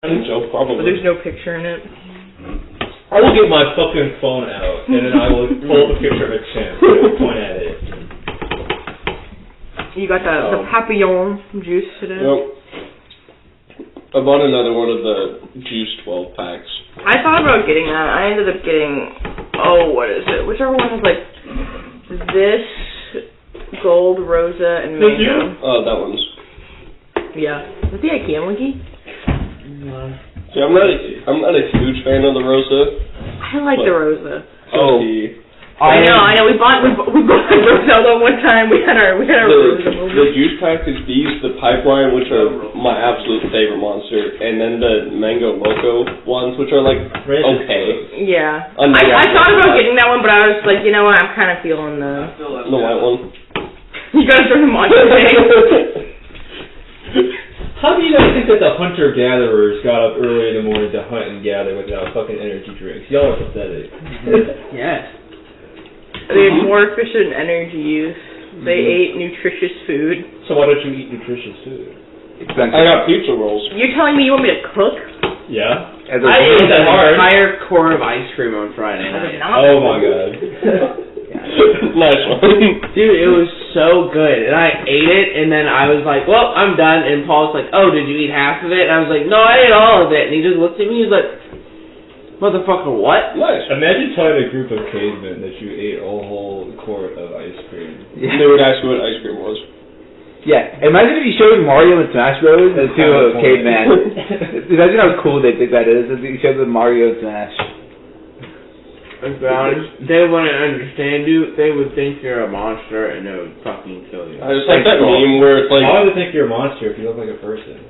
So probably. But there's no picture in it. I will get my fucking phone out, and then I will pull up a picture of a chimp and point at it. You got the papillon juice today? Nope. I bought another one of the juice 12 packs. I thought about getting that. I ended up getting, what is it? Whichever one is like this, gold, rosa, and mango. Oh, that one's. Yeah. Is the IKEA monkey? See, I'm not a huge fan of the rosa. I like the rosa. I know. We bought the rosa one time. We had our rosa movie. The juice pack is these, the pipeline, which are my absolute favorite monster, and then the mango loco ones, which are like okay. Yeah. I thought about getting that one, but I was like, you know what? I'm kind of feeling the white one. You gotta start the monster thing. How do you guys think that the hunter-gatherers got up early in the morning to hunt and gather without fucking energy drinks? Y'all are pathetic. Yes. They had more efficient energy use. They ate nutritious food. So why don't you eat nutritious food? I got pizza rolls. You're telling me you want me to cook? Yeah. I ate an entire quart of ice cream on Friday night. Oh my god. Nice one. Dude, it was so good. And I ate it, and then I was like, well, I'm done. And Paul's like, oh, did you eat half of it? And I was like, no, I ate all of it. And he just looked at me, he was like, motherfucker, what? Nice. Imagine telling a group of cavemen that you ate a whole quart of ice cream. Yeah. They would ask me what ice cream was. Yeah, imagine if you showed Mario and Smash Bros. To a caveman. Imagine how cool they think that is if you showed them Mario and Smash. They wouldn't understand you. They would think you're a monster and they would fucking kill you. It's like that meme where it's like... Why would they think you're a monster if you look like a person?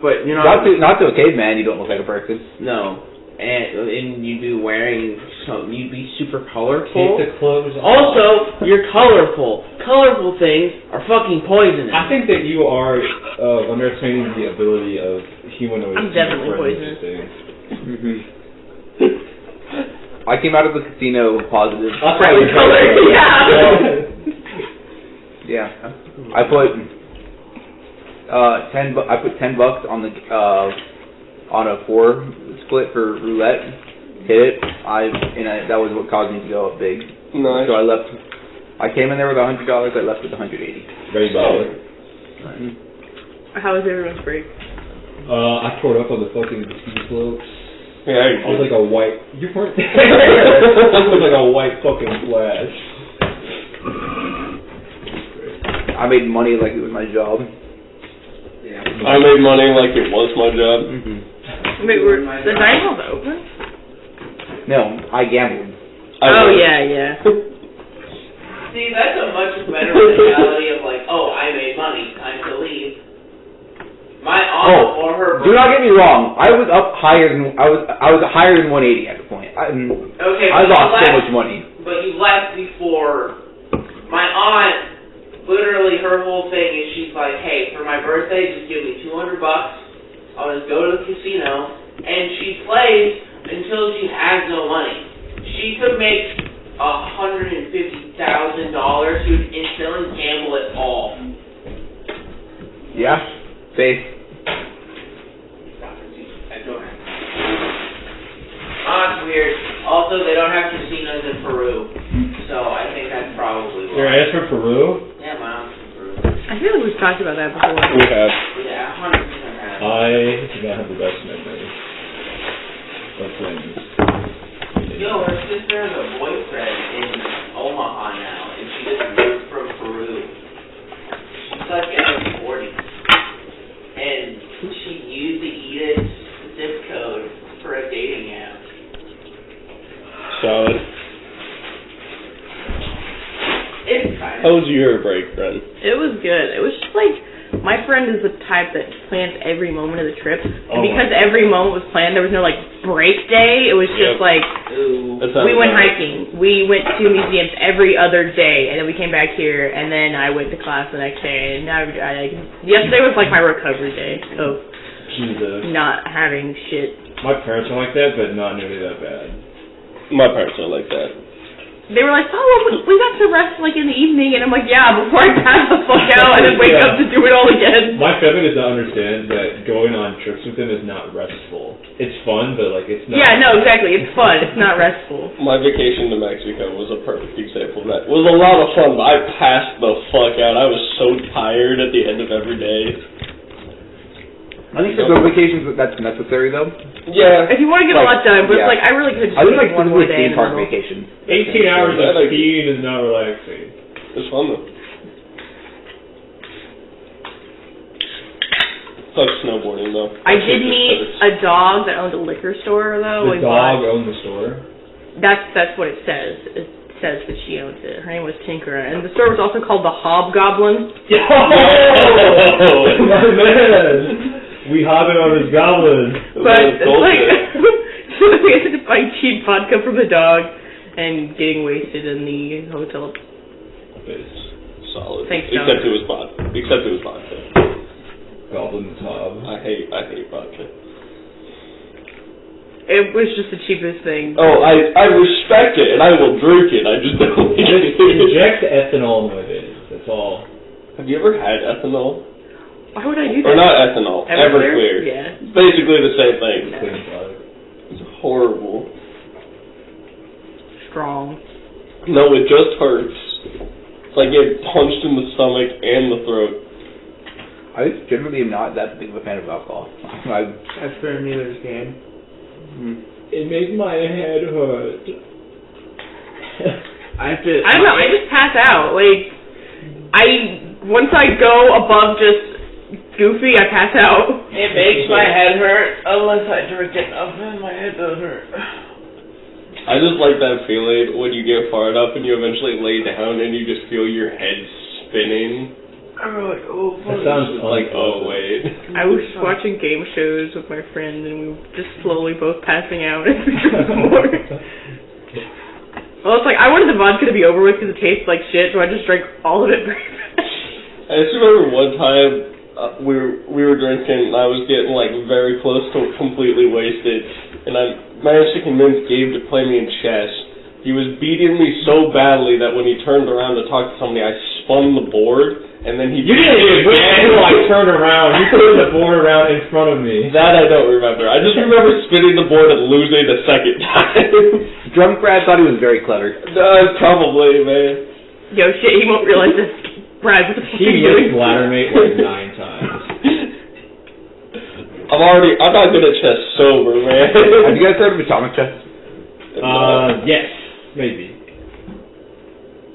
But, you know... Not to a caveman, you don't look like a person. No. And you'd be wearing something, you'd be super colorful. Take the clothes off. Also, you're colorful. Colorful things are fucking poisonous. I think that you are understanding the ability of humanoids. I'm definitely poisonous. I came out of the casino positive. Brightly colored, yeah. I put $10 on the on a 4 split for roulette. Hit it. That was what caused me to go up big. Nice. So I came in there with $100. I left with $180. Very solid. How was everyone's break? I tore it up on the fucking ski slopes. Yeah, I was like a white... You weren't there. I was like a white fucking flash. I made money like it was my job. Yeah. I made money like it was my job. Wait, were the dining halls open? No, I gambled. Yeah. See, that's a much better mentality of like, oh, I made money, time to leave. My aunt or her. Do not get me wrong. I was higher than 180 at the point. I lost so much money. But you left before. My aunt, literally, her whole thing is she's like, hey, for my birthday, just give me $200. I'll just go to the casino, and she plays until she has no money. She could make $150,000 to instantly gamble it all. Yeah, faith. It's weird. Also, they don't have casinos in Peru, so I think that's probably why. Your aunt's from Peru? Yeah, my aunt's from Peru. I feel like we've talked about that before. We have. Yeah, 100% have. I do not have the best memory of things. Yo, her sister has a boyfriend in Omaha now, and she just moved from Peru. She's like in her 40s, and she used the Edith's zip code for a dating app. Solid. It's kind How was your break, friend? It was good. It was just like, my friend is the type that plans every moment of the trip. And because every moment was planned, there was no like break day. It was just like, we went hiking. We went to museums every other day, and then we came back here, and then I went to class the next day. And yesterday was like my recovery day of not having shit. My parents are like that, but not nearly that bad. My parents are like that. they were like, oh, well, we got to rest like in the evening, and I'm like, yeah, before I pass the fuck out and then wake up to do it all again. My family does not understand that going on trips with them is not restful. It's fun, but like it's not. Yeah, no, exactly. It's fun. It's not restful. My vacation to Mexico was a perfect example of that. It was a lot of fun, but I passed the fuck out. I was so tired at the end of every day. I think for those vacations that's necessary though. Yeah. If you want to get a lot done, but it's like, I really could just I do like one more day. theme park vacations. 18 hours of skiing is not relaxing. It's fun though. It's like snowboarding though. I did meet a dog that owned a liquor store though. The dog owned the store? That's what it says. It says that she owns it. Her name was Tinker, and the store was also called the Hobgoblin. Oh, my man! We hobbit on his goblin. But it's like, so we had to buy cheap vodka from the dog and getting wasted in the hotel. It's solid. Thanks, Except it was vodka. Goblin's hob. I hate vodka. It was just the cheapest thing. Oh, I respect it and I will drink it. I just don't. Just inject ethanol with it. That's all. Have you ever had ethanol? Why would I do that? Or not ethanol, Everclear. Yeah. It's basically the same thing. No. It's horrible. Strong. No, it just hurts. It's like getting punched in the stomach and the throat. I generally am not that big of a fan of alcohol. That's fair, neither can. It makes my head hurt. I don't know, I just pass out. Like, once I go above just goofy, I pass out. It makes my head hurt unless I drink enough and my head doesn't hurt. I just like that feeling when you get far enough and you eventually lay down and you just feel your head spinning. I'm like, oh, that sounds like, oh wait. I was watching game shows with my friend and we were just slowly both passing out as we drank more. Well, it's like, I wanted the vodka to be over with because it tastes like shit, so I just drank all of it very fast. I just remember one time we were drinking and I was getting like very close to completely wasted and I managed to convince Gabe to play me in chess. He was beating me so badly that when he turned around to talk to somebody, I spun the board and then he... You didn't even like turn around. You turned the board around in front of me. That I don't remember. I just remember spinning the board and losing the second time. Drunk Brad thought he was very clever. Probably, man. Yo, shit, he won't realize this. Brad, what the fuck are you doing? He bladdermate like 9 times. I'm not good at chess sober, man. Have you guys heard of atomic chess? Yes, maybe.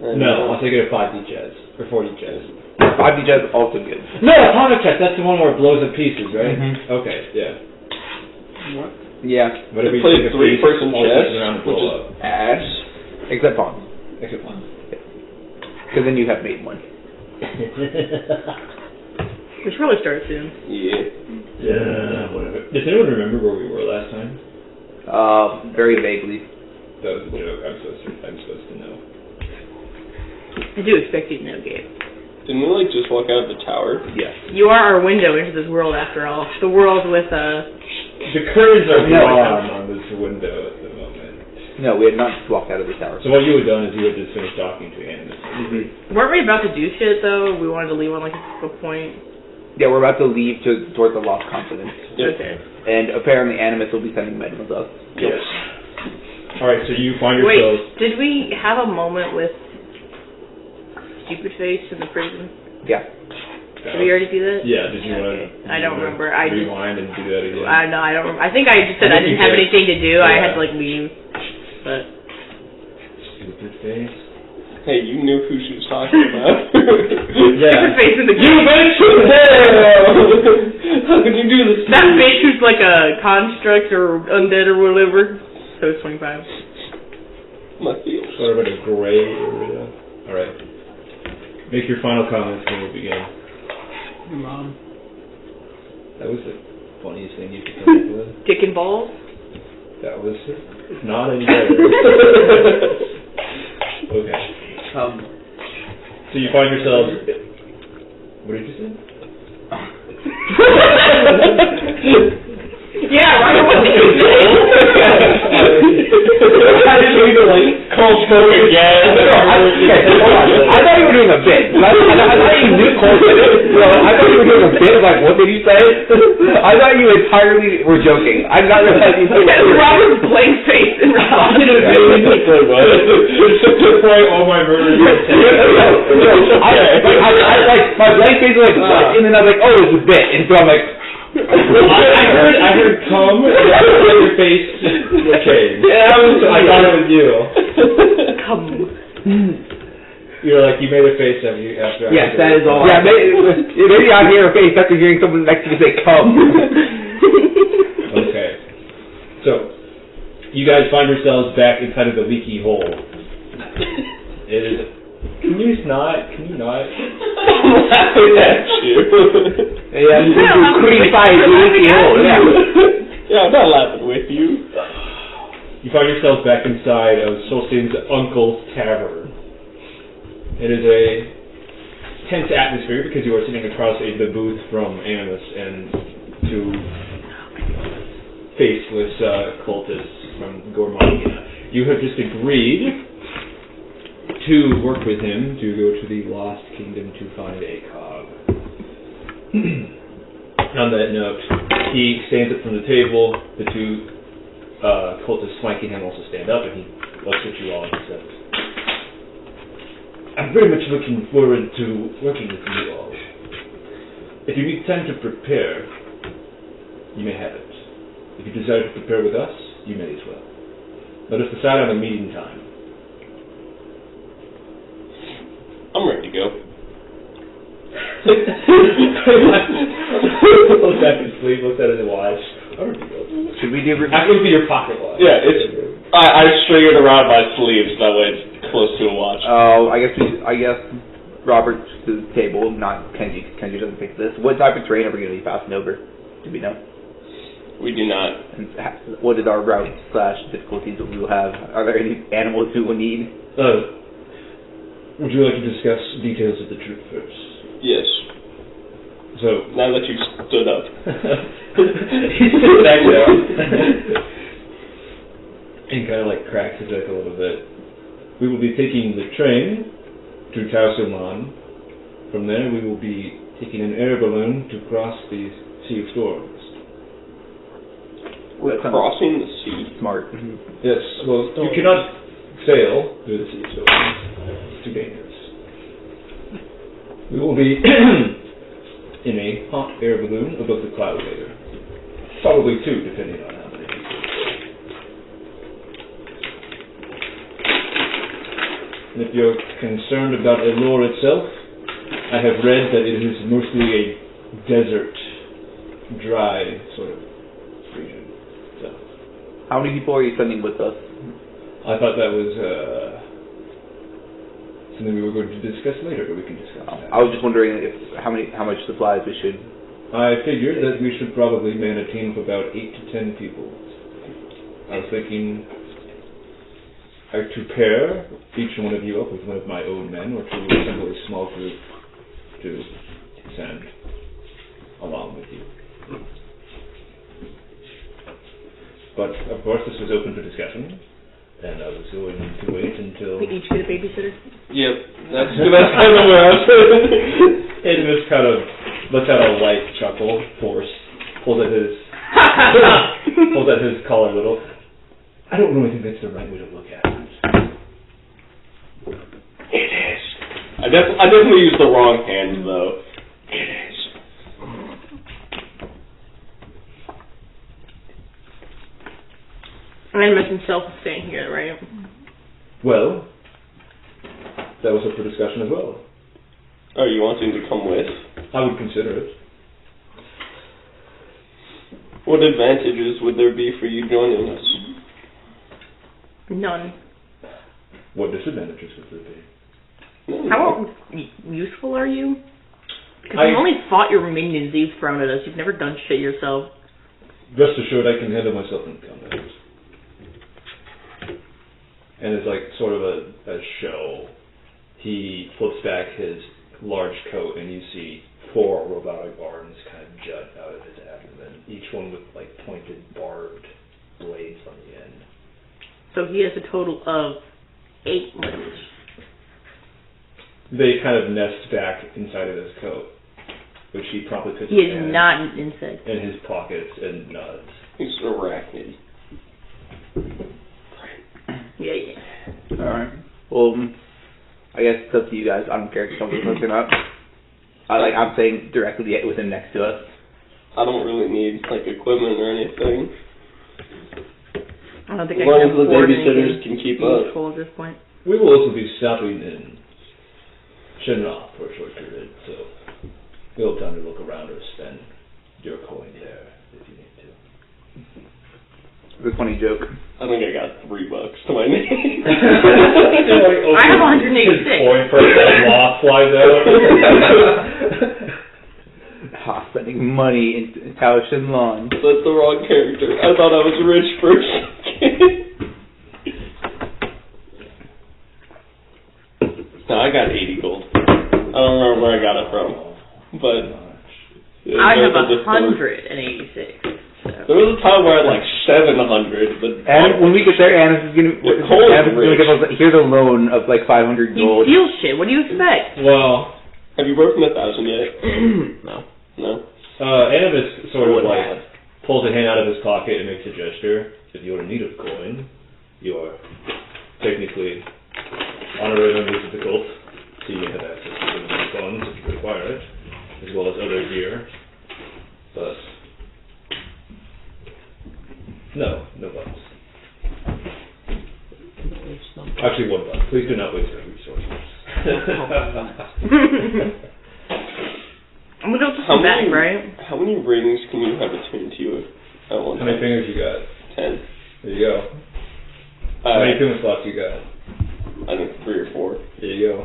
No, I'll take it at 5D chess, or 4D chess. 5D chess is also good. No, atomic chess, that's the one where it blows up pieces, right? Mm-hmm. Okay, yeah. What? Yeah. But if we play take a 3-person piece, chess, around which is up. ass. Except pawns. Except pawns. Because then you have made one. We should probably start soon. Yeah, whatever. Does anyone remember where we were last time? Very vaguely. That was a joke. I'm supposed to know. I do expect you to know, Gabe. Didn't we just walk out of the tower? Yes. You are our window into this world, after all. The world with The curtains are drawn on this window at the moment. No, we had not walked out of the tower. So what you had done is you had just finished talking to Animus. Weren't we about to do shit, though? We wanted to leave on, a point. Yeah, we're about to leave towards the Lost Continent. Yep. Okay. And apparently Animus will be sending men with us. Yes. Alright, so you find yourselves... Wait, did we have a moment with Stupid Face in the prison? Yeah. Did we already do that? Yeah, did you want to... I don't remember. I just... Rewind and do that again? No, I don't remember. I think I just said I didn't have anything to do. Yeah. I had to, leave. But... Stupid Face? Hey, you knew who she was talking about. Yeah. Stupid Face in the You mentioned him! How could you do this? That bitch who's like a construct or undead or whatever. So it's 25. My feels. What about a gray area? Alright. Make your final comments when we begin. Mom. That was the funniest thing you could come up with. Dick and balls? That was not any better. Okay. So you find yourselves... What did you say? Yeah, right. What did you say? I didn't mean to call spoke again. Hold on. I thought you were doing a bit. I thought you knew Cole said it. I thought you were doing a bit. Like, what did you say? I thought you entirely were joking. I'm not realizing you said Robert's blank face in response. It's to point all my murders. My blank face was like, and then I was like, oh, it's a bit. And so I'm like, I heard come, and your face changed. Yeah, I thought it was you. Come. You're like, you made a face after. yes, that is all. Yeah, maybe I hear a face after hearing someone next to me say, come. Okay. So, you guys find yourselves back inside of the leaky hole. It is. Can you not? I'm laughing at you. Yeah, I'm inside the leaky hole. Yeah. Yeah, I'm not laughing with you. You find yourselves back inside of Solstine's uncle's tavern. It is a tense atmosphere because you are sitting across the booth from Animus and two faceless cultists from Gormania. You have just agreed to work with him to go to the Lost Kingdom to find a cog. On that note, he stands up from the table. The two cultists flanking him also stand up, and he looks at you all and says, I'm very much looking forward to working with you all. If you need time to prepare, you may have it. If you desire to prepare with us, you may as well. Let us decide on a meeting time. I'm ready to go. Looks at his sleeve, looks at his watch. I'm ready to go. Should we do I look at your pocket watch. Yeah, I string it around my sleeves, that way it's close to a watch. Oh, I guess Robert's table, not Kenji. Kenji doesn't pick this. What type of terrain are we going to be passing over? Do we know? We do not. And what is our route / difficulties that we will have? Are there any animals we will need? Would you like to discuss details of the trip first? Yes. So, now that you've stood up. he sits back down and kind of like cracks his neck a little bit. We will be taking the train to Tausuman. From there, we will be taking an air balloon to cross the Sea of Storms. We're crossing the sea. Smart. Yes, well, you cannot sail through the Sea of Storms. It's too dangerous. We will be in a hot air balloon above the cloud layer. Probably two, depending on how many people. And if you're concerned about Elhore itself, I have read that it is mostly a desert, dry sort of region. So, how many people are you sending with us? I thought that was something we were going to discuss later, but we can discuss that. I was just wondering how much supplies we should. I figured that we should probably man a team of about 8 to 10 people. I was thinking I to pair each one of you up with one of my own men, or to assemble a small group to send along with you. But of course, this was open for discussion. And I was going to wait until... We each get a babysitter? Yep, that's kind of where I was. Animus kind of lets out a light chuckle, forced, pulls at his collar a little. I don't really think that's the right way to look at it. It is. I definitely used the wrong hand, though. It is. Animus himself is staying here, right? Well, that was up for discussion as well. Oh, you want him to come with? I would consider it. What advantages would there be for you joining us? None. What disadvantages would there be? How useful are you? Because you've only fought your minions you've thrown at us. You've never done shit yourself. Rest assured, I can handle myself in combat. And it's like sort of a show. He flips back his large coat, and you see 4 robotic arms kind of jut out of his abdomen, each one with like pointed, barbed blades on the end. So he has a total of 8 limbs. They kind of nest back inside of his coat, which he promptly puts He his is hand not an insect. in his pockets and nods. He's an arachnid. Yeah. Alright. Well, I guess it's up to you guys. I don't care if somebody's looking up. I'm saying directly with him next to us. I don't really need like equipment or anything. I don't think As I long can as the afford babysitters anything can keep up. useful at this point. We will also be stopping in Shen'Rah for a short period, so you'll have time to look around or spend your coin there if you need to. It's a funny joke. I think I got $3 to my name. I have 186. His coin for a law flies out. Spending money in Tower Shen'Rah. That's the wrong character. I thought I was rich for a second. No, I got 80 gold. I don't remember where I got it from, but yeah, I have 186. So. There was a time where I had like 700, but And when we get there, Animus is gonna give us here's a loan of like 500 He gold. steals shit. What do you expect? Well, have you broken 1,000 yet? No. Animus sort of like pulls a hand out of his pocket and makes a gesture. If you're in need of coin, you're technically honorary members of the cult, so you may have access to some of the funds if you require it, as well as other gear. But no bucks. Actually, $1. Please do not waste your resources. I'm gonna go come back, right? How many rings can you have attuned to you at one How time? many fingers you got? 10. There you go. How many fingers slots you got? I think 3 or 4. There you go.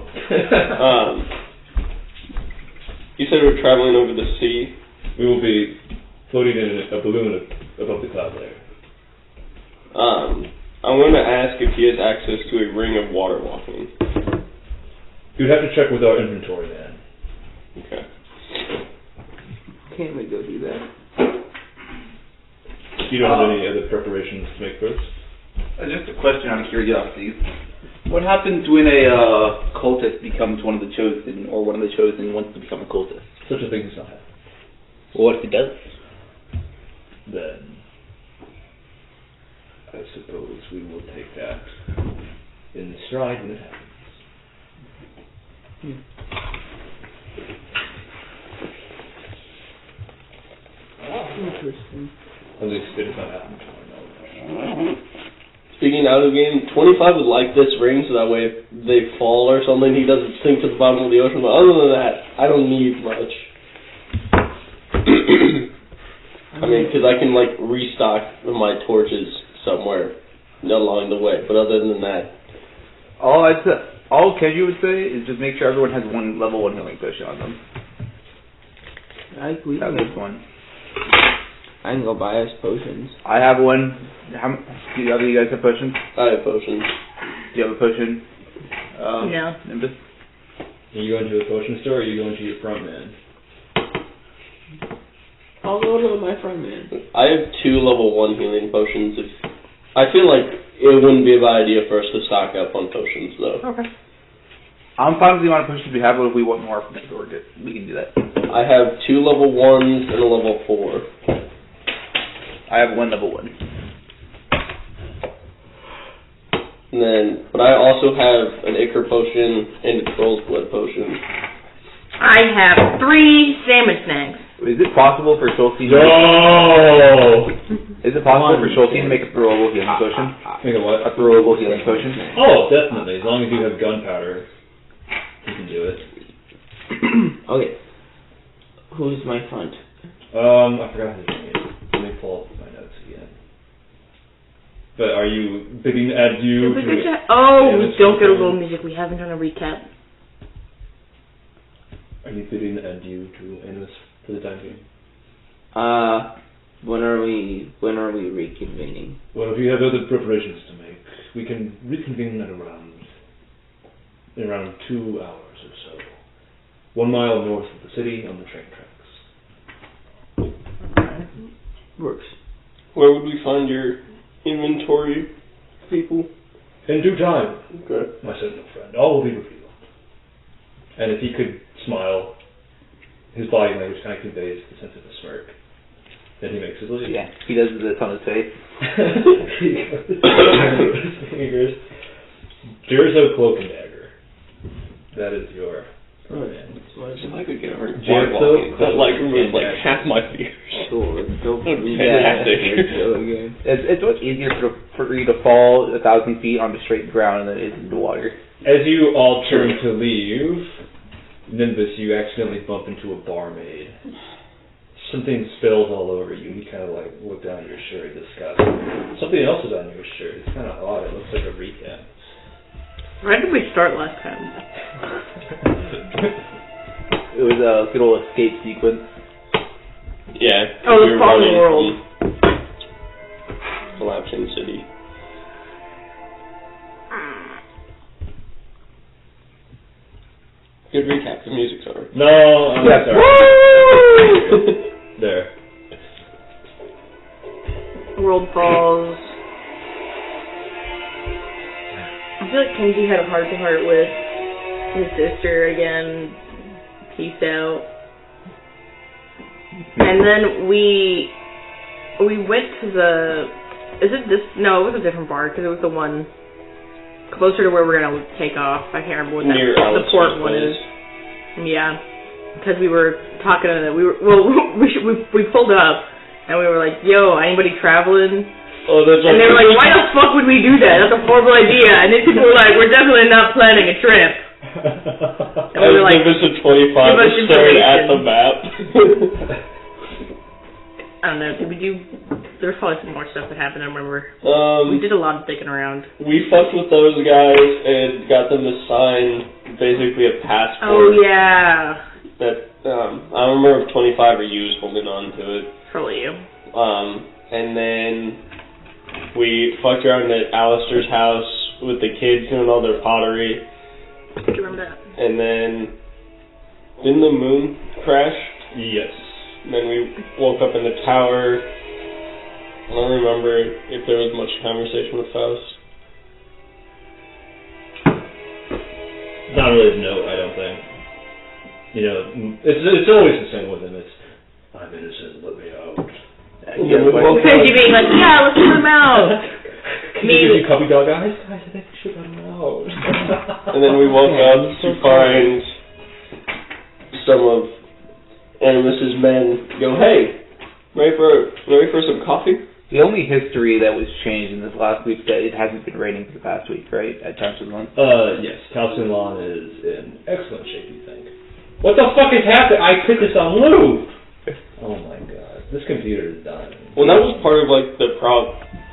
You said we're traveling over the sea. We will be floating in a balloon above the cloud layer. I'm going to ask if he has access to a ring of water walking. You'd have to check with our inventory man. Okay. Can't we go do that? You don't have any other preparations to make first? Just a question out of curiosity. What happens when a cultist becomes one of the chosen, or one of the chosen wants to become a cultist? Such a thing does not happen. Well, what if he does? Then I suppose we will take that in stride when it happens. Interesting. At least it has not happened to my knowledge. Speaking out of the game, 25 would like this ring so that way if they fall or something, he doesn't sink to the bottom of the ocean. But other than that, I don't need much. I mean, because I can like restock my torches somewhere along the way. But other than that, all Keju would say is just make sure everyone has one level 1 healing potion on them. I agree. That makes one. I can go buy us potions. I have one. Do you other you guys have potions? I have potions. Do you have a potion? No. Nimbus? Are you going to a potion store or are you going to your front man? I'll go to my friend, man. I have 2 level 1 healing potions. I feel like it wouldn't be a bad idea for us to stock up on potions, though. Okay. I'm fine with the amount of potions we have, but if we want more from it, we can do that. I have 2 level 1s and a level 4. I have 1 level 1. And then, but I also have an Ichor potion and a Troll's Blood potion. I have 3 salmon snacks. Is it possible for Solstein? No! Is it possible for Solstein to make a throwable healing potion? Make a what? A throwable healing potion? Oh, definitely. As long as you have gunpowder, you can do it. Okay. Who's my front? I forgot his name. Let me pull up my notes again. But are you bidding adieu to... We don't get a little music. We haven't done a recap. Are you bidding adieu to Animus for the time being? When are we reconvening? Well, if you have other preparations to make, we can reconvene in around 2 hours or so. 1 mile north of the city on the train tracks. Works. Where would we find your inventory, people? In due time, Good. my sentinel friend, all will be revealed. And if he could smile, his body language kind of conveys the sense of a smirk. Then he makes his leave. Yeah, he does this on his face. Fingers. Jerzo Cloak and Dagger. That is your man. If I could get over to Jerzo, that like removes like half my fears. Sure, let's go That'd be through that. fantastic. Let's go again. It's much easier for you to fall 1,000 feet onto straight ground than it is into water. As you all turn to leave, Nimbus, you accidentally bump into a barmaid. Something spills all over you. You kind of like look down at your shirt in disgust. Something else is on your shirt. It's kind of odd. It looks like a recap. Where did we start last time? It was a good old escape sequence. Yeah. Oh, the we were fallen running world. from Collapsing City. Good recap. The music's over. No, I'm sorry. There. World falls. I feel like Kenji had a heart-to-heart with his sister again. Peace out. And then we went to the... Is it this? No, it was a different bar because it was the one closer to where we're going to take off. I can't remember what that Near the port Alice's one is. place. Yeah. Because we were talking to we pulled up and we were like, yo, anybody traveling? Oh, that's And they were like, why the fuck would we do that? That's a horrible idea. And then people were like, we're definitely not planning a trip. And we were like, Visit 25 give us staring at the information. map. I don't know, did we do, there was probably some more stuff that happened, I remember. We did a lot of dicking around. We fucked with those guys and got them to sign basically a passport. Oh, yeah. That, I don't remember if 25 or you was holding on to it. Probably you. And then we fucked around at Alistair's house with the kids doing all their pottery. Do you remember that? And then, didn't the moon crash? Yes. And then we woke up in the tower. I don't remember if there was much conversation with Faust. Not really a note, I don't think. You know, it's always the same with him. It's, I'm innocent, let me out. Kenji being like, yeah, let's let him out. Can you give puppy dog eyes? Guys, I think we should let him out. And then we woke up to find some of Animus's men go, hey, ready for some coffee? The only history that was changed in this last week that it hasn't been raining for the past week, right? At Townsend. Yes. Townsend Lawn is in excellent shape, you think. What the fuck has happened? I put this on loop! Oh my god. This computer is dying. Well, that was part of, like, the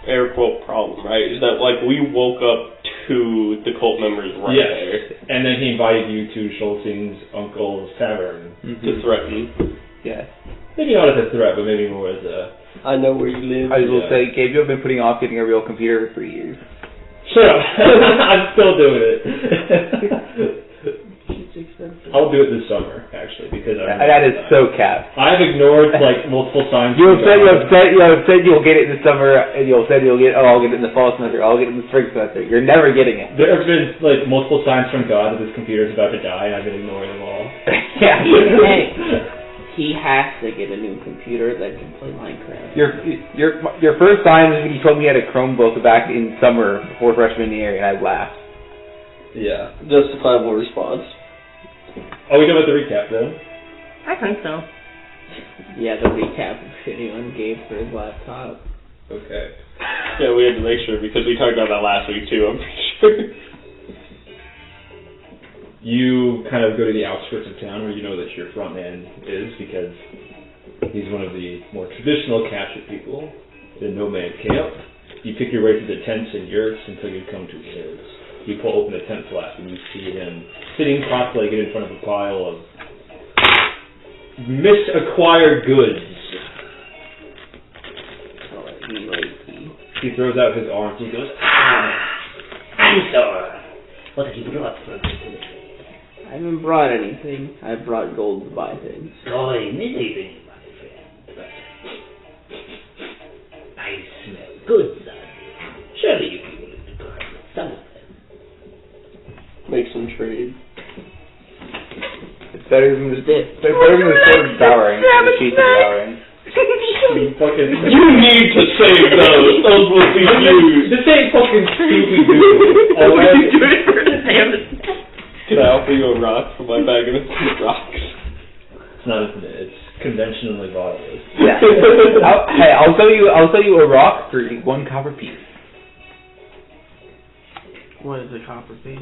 air quote problem, right? Is that, like, we woke up to the cult members right there. And then he invited you to Schultzing's uncle's tavern. To threaten. Yeah. Maybe not as a threat, but maybe more as a... I know where you live. I will say, Gabe, you have been putting off getting a real computer for 3 years. Shut up! I'm still doing it. It's expensive. I'll do it this summer, actually, because That is so cap. I've ignored, like, multiple signs. You have said you'll get it this summer, and you'll said you'll get, I'll get it in the fall semester, I'll get it in the spring semester. You're never getting it. There have been, like, multiple signs from God that this computer is about to die, and I've been ignoring them all. Yeah. Hey, he has to get a new computer that can play Minecraft. Your first sign was when you told me you had a Chromebook back in summer before freshman year, and I laughed. Yeah, justifiable response. Oh, we done with the recap, then? I think so. Yeah, the recap of shitting on Gabe for his laptop. Okay. Yeah, we had to make sure, because we talked about that last week, too, I'm pretty sure. You kind of go to the outskirts of town where you know that your front man is, because he's one of the more traditional captured people, the no-man camp. You pick your way through the tents and yurts until you come to his. You pull open a tent flap and you see him sitting cross-legged in front of a pile of misacquired goods. He throws out his arms and he goes, I'm sorry. What have you brought for me today? I haven't brought anything. I've brought gold to buy things. Going anything, my friend, but I smell good, son. Surely you'd be willing to part with some of Better than the sword devouring. The sheath devouring. You need to save those. Those will be used. This ain't fucking Scooby-Doo. Alright? Can I offer you a rock for my bag of rocks? It's not infinite. It's conventionally valueless. Yeah. I'll sell you a rock for 1 copper piece. What is a copper piece?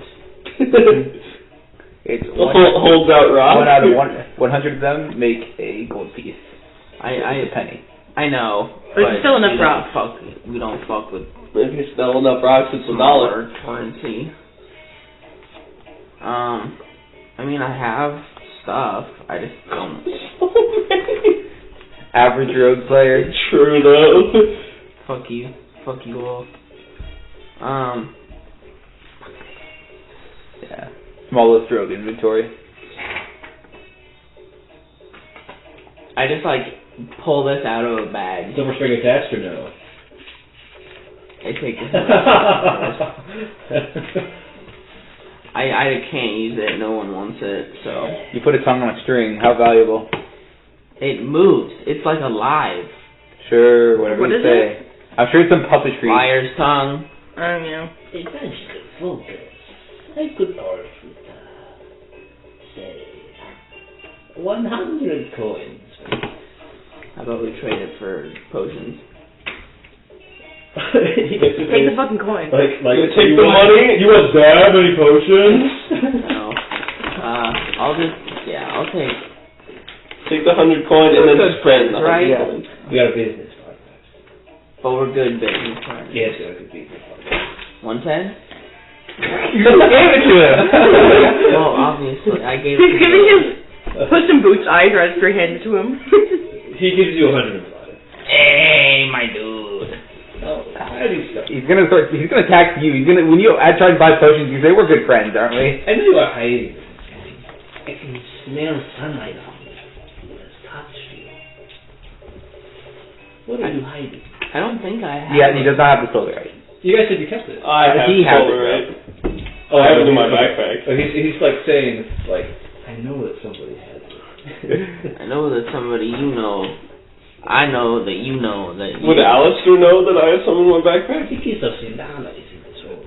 It's holds out rock. 1 out of 100 of them make a gold piece. A penny. I know. But it's still enough rocks. We don't fuck with If you still enough rocks, it's $1. currency. I mean, I have stuff. I just don't. Average road player. True though. Fuck you all. Yeah. Smallest rogue inventory. I just pull this out of a bag. Silver string attached or no? I take this. I can't use it. No one wants it. So You put a tongue on a string. How valuable? it moves. It's like alive. Sure, whatever What you is say. I'm sure it's some puppetry. Liar's tongue. I don't know. Eventually, focus. I could part with, say, 100 coins. How about we trade it for potions? Take the fucking coin. Like Take the money. You want that many potions? No. I'll take. Take the 100 coin and then spend the 100 right? coin. We got a business partner. But we're good business partners. Yes, we got a good business partner. 110? You just gave it to him. Well, obviously, I gave He's it to giving him. his Puss in Boots eyes right straight handed to him. He gives you 105. Hey, my dude. Oh, I do stuff. He's gonna attack you. When you try to buy potions, you say we're good friends, aren't we? I know you are hiding. I can smell sunlight on you. It has touched you. What are you hiding? I don't think I have. Yeah, he does not have the solar right. You guys said you kept it. I have He has solar, it, right? I have it in my backpack. Oh, he's like saying, I know that somebody has it. I know that somebody you know. I know that you know that you... Would Alistair know that I have some in my backpack? It is of Shen'Rah is in this room.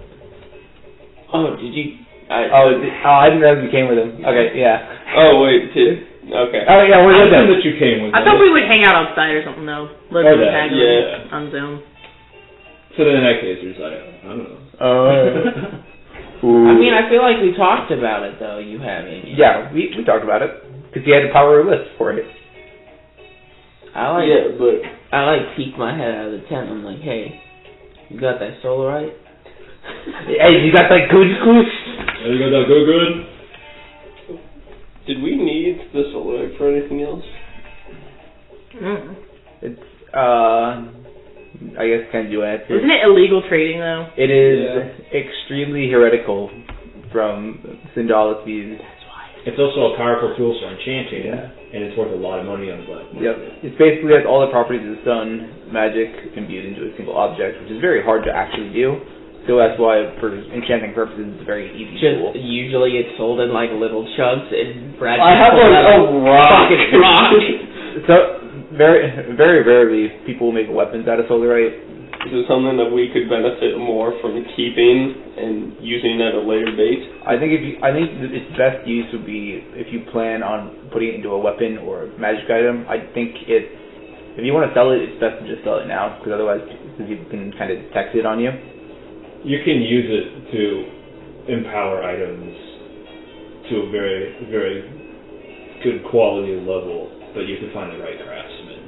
Oh, did you... I didn't know you came with him. Okay, yeah. Oh, wait. Okay. Oh, yeah, we're I with assumed them. that you came with I thought we would hang out outside or something though. Let's Or that, tag yeah. on Zoom. So then in that case, you're just like, I don't know. I mean, I feel like we talked about it, though. You haven't. Yeah, we talked about it. Because you had to power a list for it. I peek my head out of the tent. I'm like, hey, you got that solarite? Hey, you got that good goose? You got that good? Did we need the solar for anything else? It's, I guess can you answer? Isn't it illegal trading though? It is extremely heretical from Syndology's. It's also a powerful tool for enchanting, and it's worth a lot of money on the black market. Yep. It basically has all the properties of the sun, magic, imbued into a single object, which is very hard to actually do. So that's why, for enchanting purposes, it's a very easy tool. Usually it's sold in little chunks, and Brad I have a rock. rock. So, very, very rarely people make weapons out of solarite. Is it something that we could benefit more from keeping and using at a later date? I think its best use would be if you plan on putting it into a weapon or a magic item. I think if you want to sell it, it's best to just sell it now, because otherwise people can kind of detect it on you. You can use it to empower items to a very, very good quality level, but you have to find the right craftsman.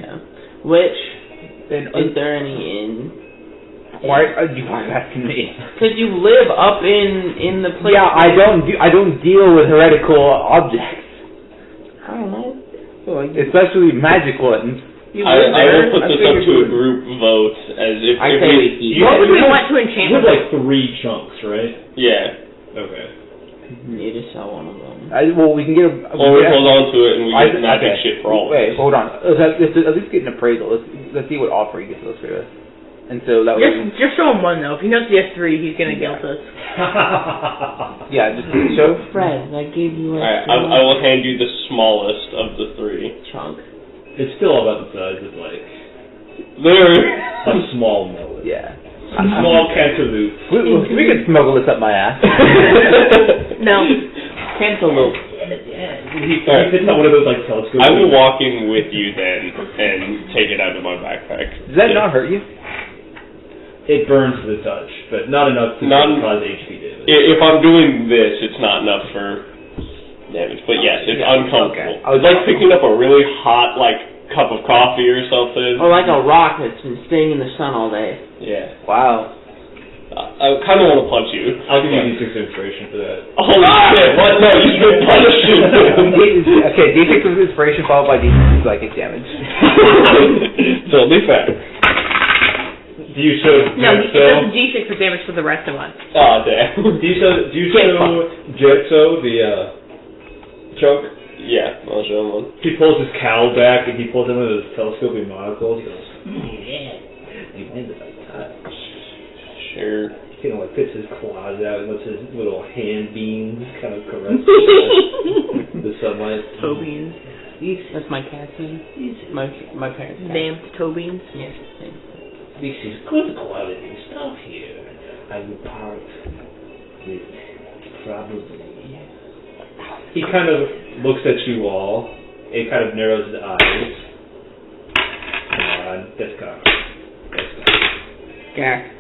Yeah. Which, is there any in? Why are you asking me? Because you live up in the place. Yeah, I don't deal with heretical objects. I don't know. Especially magic ones. I will put this up to a group vote as if What would we want to enchant? You have 3 chunks, right? Yeah. Okay. You need to sell one of them. We can get a... Or we hold on to it and we get magic shit for all of Wait, hold on. Let's at least get an appraisal. Let's see what offer he gets. Let's do this. And so that was... Just show him one, though. If he knows he has 3, he's going to guilt us. Yeah, just show... Fred, I gave you a Alright, I will hand you the smallest of the 3. chunk. It's still about the size of, like, There. a small melon. Yeah. A small cantaloupe. We could smuggle this up my ass. No. Cantaloupe. He fits on one of those, like, telescopes. I will walk in with you then and take it out of my backpack. Does that not hurt you? It burns to the touch, but not enough to cause HP damage. If I'm doing this, it's not enough for damage. But yes, it's uncomfortable. Okay. It's like picking up a really hot, like, cup of coffee or something. Or like a rock that's been staying in the sun all day. Yeah. Wow. I kind of want to punch you. I'll give you D6 inspiration for that. Holy shit, what? No, you should punish him. Okay, D6 of inspiration followed by D6 of psychic damage. Totally fair. Do you show No, he Jetso? does D6 for damage for the rest of us. Aw, damn. Do you show Jetso the chunk? Yeah, I'll show him one. He pulls his cowl back and he pulls out one of those telescoping monocles. He goes, Yeah. You made it like touch. Sure. He like fits his claws out and lets his little hand beams kind of caress the sunlight. Toe beans. That's my cat's name. My parents' cat. Damn toe beans. Yes, thanks. This is good quality stuff here. I will part with probably. He kind of looks at you all. It kind of narrows his eyes. Come on, that's cock. Gak.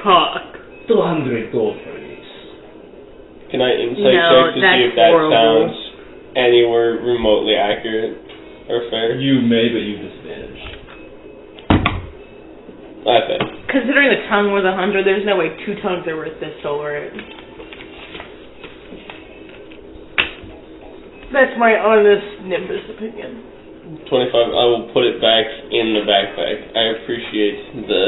Cock. 200 gold for this. Can I insight No, check to see that's if that horrible. sounds anywhere remotely accurate or fair? You may, but you disadvantage. I think. Considering the tongue was 100, there's no way 2 tongues are worth this solar. That's my honest Nimbus opinion. 25, I will put it back in the backpack. I appreciate the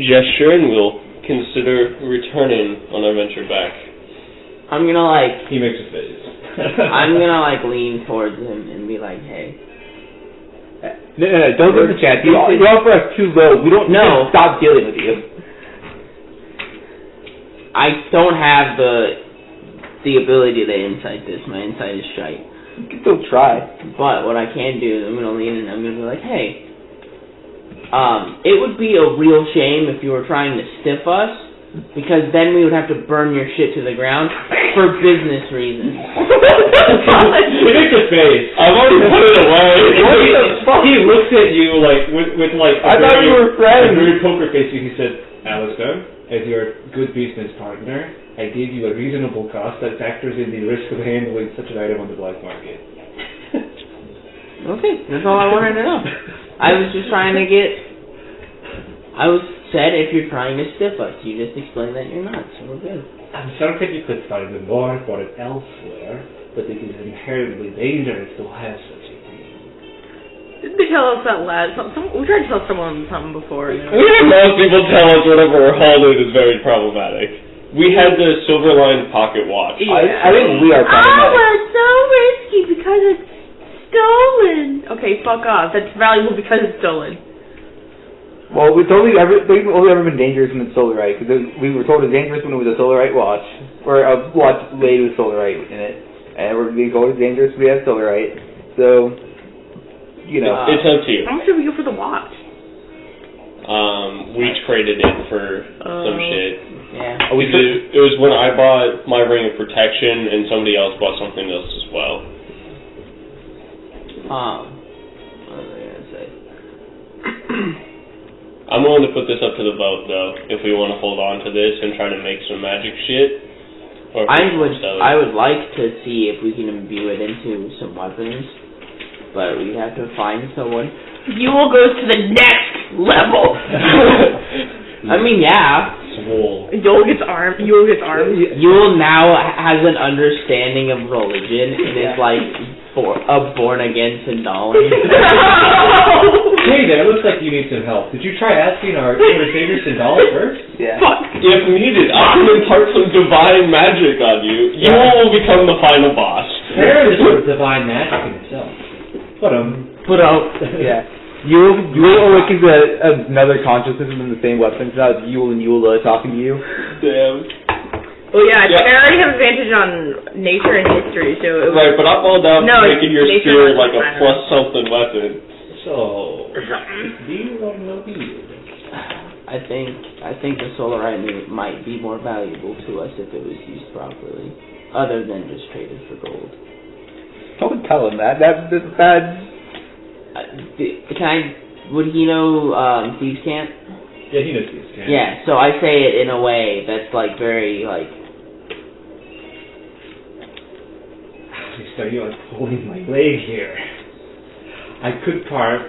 gesture and we'll consider returning on our venture back. I'm gonna like. He makes a face. I'm gonna like lean towards him and be like, hey. No, don't go to the chat. You offer us too low. We don't No. stop dealing with you. I don't have the ability to insight this. My insight is shite. You can still try. But what I can do is I'm gonna lean and I'm gonna be like, hey, it would be a real shame if you were trying to stiff us, because then we would have to burn your shit to the ground for business reasons. He makes a face. I've already put it away. What the fuck? He looks at you like with like I thought we were friends. a very poker face. He said, Alistair, as your good business partner, I gave you a reasonable cost that factors in the risk of handling such an item on the black market. Okay, that's all I wanted to know. I was just trying to get. I was said if you're trying to stiff us, you just explain that you're not, so we're good. I'm certain you could find the more for it elsewhere, but it is inherently dangerous to have such a thing. Didn't they tell us that last? We tried to tell someone something before. We had most people tell us whatever we're holding is very problematic. We had the silver-lined pocket watch. Yeah. I think we are problematic. it's so risky because it's stolen. Okay, fuck off. That's valuable because it's stolen. Well, it's only ever been dangerous when it's solarite, because we were told it was dangerous when it was a solarite watch, or a watch laid with solarite in it, and we're being told it's dangerous when we have solarite, so, you know. It's up to you. How much did we get for the watch? We traded it for some shit. Yeah. It was when I bought my ring of protection, and somebody else bought something else as well. What was I gonna say? I'm willing to put this up to the vote, though, if we want to hold on to this and try to make some magic shit. Or if we want to sell it. I would like to see if we can imbue it into some weapons, but we have to find someone. Yule goes to the next level. I mean, yeah. Swole. Yule gets arms. Yule now has an understanding of religion and is like a born again Sindali. Hey there, looks like you need some help. Did you try asking our Savior Sindali first? Yeah. Fuck. If needed, I can impart some divine magic on you. You will become the final boss. There is sort of divine magic in itself. Put out. Yeah. Yule awakens another consciousness in the same weapon. So now it's Yule and Eula talking to you. Damn. Well, yeah, I think I already have advantage on nature and history, so it was... Right, but I'm all down No, for making your nature spear doesn't like a matter. plus something weapon. So, do you want to know you? I think the solarite might be more valuable to us if it was used properly, other than just traded for gold. Don't tell him that. That's bad. Would he know Thieves' Cant? Yeah, he knows Thieves' Cant. Yeah, so I say it in a way that's like very like. So you're pulling my leg here. I could part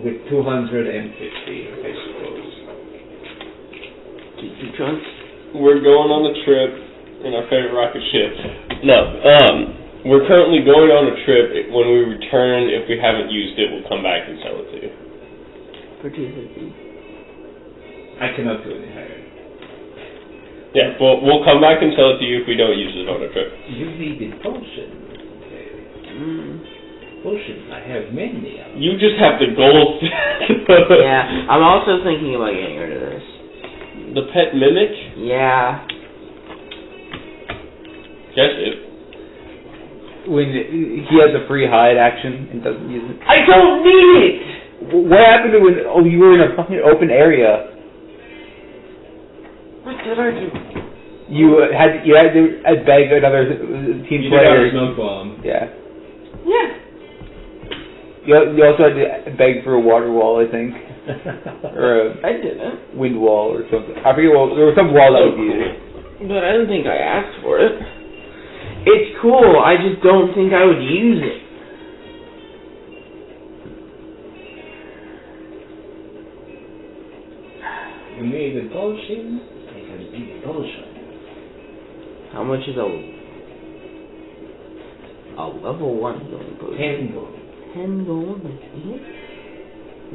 with 250, I suppose. Keep your trunks. We're going on a trip in our favorite rocket ship. No, we're currently going on a trip. When we return, if we haven't used it, we'll come back and sell it to you. For 250. I cannot do any higher. Yeah, we'll come back and sell it to you if we don't use it on a trip. You needed potions. Potions, I have many of them. You just have the gold. Yeah, I'm also thinking about getting rid of this. The pet mimic? Yeah. Guess it. When he has a free hide action and doesn't use it. I don't need it! What happened to when you were in a fucking open area? What did I do? You had to beg another team You player. did have a smoke bomb. Yeah. Yeah. You also had to beg for a water wall, I think. Or I didn't. wind wall or something. I forget what, there was some wall that was used. But I don't think I asked for it. It's cool, I just don't think I would use it. You need a potion? I can be a potion. How much is a level 1 healing potion? 10 gold. 10 gold? That's it?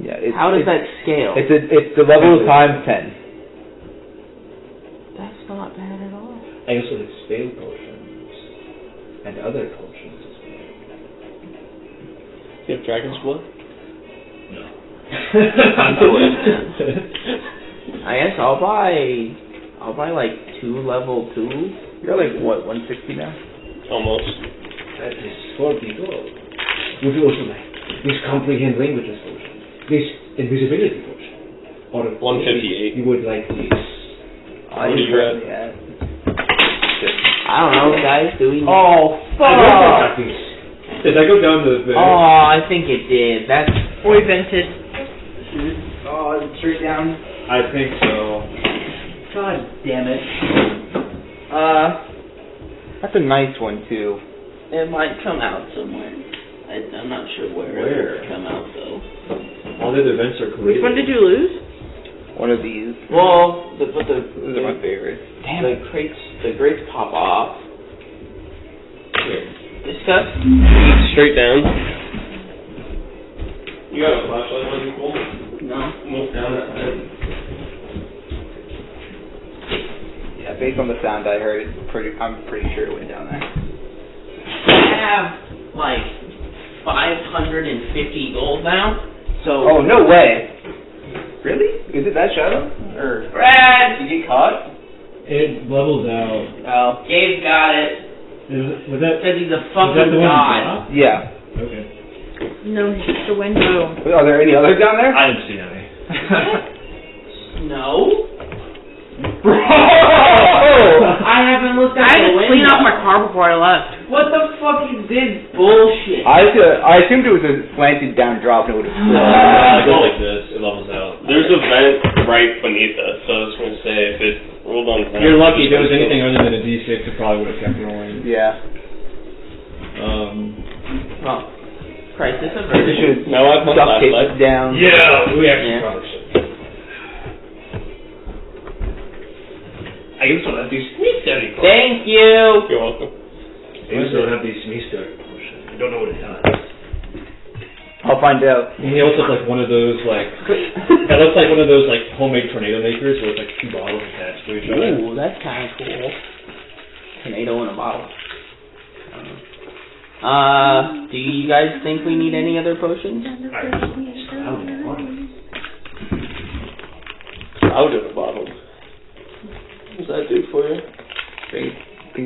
Yeah. How does that scale? It's the level times 10. That's not bad at all. I also have spell potions. And other potions as well. You have Dragon's Blood? No. I guess I'll buy like 2 level 2. You're like, what, 160 now? Almost. That is 40 gold. Would you also like this comprehend languages potion? This invisibility potion? Or 158. You would like this? What are you at? Yeah. I don't know, guys. Do we? Oh, I fuck! got these. Did I go down the... Oh, I think it did. That's. Boy vented. Oh, straight down. I think so. God damn it. That's a nice one, too. It might come out somewhere. I'm not sure where it would come out though. All the other events are Which great. one did you lose? One of these. Well, Those are my favorites. Damn the it. crates pop off. Here, discuss. Straight down. You got a flashlight on you, Cole? No. Move down that side. Yeah, based on the sound I heard, I'm pretty sure it went down there. I have like 550 gold now. So. Oh, no way. Really? Is it that shadow? Or Brad! did you get caught? It levels out. Oh. Gabe got it. Was that... Because he's a Was that fucking the one you god. dropped? Yeah. Okay. No, it's just a window. Are there any others down there? I didn't see any. No. Bro! I haven't looked I at had the to window. clean off my car before I left. What the fuck is this bullshit? I assumed it was a slanted down drop and it would have It goes like this. It levels out. There's a vent right beneath us, so I was going to say, if it rolled on the vent... You're lucky. If it was anything other than a D6, it probably would have kept rolling. Yeah. Oh. Crisis You averted. should Now I have my duct tape flashlight. it down. Yeah, we actually Yeah. probably should. I also have these mystery potions. Thank you. You're welcome. I also have these mystery potions. I don't know what it does. I'll find out. He also has like one of those like... it looks like one of those like homemade tornado makers where it's like 2 bottles attached to each other. Ooh, that's kind of cool. Tornado in a bottle. Do you guys think we need any other potions? Alright, Out of the bottle. What does that do for you? Think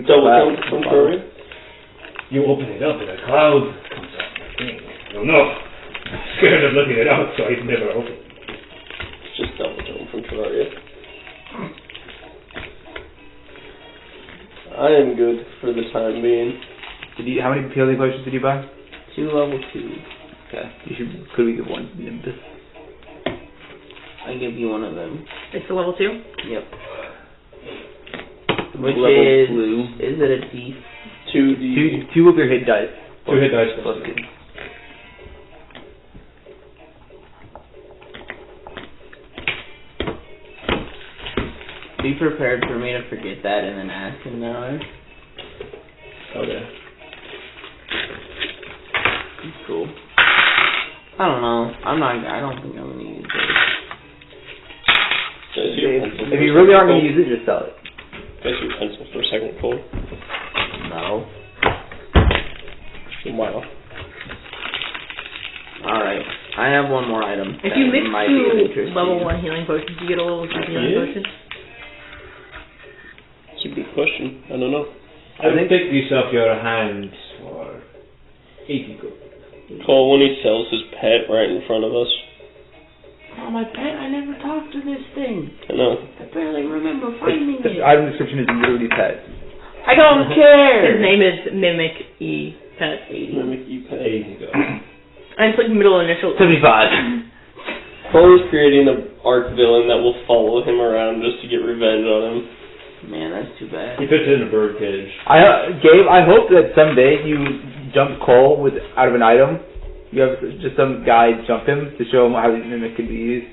Double jump from Kairi? You open it up and a cloud comes out my thing. I don't know. I'm scared of looking it up, so I never open it. It's just double jump from Kairi. I am good for the time being. How many healing potions did you buy? 2 level 2. Okay. Could we give one to Nimbus? I give you one of them. It's a level 2? Yep. Which level is blue. Is it a D? 2D. 2 of your hit dice. 2 hit dice plus plus 2. Be prepared for me to forget that and then ask him that way. Okay. Cool. I don't know. I don't think I'm gonna use it. If you really aren't going to use it, just sell it. Guess your pencil for a second cold. No. Wow. Alright. I have one more item. If you mix might be of 2 interest to level you. 1 healing potions, do you get a level 2 healing potion? It's a good question. I don't know. I think take these off your hands for 80 gold. Cole, when he sells his pet right in front of us. Oh, my pet, I never talked to this thing. I know. I barely remember finding The it. item description is literally pet. I don't care! His name is Mimic E Pet. Mimic you pet. 80 gold. And it's like middle initial. 75. Cole is creating an arc villain that will follow him around just to get revenge on him. Man, that's too bad. He fits in a bird cage. Gabe, I hope that someday you jump Cole out of an item. You have just some guy jump him to show him how the mimic can be used.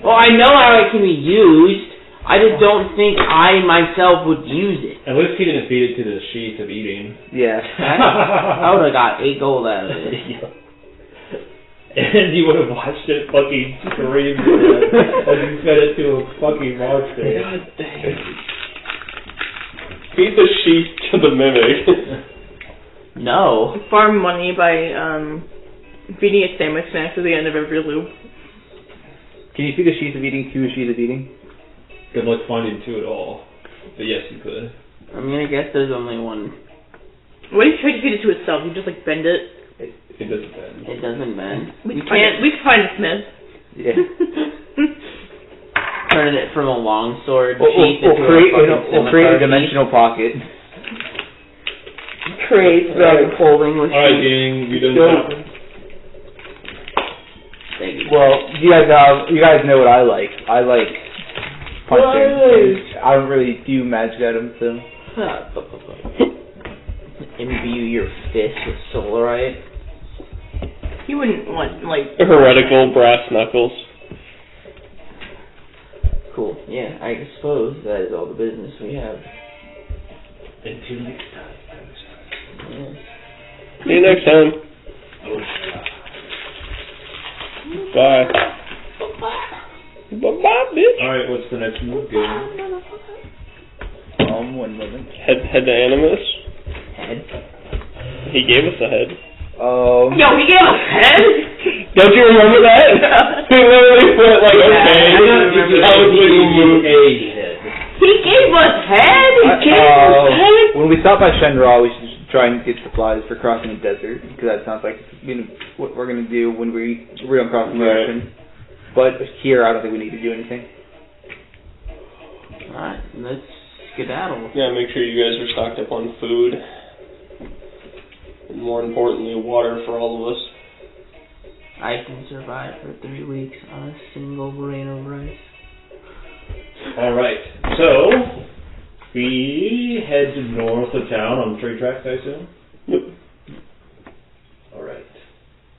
Well, I know how it can be used. I just don't think I myself would use it. At least he didn't feed it to the sheath of eating. Yeah. I would have got 8 gold out of it. And you would have watched it fucking scream as you fed it to a fucking monster. God dang. Feed the sheath to the mimic. No. Farm money by feeding it sandwich snacks at the end of every loop. Can you feed a sheath of eating to a sheath of eating? Good luck finding 2 at all. But yes, you could. I mean, I guess there's only one. What if you tried to feed it to itself? You just like bend it. It doesn't bend. It doesn't bend. We could find a smith. Yeah. Turning it from a longsword We'll scimitar create a dimensional pocket. Create the folding with Alright, gang, you done shopping? Thank you. Well, you guys know what I like. I like punching. I don't really do magic items, so. Imbue your fist with solarite. You wouldn't want like Heretical brass knuckles. Cool. Yeah, I suppose that is all the business we have. Until next time. Yes. See you next time. Bye. Bye-bye, bitch. Alright, what's the next move, gang? 1 moment. Head to Animus. Head. He gave us a head. Yo, he gave us head? Don't you remember that? He literally put like, okay, that was what you moved. He gave us head? He gave us head? When we stop by Shen'Rah, we should try and get supplies for crossing a desert, because that sounds like what we're going to do when we're on crossing the ocean. But here, I don't think we need to do anything. Alright, let's skedaddle. Yeah, make sure you guys are stocked up on food. And more importantly, water for all of us. I can survive for 3 weeks on a single grain of rice. Alright, so we head north of town on the trade tracks, I assume? Yep. Alright.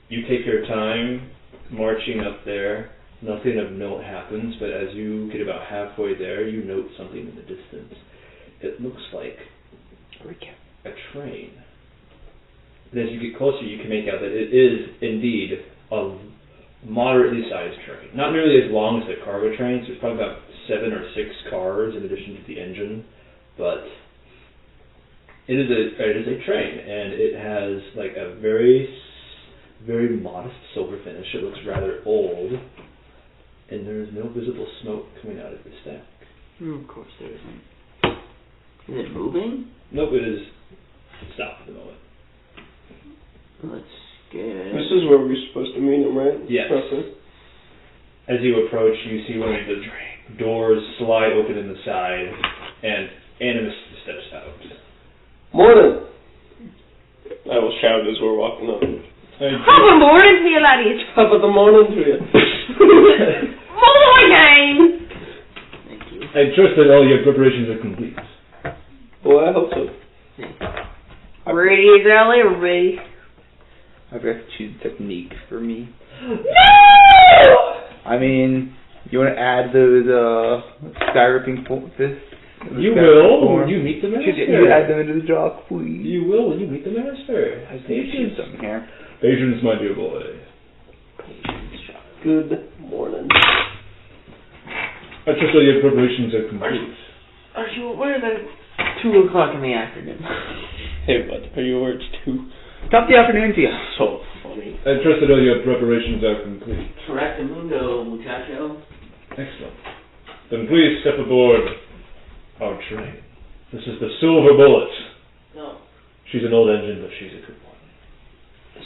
You take your time marching up there. Nothing of note happens, but as you get about halfway there, you note something in the distance. It looks like a train. And as you get closer, you can make out that it is indeed a moderately sized train. Not nearly as long as the cargo trains. There's probably about 7 or 6 cars in addition to the engine, but it is a train, and it has like a very modest silver finish. It looks rather old, and there is no visible smoke coming out of the stack. Of course there isn't. Is it moving? Nope, it is stopped at the moment. Let's get... This is where we're supposed to meet him, right? Yes. Roughly. As you approach, you see one of the doors slide open in the side, and Animus steps out. Morning! I will shout as we're walking up. Good morning to you, laddies. Top of the morning to you. Morning! Thank you. I trust that all your preparations are complete. Well, I hope so. Ready as I'll ever be. I have to choose technique for me. No! I mean, you want to add those skyriping fists? You will when you meet the master. You add them into the jar, please. You will when you meet the master. I think choose something here. Patience, my dear boy. Good morning. I trust all your preparations are complete. Are you aware that it's 2 o'clock in the afternoon? Hey, bud, are you aware it's 2? Top the afternoon to you. So funny. I trust that all your preparations are complete. Correctamundo, muchacho. Excellent. Then please step aboard our train. This is the Silver Bullet. No. She's an old engine, but she's a good one.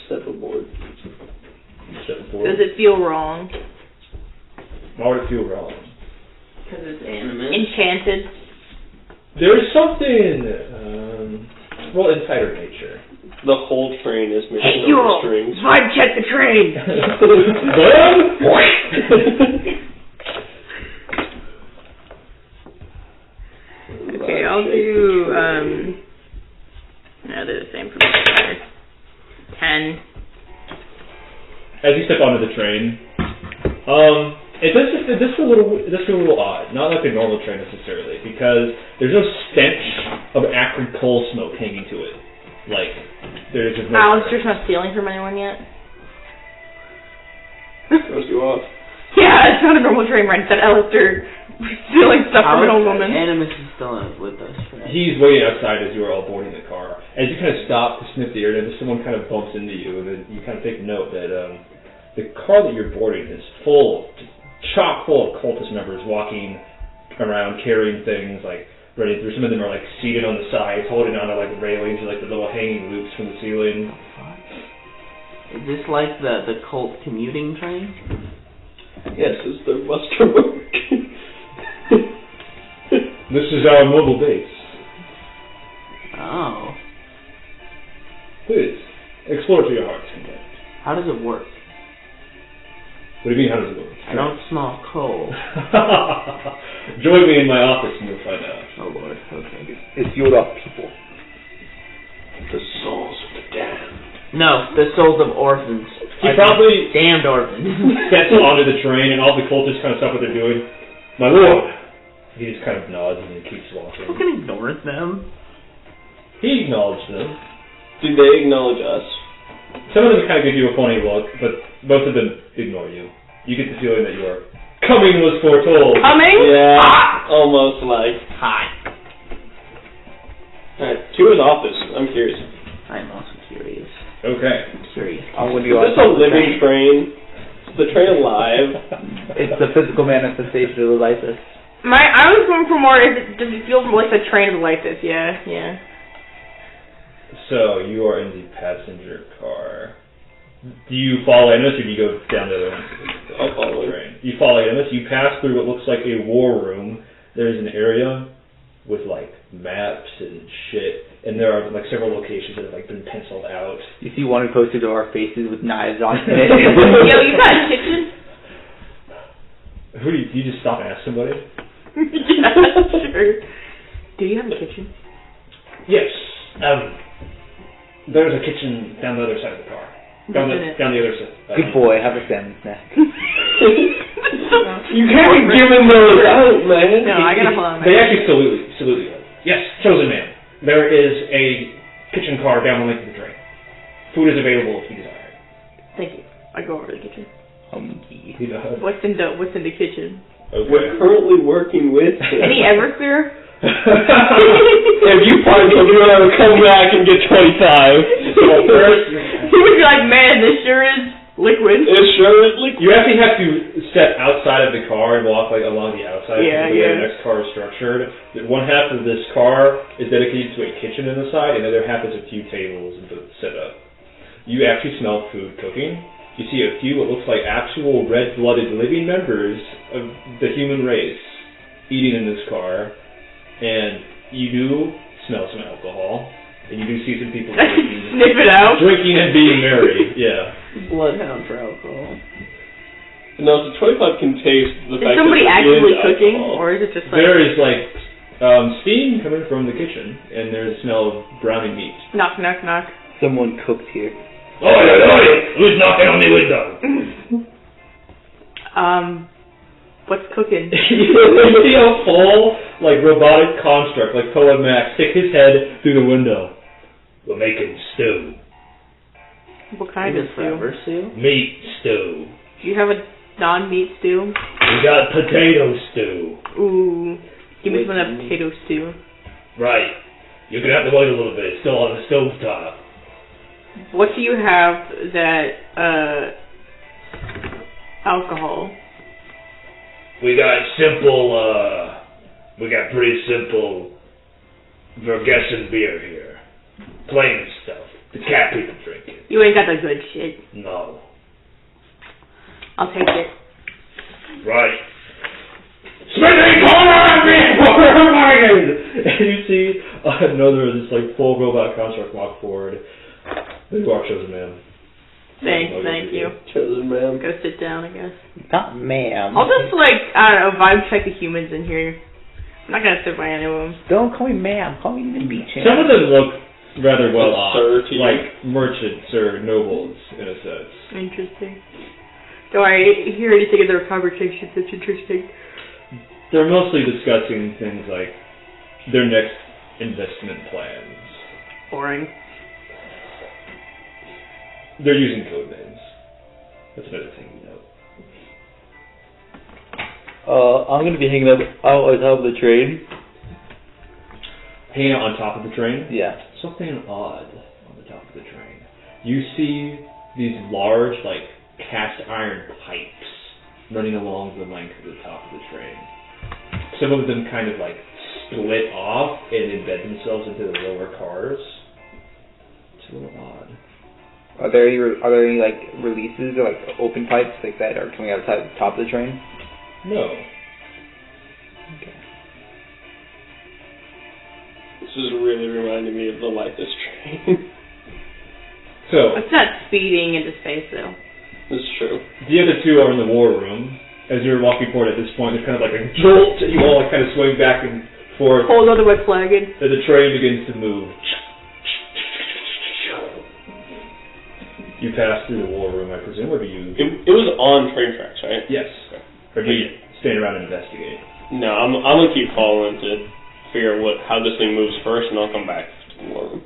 Step aboard. Step aboard. Does it feel wrong? Why would it feel wrong? Because it's Animus. Enchanted. There is something, insider nature. The whole train is made Hey, of you! strings. Vibe check the train! Okay, I'll do, no, they're the same for me. 10. As you step onto the train, it does feel a little odd. Not like a normal train necessarily, because there's no stench of acrid coal smoke hanging to it. Like, there's just no... Alistair's not stealing from anyone yet? Throws you off. Yeah, it's not a normal train ride. It's that Alistair stealing stuff from an old woman. Animus is still with us, right? He's waiting outside as you are all boarding the car. As you kind of stop to sniff the air, and someone kind of bumps into you, and then you kind of take note that the car that you're boarding is chock full of cultist members walking around carrying things, like running through. Some of them are like seated on the sides, holding onto like railings or like the little hanging loops from the ceiling. Is this like the cult commuting train? Yes, it's the muster work. This is our mobile base. Oh. Please, explore to your heart's content. How does it work? What do you mean, how does it work? I don't smell coal. Join me in my office and you'll find out. Oh Lord, okay. It's fueled off people. The souls of the damned. No, the souls of orphans. He probably Damned orphans. steps onto the train and all the cultists kind of stop what they're doing. My lord! He just kind of nods and then keeps walking. Who can ignore them? He acknowledged them. Do they acknowledge us? Some of them kind of give you a funny look, but most of them ignore you. You get the feeling that your coming was foretold. Coming? Yeah, almost like. Hi. Alright, to his office. I'm curious. I'm also curious. Okay. I'm curious. Is this a living train? Is the train alive? It's the physical manifestation of the Lyssa. I was going for more, does it feel like the train of Lyssa? Yeah. So, you are in the passenger car. Do you follow Animus or do you go down the other one? I'll follow him. You follow Animus. You pass through what looks like a war room. There's an area with like maps and shit, and there are like several locations that have like been penciled out. You see one posted to our faces with knives on it. Yo, you got a kitchen? Who do you just stop and ask somebody? Yeah, sure. Do you have a kitchen? Yes. There's a kitchen down the other side of the car. Down the other side. Good boy, have a salmon snack. You can't be giving those out, man. No, I gotta hold on. They actually salute you. Yes, chosen man. There is a kitchen car down the length of the train. Food is available if you desire. Thank you. I go over to the kitchen. He does. What's in the kitchen? Okay. We're currently working with Any Everclear? If you find something, you'll have to come back and get 25. He would be like, man, this sure is liquid. It sure is liquid. You actually have to step outside of the car and walk like along the outside. Yeah, the way the next car is structured. One half of this car is dedicated to a kitchen on the side, and the other half is a few tables and booths set up. You actually smell food cooking. You see a few what looks like actual red-blooded living members of the human race eating in this car, and you do smell some alcohol. And you do see some people drinking, sniff it out, drinking and being merry. Yeah. Bloodhound for alcohol. No, the 25 can taste the fact that somebody there actually is cooking, alcohol. or is it just like... There is like steam coming from the kitchen, and there's a smell of browning meat. Knock, knock, knock. Someone cooked here. Oi! Who's knocking on the window? What's cooking? You see a full, like, robotic construct, like Poe Max, stick his head through the window. We're making stew. What kind of stew? Stew? Meat stew. Do you have a non-meat stew? We got potato stew. Ooh. Give me some of that potato stew. Right. You're gonna have to wait a little bit. It's still on the stove top. What do you have that, alcohol? We got pretty simple Vergessen beer here. Plain stuff. The cat people drink it. You ain't got the good shit. No. I'll take it. Right. Smithy, come on! And you see another this like full robot construct walk forward. The walk shows a man. Thank you. Chosen man. Go sit down, I guess. Not ma'am. I'll just I don't know, vibe check the humans in here. I'm not gonna sit by any of them. Don't call me ma'am. Call me Nimby Chan. Some of them look rather well off, Sir to you. like merchants or nobles in a sense. Interesting. Do I hear anything in their conversation that's interesting? They're mostly discussing things like their next investment plans. Boring. They're using code names. That's another thing you know. I'm gonna be hanging out on top of the train. Hanging out on top of the train? Yeah. Something odd on the top of the train. You see these large, like, cast iron pipes running along the length of the top of the train. Some of them kind of, like, split off and embed themselves into the lower cars. It's a little odd. Are there any like releases or like open pipes like that are coming outside the top of the train? No. Okay. This is really reminding me of the Lyssa train. So, It's not speeding into space, though. This is true. the other two are in the war room. As you're walking forward at this point, there's kind of like a jolt, and you all kind of swing back and forth. Hold on to my flagon. As the train begins to move. You pass through the war room, I presume, or do you... It was on train tracks, right? Yes. Or do you stand around and investigate? No, I'm gonna keep following to figure out how this thing moves first, and I'll come back to the war room.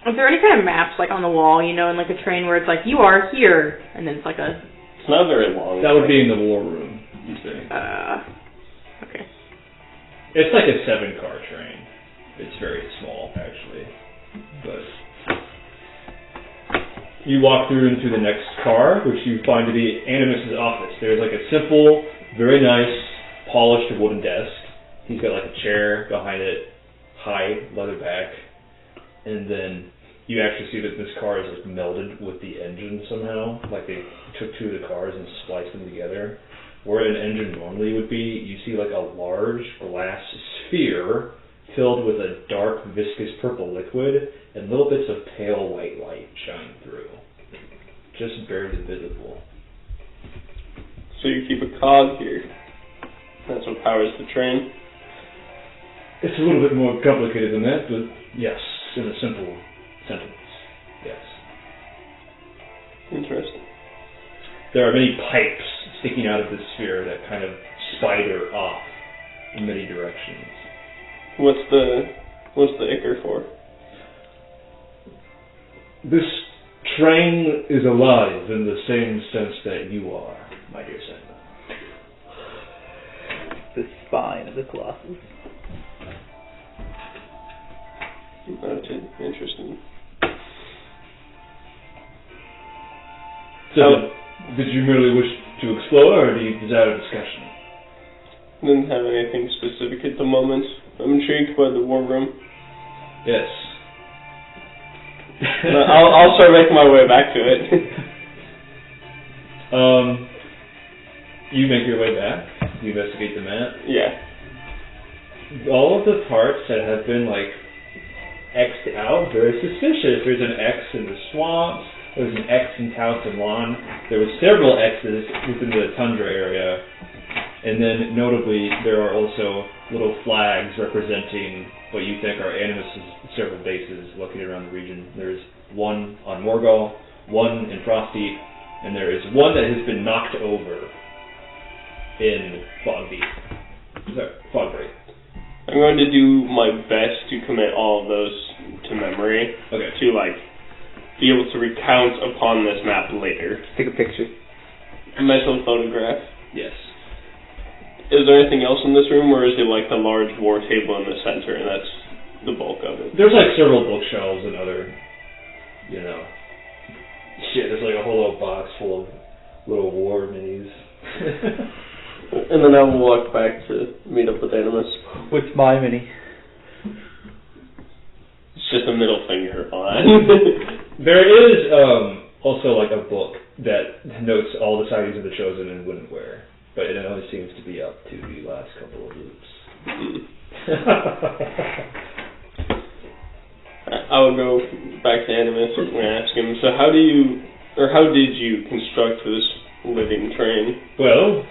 Is there any kind of maps, like, on the wall, you know, in, like, a train where it's like, you are here, and then it's like a... It's not very long. That would be in the war room, you think. Okay. It's like a 7-car train. It's very small, actually. But... You walk through into the next car, which you find to be Animus' office. There's like a simple, very nice, polished wooden desk. He's got like a chair behind it, high leather back, and then you actually see that this car is like melded with the engine somehow. Like they took two of the cars and spliced them together. Where an engine normally would be, you see like a large glass sphere filled with a dark, viscous purple liquid, and little bits of pale white light shine through. Just barely visible. So you keep a cog here. That's what powers the train. It's a little bit more complicated than that, but yes, in a simple sentence, yes. Interesting. There are many pipes sticking out of this sphere that kind of spider off in many directions. What's the ichor for? This train is alive in the same sense that you are, my dear Shen'Rah. The spine of the Colossus. Okay, interesting. So So, did you merely wish to explore, or do you desire a discussion? I didn't have anything specific at the moment. I'm intrigued by the war room. Yes. I'll start making my way back to it. You make your way back. You investigate the map. Yeah. All of the parts that have been like X'd out, very suspicious. There's an X in the swamps. There's an X in Tausalan. There were several X's within the tundra area. And then, notably, there are also little flags representing what you think are Animus' several bases located around the region. There's one on Morgul, one in Frostdeep, and there is one that has been knocked over in Fogbraid. I'm going to do my best to commit all of those to memory. Okay. To, be able to recount upon this map later. Take a picture. A mental photograph. Yes. Is there anything else in this room, or is it the large war table in the center, and that's the bulk of it? There's several bookshelves and other, shit. There's a whole little box full of little war minis. And then I will walk back to meet up with Animus. What's my mini? It's just a middle finger on. There is also a book that notes all the sightings of the Chosen and wouldn't wear. But it only seems to be up to the last couple of loops. I will go back to Animus and ask him, so how did you construct this living train? Well,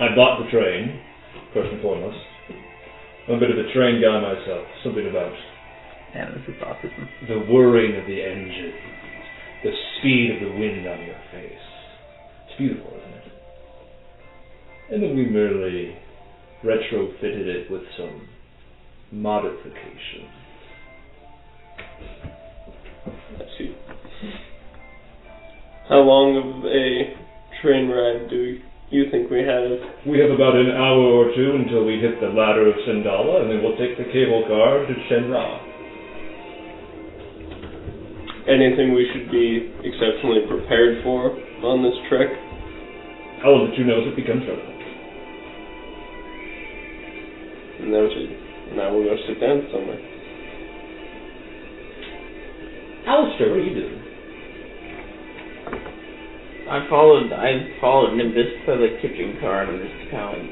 I bought the train, first and foremost. I'm a bit of a train guy myself. Something about Animus is autism. the whirring of the engines, the speed of the wind on your face. It's beautiful, isn't it? And then we merely retrofitted it with some modifications. Let's see. How long of a train ride do you think we have? We have about an hour or two until we hit the ladder of Sindala, and then we'll take the cable car to Shen'Rah. Anything we should be exceptionally prepared for on this trek? I will let you know as it becomes relevant. Noted. Now we'll go sit down somewhere. Alistair, what are you doing? I followed Nimbus to the kitchen car, and I'm just kind of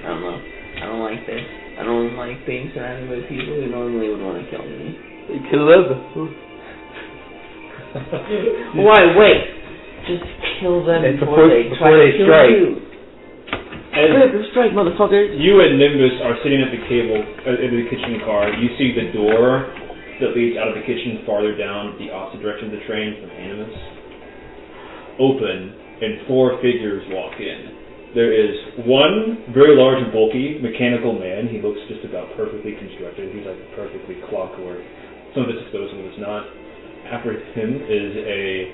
I don't know. I don't like this. I don't like being surrounded by people who normally would want to kill me. Kill them. Why? Wait. Just kill them before they strike. You. Strike, motherfuckers. You and Nimbus are sitting at the in the kitchen car. You see the door that leads out of the kitchen farther down the opposite direction of the train from Animus open, and 4 figures walk in. There is one very large and bulky mechanical man. He looks just about perfectly constructed. He's perfectly clockwork. Some of it's exposed, some of it's not. After him is a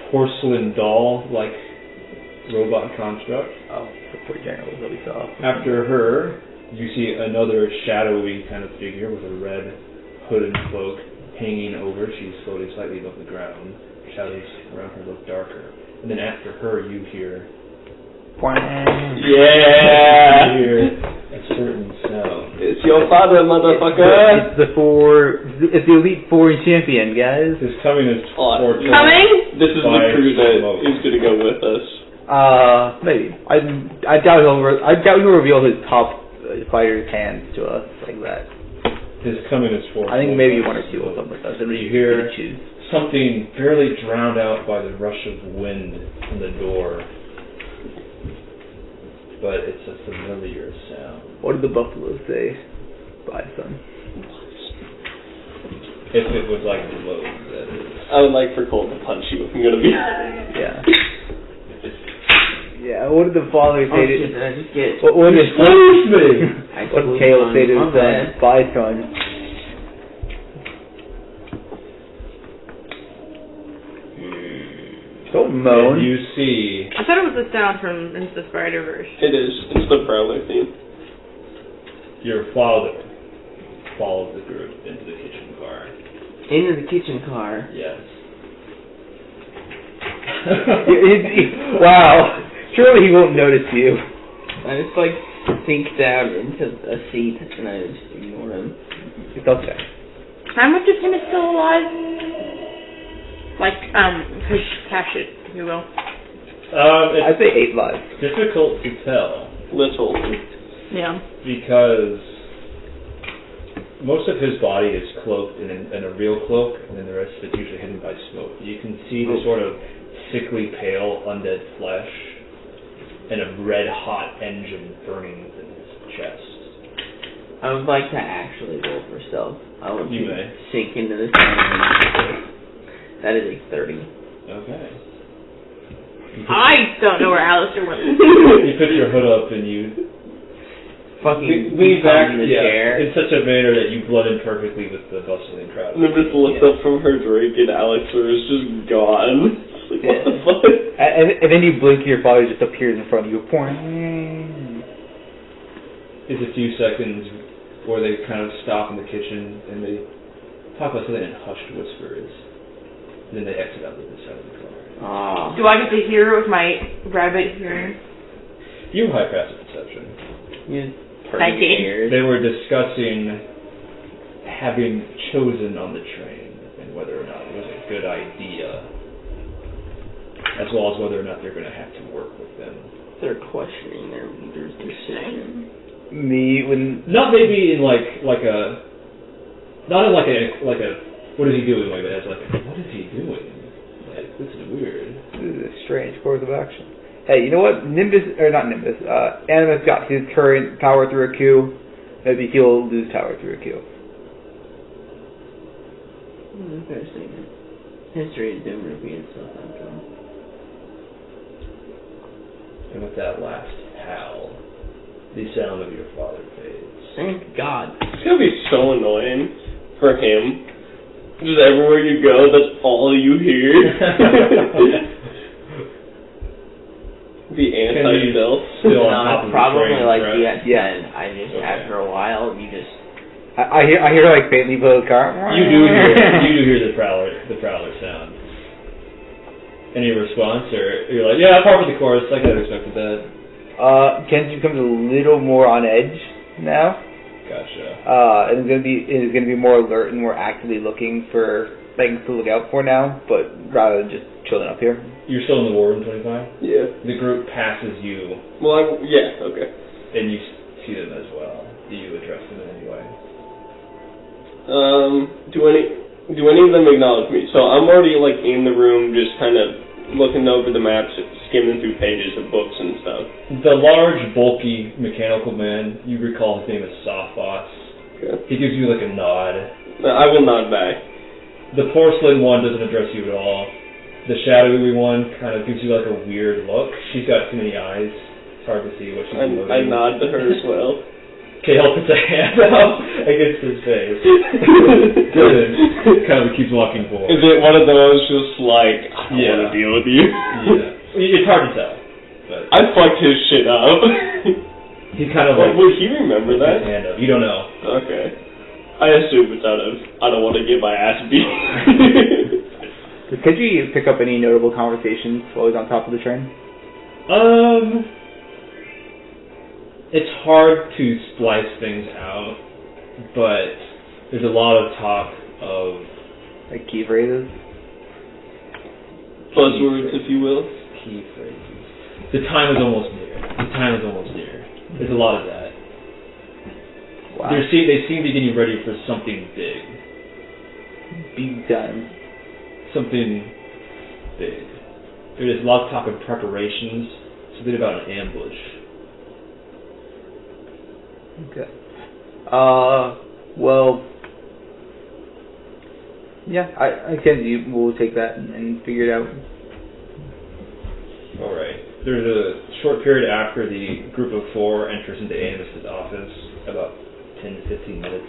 porcelain doll robot construct. Oh, the poor general that we saw. After her, you see another shadowy kind of figure with a red hood and cloak hanging over. She's floating slightly above the ground. Shadows around her look darker. And then after her, you hear... Yeah! You hear a certain sound. It's your father, motherfucker! It's the Elite Four champion, guys. His coming is foretold. Coming? This is the crew that is going to go with us. Maybe. I doubt he'll reveal his top fighter's hands to us like that. His coming is foretold. I think maybe 1 or 2 will come with us. And you hear something fairly drowned out by the rush of wind from the door. But it's a familiar sound. What did the buffalo say? Bye, son. If it was the load, that is. I would like for Cole to punch you if I'm going to be... Yeah. Yeah, what did the father say to... Did I just get... What did Cahill say to his son? Bad. Bye, son. Don't moan. And you see... I thought it was the sound from Into the Spider-Verse. It is. It's the Prowler theme. Your father followed the group into the kitchen car. Into the kitchen car? Yes. Wow. Surely he won't notice you. I just like sink down into a seat and I just ignore him. It's okay. How much of him is still alive? Like, cash it, if you will. It's I'd say 8 lives. difficult to tell Little. Yeah. because most of his body is cloaked in a real cloak, and then the rest of it's usually hidden by smoke. You can see the sort of sickly pale undead flesh and a red-hot engine burning within his chest. I would like to actually roll for stealth. I want You to may. sink into this thing. That is a 30. Okay. I don't know where Alistair went. You put your hood up and you Fucking lean back in the chair. in such a manner that you blend in perfectly with the bustling crowd. Nimbus looked up from her drink and Alex was just gone. Like, what the fuck? And then you blink and your father just appears in front of you. There's a few seconds where they kind of stop in the kitchen and they talk about something in hushed whispers. And then they exit out the other side of the car. Do I get to hear with my rabbit hearing? You have high passive perception. I did. They were discussing having chosen on the train and whether or not it was a good idea, as well as whether or not they're going to have to work with them. They're questioning their leader's decision. Not maybe in like a what is he doing way, but as like what is he doing? Like, this is weird. This is a strange course of action. Hey, you know what? Animus got his current power through a coup. Maybe he'll lose power through a coup. Interesting. History is doing repeat itself after all. And with that last howl, the sound of your father fades. Thank God. It's gonna be so annoying for him. Just everywhere you go, that's all you hear. The anti-stealth. Still on No, top it's of probably the train, like correct? the end. I just after a while you just I hear like faintly below the car. You do hear the prowler sound. Any response, or you're like, yeah, part of the chorus. I kind of expected that. Kenji becomes a little more on edge now. Gotcha. And is gonna be more alert and more actively looking for things to look out for now, but rather than just chilling up here. You're still in the war room 25? Yeah. The group passes you, Well, yeah, okay. and you see them as well. Do you address them in any way? Do any of them acknowledge me? So I'm already like in the room, just kind of looking over the maps, skimming through pages of books and stuff. The large, bulky, mechanical man, you recall his name is Sophos. Okay. He gives you like a nod. I will nod back. The porcelain one doesn't address you at all. The shadowy one kind of gives you like a weird look. She's got too many eyes. It's hard to see what she's doing. I nod to her as well. Cahill puts a hand up against his face. Kind of keeps walking forward. Is it one of those just like, I don't want to deal with you? Yeah. It's hard to tell. But I fucked his shit up. he's kind of like... Would he remember puts that? his hand up. You don't know. Okay. I assume it's out of, I don't want to get my ass beat. Could you pick up any notable conversations while he's on top of the train? It's hard to splice things out, but there's a lot of talk of... Like key phrases? Buzzwords, if you will. Key phrases. The time is almost near. There's a lot of that. Wow. They seem to be getting ready for something big. Big time. Something big. There's a lot of talk of preparations. It's a bit about an ambush. Okay. Well, yeah, I guess we'll take that and figure it out. Alright. There's a short period after the group of 4 enters into Animus' office, about 10 to 15 minutes.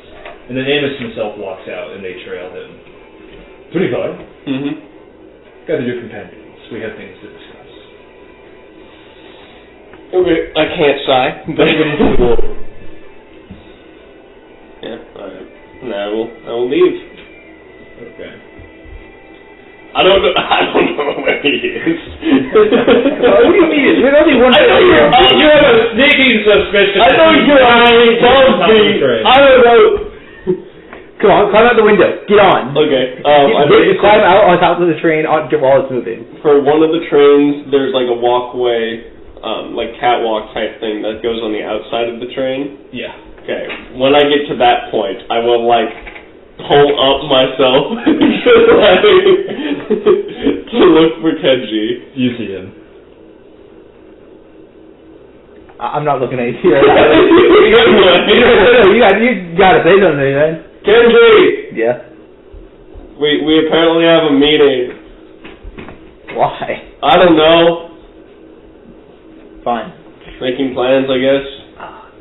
And then Animus himself walks out and they trail him. 25. Mm-hmm. Gather your companions. We have things to discuss. Okay, I can't sigh. Everybody to the war. Yeah, alright. I will leave. Okay. I don't know where he is. What do you mean? There's only one. You have a sneaking suspicion. I know you're above me. I don't know. Come on, climb out the window. Get on. Okay. Climb out on top of the train while it's moving. For one of the trains, there's like a walkway, like catwalk type thing that goes on the outside of the train. Yeah. Okay. When I get to that point, I will like pull up myself to look for Kenji. You see him. I'm not looking at you. You gotta say something, man. Kenji! Yeah? We apparently have a meeting. Why? I don't know. Fine. Making plans, I guess.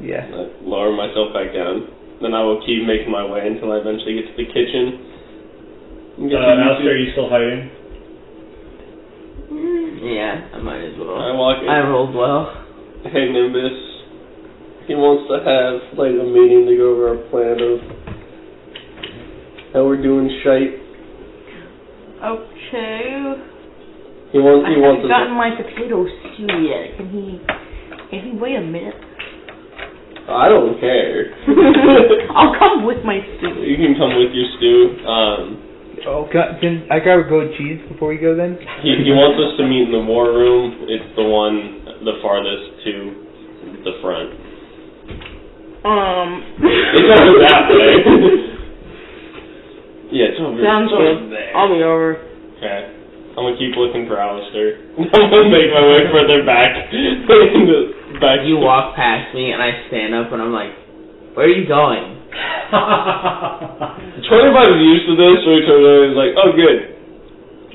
Yeah. I lower myself back down. Then I will keep making my way until I eventually get to the kitchen. Alistair, are you still hiding? Yeah, I might as well. I walk in. I rolled well. Hey, Nimbus. He wants to have, like, a meeting to go over our plan of how we're doing shite. Okay. He wants I haven't us gotten my potato stew yet. Can he wait a minute? I don't care. I'll come with my stew. You can come with your stew. Can I grab a grilled cheese before we go then? He wants us to meet in the war room. It's the one the farthest to the front. It's over that way. Yeah, it's over. Sounds good. There. I'll be over. Okay. I'm gonna keep looking for Alistair. I'm gonna make my way further back. You walk past me and I stand up and I'm like, where are you going? 25 is used to this, so he turns around and he's like, oh good.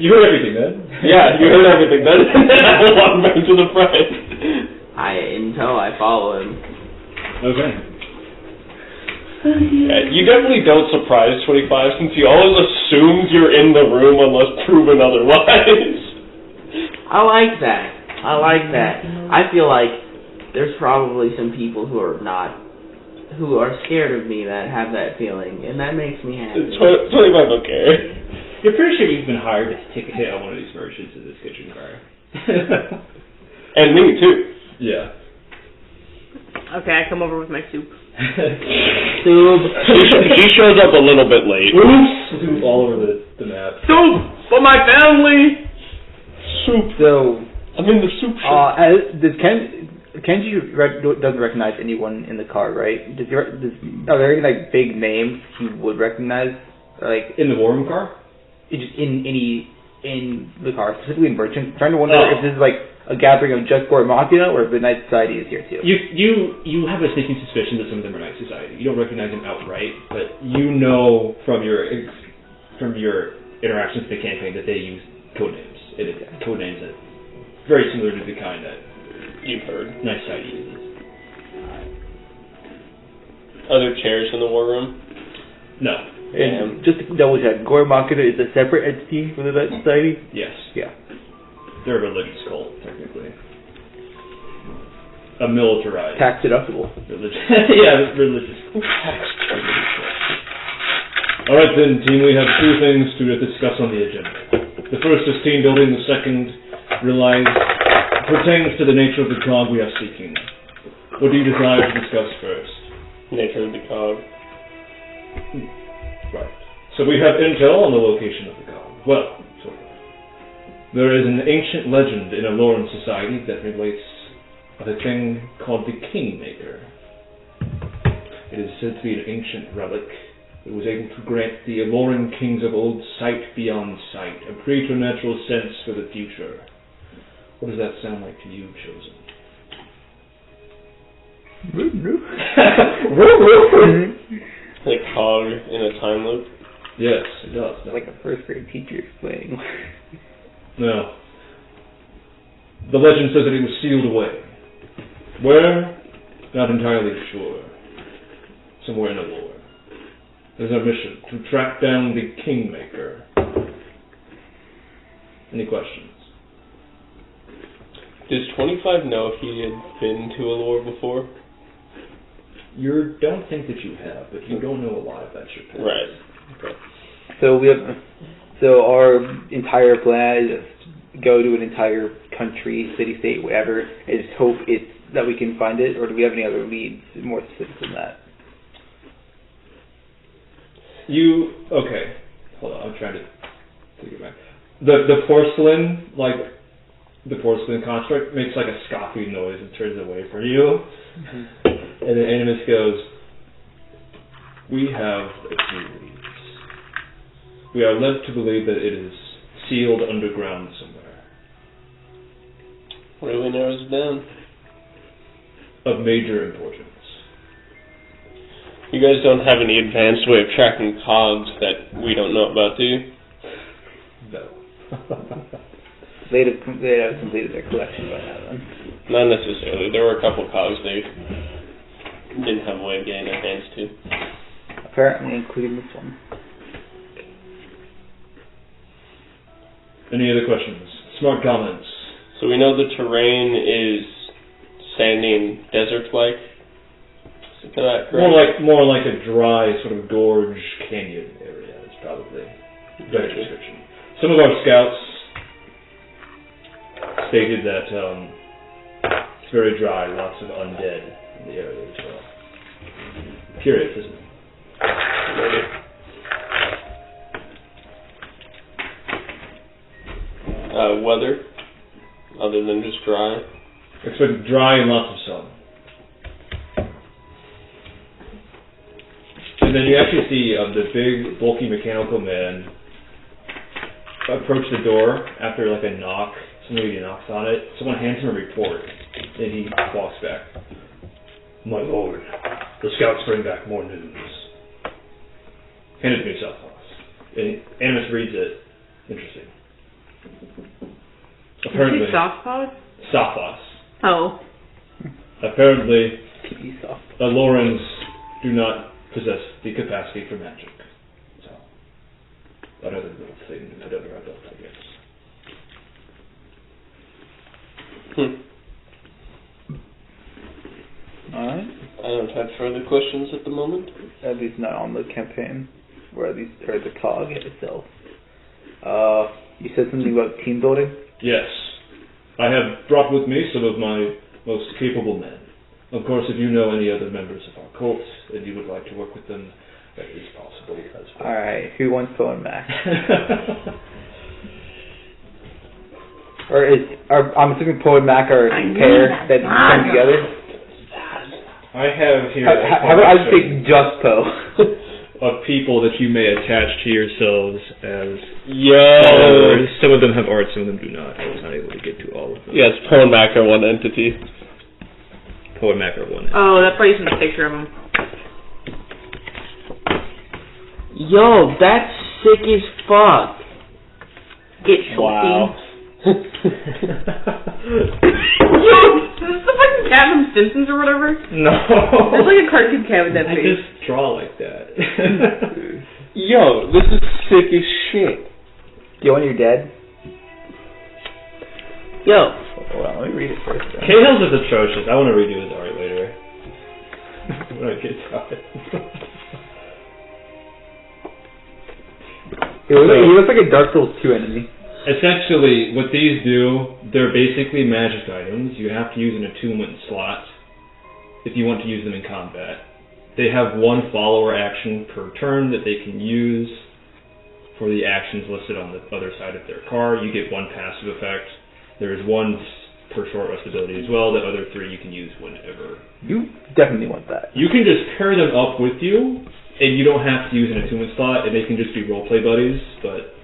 You heard everything then? Yeah, you heard everything then. I walk back to the front. Until I follow him. Okay. Yeah, you definitely don't surprise 25 since you always assumed you're in the room unless proven otherwise. I like that. I feel like there's probably some people who are scared of me that have that feeling, and that makes me happy. 25 don't care. You're pretty sure you've been hired to take a hit on one of these merchants in this kitchen car. And me too. Yeah. Okay, I come over with my soup. He shows up a little bit late. Soup all over the map. Soup for my family. Soup. So I'm in the soup shop. Kenji doesn't recognize anyone in the car, right? Are there any like big names he would recognize, like in the war room car? Just in the car, specifically in merchants. I'm trying to wonder if this is like a gathering of just Gore Machina, or if the Knight Society is here too. You have a sneaking suspicion that some of them are Knight Society. You don't recognize them outright, but you know from your interactions with the campaign that they use code names. Code names that very similar to the kind that you've heard. Knight Society uses. Are there chairs in the war room? No. And just to double check, Gore Machina is a separate entity from the Knight Society? Yes. Yeah. They're a religious cult, technically. A militarized. Tax deductible. Religious. Alright then, team, we have two things to discuss on the agenda. The first is team building, the second pertains to the nature of the cog we are seeking. What do you desire to discuss first? Nature of the cog. Right. So we have intel on the location of the cog. Well, sort of. There is an ancient legend in Elhore society that relates of a thing called the Kingmaker. It is said to be an ancient relic that was able to grant the Elhoran kings of old sight beyond sight, a preternatural sense for the future. What does that sound like to you, Chosen? Like cog in a time loop? Yes, it does. Like a first grade teacher explaining. No. The legend says that it was sealed away. Where? Not entirely sure. Somewhere in Elhore. There's our mission, to track down the Kingmaker. Any questions? Does 25 know if he had been to Elhore before? You don't think that you have, but you don't know a lot about your past. Right. Okay. So our entire plan is just go to an entire country, city, state, whatever, and just hope that we can find it, or do we have any other leads more specific than that? Okay. Hold on, I'm trying to think about it. The porcelain, the porcelain construct makes like a scoffing noise and turns away from you. Mm-hmm. And then Animus goes, we have a few leads. We are led to believe that it is sealed underground somewhere. Really narrows it down. Of major importance. You guys don't have any advanced way of tracking cogs that we don't know about, do you? No. They'd have completed their collection by now, then. Not necessarily. There were a couple cogs they didn't have a way of getting their hands to. Apparently, including this one. Any other questions? Smart comments. So we know the terrain is sandy and desert-like. Is that correct? More like a dry sort of gorge canyon area. It's probably a better description. Some of our scouts stated that it's very dry, lots of undead in the area as well. Curious, isn't it? Weather, other than just dry? Expect dry and lots of sun. And then you actually see the big, bulky mechanical man approach the door after like a knock. Somebody knocks on it. Someone hands him a report, and he walks back. My lord, the scouts bring back more news. Hand it to me, Sophos. And Animus reads it. Interesting. Apparently, Sophos? Sophos. Oh. Apparently, Elhorans do not possess the capacity for magic. So, another little thing to put under our belt, I guess. Alright. I don't have further questions at the moment. At least not on the campaign, or the cog itself. You said something about team building? Yes. I have brought with me some of my most capable men. Of course, if you know any other members of our cult and you would like to work with them, that is possible as well. Alright, who wants Poe and Mac? I'm assuming Poe and Mac are a pair that come together? I have here how about I just take just Poe? of people that you may attach to yourselves as followers. Some of them have art, some of them do not. I was not able to get to all of them. Yes, Poe and Mac are one entity. Poe and Mac are one entity. Oh, that's why you sent a picture of him. Yo, that's sick as fuck. Get shorty. Wow. Yo, is this the fucking cat from Simpsons or whatever? No. There's like a cartoon cat with that I face. just draw like that. Yo, this is sick as shit. Do you want your dead? Yo. Hold on, let me read it first. Cahill's is atrocious. I want to redo his art later. When I get to it. He looks like a Dark Souls 2 enemy. Essentially, what these do, they're basically magic items. You have to use an attunement slot if you want to use them in combat. They have one follower action per turn that they can use for the actions listed on the other side of their card. You get one passive effect. There's one per short rest ability as well. The other three you can use whenever. You definitely want that. You can just pair them up with you, and you don't have to use an attunement slot, and they can just be roleplay buddies, but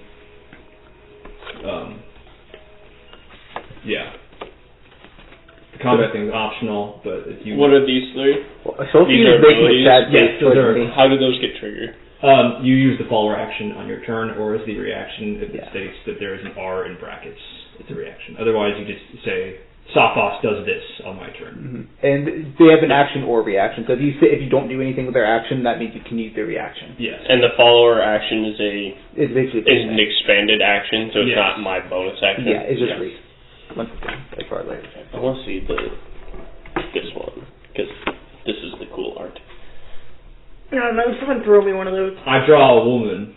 yeah. The combat thing is optional, but if you... What are these three? Sophie is making a sad face. How do those get triggered? You use the follower action on your turn, or as the reaction, if it states that there is an R in brackets, it's a reaction. Otherwise, you just say, Sophos does this on my turn. Mm-hmm. And they have an action or reaction. So if you don't do anything with their action, that means you can use their reaction. Yes. And the follower action is it's basically an expanded action, so it's not my bonus action. Yeah, it's just free. Once again, like far later. I want to see this one, because this is the cool art. No, someone throw me one of those. I draw a woman.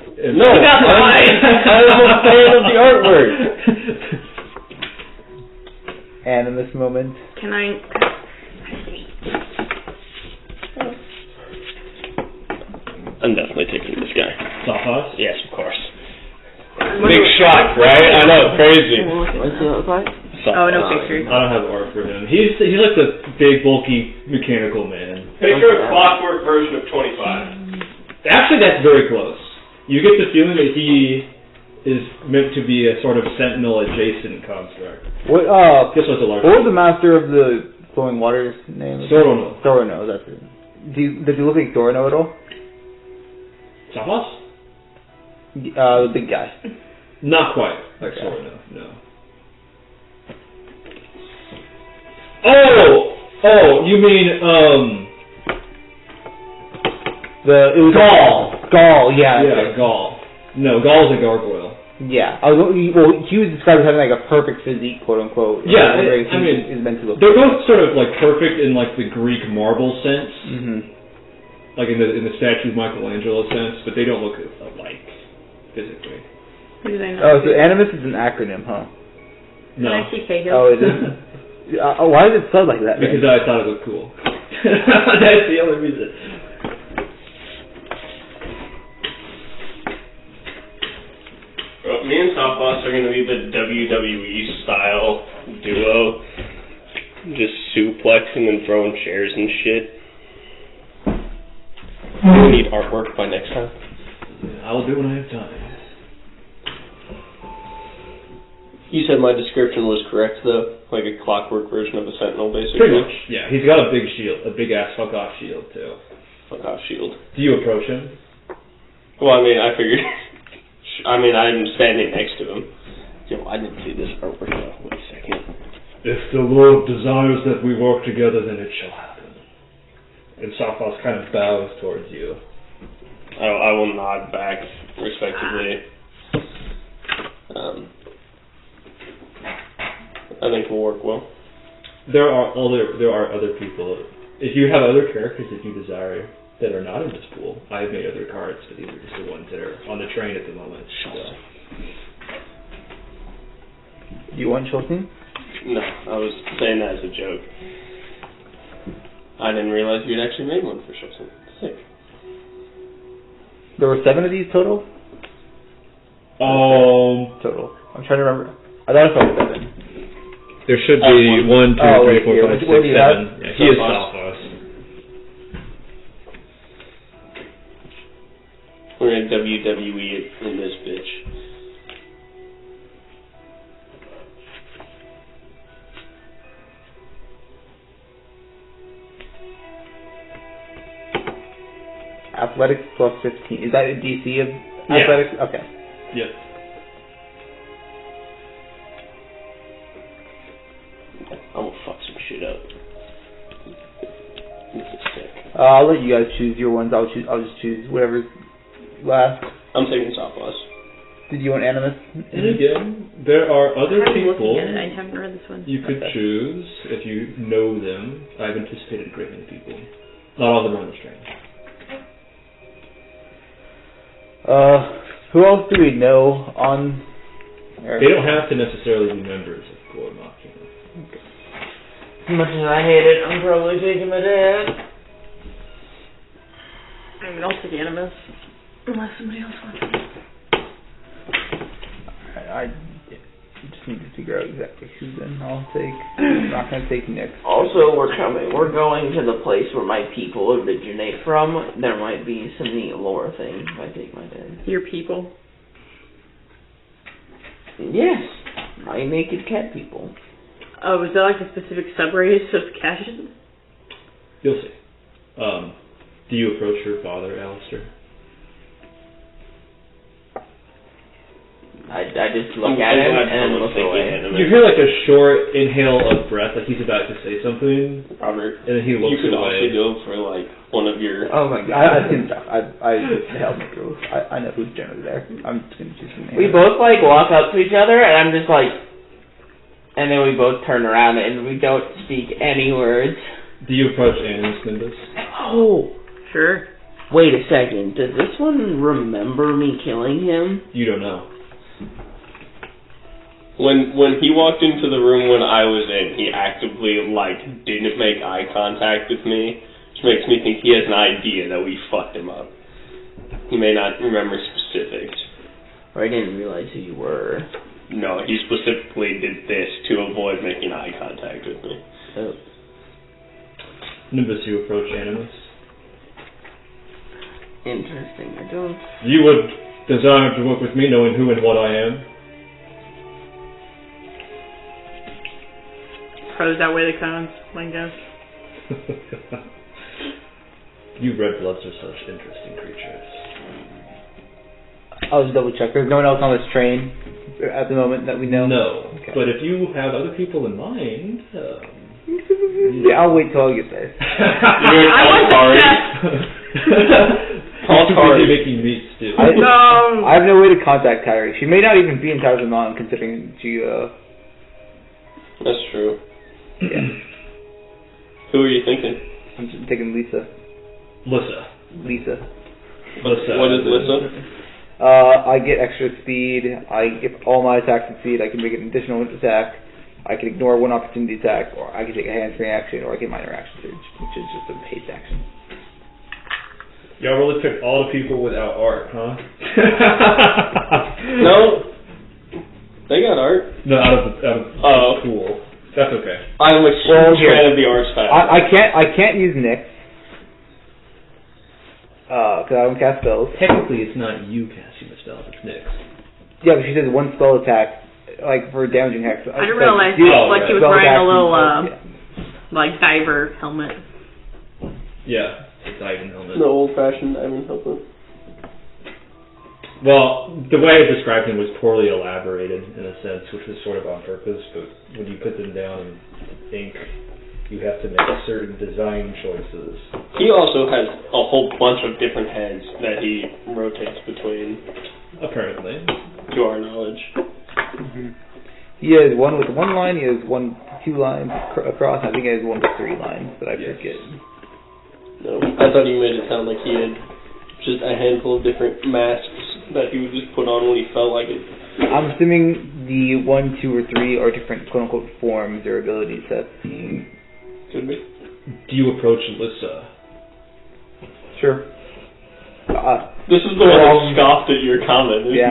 No, I'm a fan of the artwork. Animus moment. Can I? I'm definitely taking this guy. Sophos? Yes, of course. Big shot, right? I know, crazy. What's he look like? Oh, no picture. I don't have art for him. He's like the big, bulky, mechanical man. Picture a clockwork version of 25. Actually, that's very close. You get the feeling that he is meant to be a sort of sentinel-adjacent construct. What? Just with a large. What was the master of the flowing waters name? Thorono. Thorono, that's it. Does he look like Thorono at all? Sophos? The big guy. Not quite. Like Okay. Thorono, no. Oh, you mean It was Gaul, yeah. Yeah, Gaul. No, Gaul's a gargoyle. Yeah. He was described as having like a perfect physique, quote unquote. Yeah, I mean, is meant to look. They're both sort of like perfect in like the Greek marble sense, like in the statue of Michelangelo sense, but they don't look alike physically. Who did I know? Oh, so Animus is an acronym, huh? No, Can I see Cahill? Oh, it is. Why is it spelled like that? because I thought it looked cool. That's the only reason. Me and Sophos are going to be the WWE style duo. Just suplexing and throwing chairs and shit. We need artwork by next time. I'll do it when I have time. You said my description was correct, though? Like a clockwork version of a sentinel, basically? Pretty much, yeah. He's got a big shield, a big-ass fuck-off shield, too. Fuck-off shield. Do you approach him? Well, I mean, I figured... I'm standing next to him. Yo, I didn't see this artwork, though. Wait a second. If the Lord desires that we work together, then it shall happen. And Sophos kind of bows towards you. I will nod back, respectively. I think it will work well. There are other people. If you have other characters that you desire that are not in this pool, I have made other cards, but these are just the ones that are on the train at the moment. So. Do you want Chilton? No, I was saying that as a joke. I didn't realize you'd actually made one for Chilton. Sick. There were 7 of these total? Total. I'm trying to remember. I thought I saw 7. There should be 1, 2, 3, 4, 5, 6, 7. Yeah, he is Sophos. We're going to WWE in this bitch. Athletics plus 15. Is that a DC of athletics? Yeah. Okay. Yep. I will fuck some shit up. This is sick. I'll let you guys choose your ones. I'll just choose whatever's last. I'm taking Sophos. Did you want Animus? And again, there are other I'm people looking at it. I haven't read this one. you could choose if you know them. I've anticipated a great many people. Not all of them are on the train. Who else do we know on? They don't have to necessarily be members of Gormok. Okay. As much as I hate it, I'm probably taking my dad. I mean, I'll take Animus. Unless somebody else wants it. I just need to figure out exactly who then I'll take. I'm not going to take Nick. Also, we're going to the place where my people originate from. There might be some neat lore things if I take my dad. Your people? Yes. My naked cat people. Oh, is that like a specific subrace of Cashin? You'll see. Do you approach your father, Alistair? I just look at him and look away. You hear like a short inhale of breath, like he's about to say something. Robert, and then he looks you could away. also go for like one of your... Oh my god. I've seen stuff. I help me through. I know who's generally there. I'm just going to choose some names. We both like walk up to each other and I'm just like... And then we both turn around and we don't speak any words. Do you approach Animus, Nimbus? Oh! Sure. Wait a second. Does this one remember me killing him? You don't know. When he walked into the room when I was in, he actively, didn't make eye contact with me, which makes me think he has an idea that we fucked him up. He may not remember specifics. Or I didn't realize who you were. No, he specifically did this to avoid making eye contact with me. Oh. Nimbus, you approach Animus. Interesting. I don't... You would desire to work with me knowing who and what I am? Pros outweigh the cons, I guess. You red bloods are such interesting creatures. I'll just double check. There's no one else on this train at the moment that we know? No. Okay. But if you have other people in mind... Yeah, I'll wait till I get there. I want You're making meat stew. I have no way to contact Kairi. She may not even be in Tarzan, considering she, That's true. Yeah. Who are you thinking? I'm just thinking Lyssa. Lyssa. What is Lyssa? I get extra speed. If all my attacks succeed, I can make an additional attack. I can ignore one opportunity attack, or I can take a hand-free action, or I get minor action surge, which is just a haste action. Y'all really picked all the people without art, huh? No. They got art. No, out of cool. That's okay. I'm a huge fan of the art style. I can't use Nyx. Because I don't cast spells. Technically, it's not you casting the spells, it's Nyx. Yeah, but she says one spell attack, for damaging hex. I didn't realize he was wearing a little, diver helmet. Yeah, it's a diving helmet. The old-fashioned diamond helmet. Well, the way I described him was poorly elaborated, in a sense, which was sort of on purpose, but when you put them down in ink, you have to make certain design choices. He also has a whole bunch of different heads that he rotates between. Apparently. To our knowledge. Mm-hmm. He has one with one line, he has 2 lines across, I think he has 1 with 3 lines, but I forget. No, I thought you made it sound like he had just a handful of different masks that he would just put on when he felt like it. I'm assuming the 1, 2, or 3 are different quote-unquote forms or ability sets. Could be. Do you approach Lyssa? Sure. This is the one that scoffed at your comment, isn't it?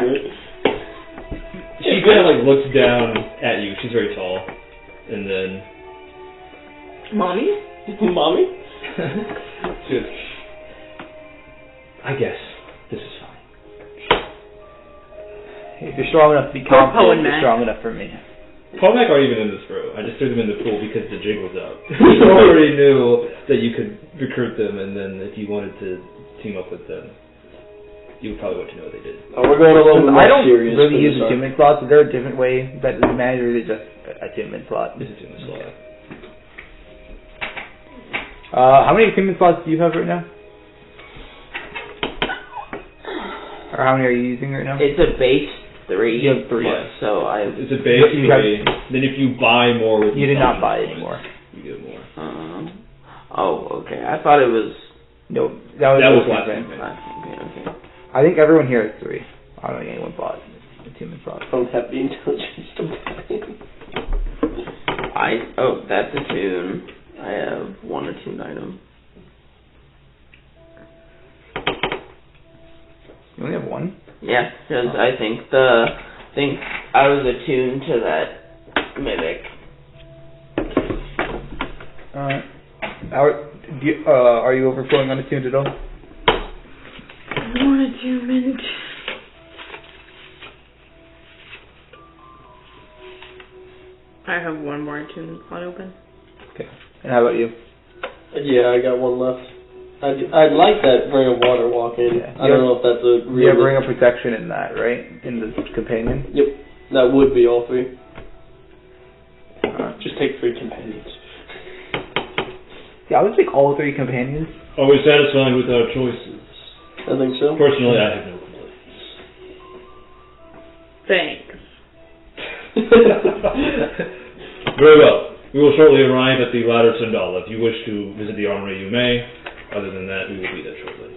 She kind of looks down at you. She's very tall. And then... Mommy? Mommy? She goes, I guess this is fine. If you're strong enough to be confident, you're strong enough for me. Pomac aren't even in this row. I just threw them in the pool because the jig was up. You already knew that you could recruit them, and then if you wanted to team up with them, you would probably want to know what they did. Oh, we're going a little bit more I don't serious really use attunement slots. Is there a different way that is managed, or is it just attunement slot? It's attunement slot. How many attunement slots do you have right now? Or how many are you using right now? It's a base 3. You have 3. Yeah. So It's a base 3. Then if you buy more with... You did not buy anymore. You get more. Okay. I thought it was... No, that was last time. Okay. I think everyone here has 3. I don't think anyone bought attunement slots. I don't have the intelligence to buy it. That's a tune. I have 1 attuned item. You only have 1? Yeah, because I think I was attuned to that mimic. Are you overflowing unattuned at all? 1 attunement. I have 1 more attunement slot open. Okay. And how about you? Yeah, I got 1 left. I'd like that Ring of Water walk in. Yeah. I don't know if that's a real... You have Ring of Protection in that, right? In the companion? Yep. That would be all 3. Just take 3 companions. Yeah, I would take all 3 companions. Are we satisfied with our choices? I think so. Personally, I have no complaints. Thanks. Very well. We will shortly arrive at the Ladder Sandala. If you wish to visit the armory, you may. Other than that, we will be there shortly.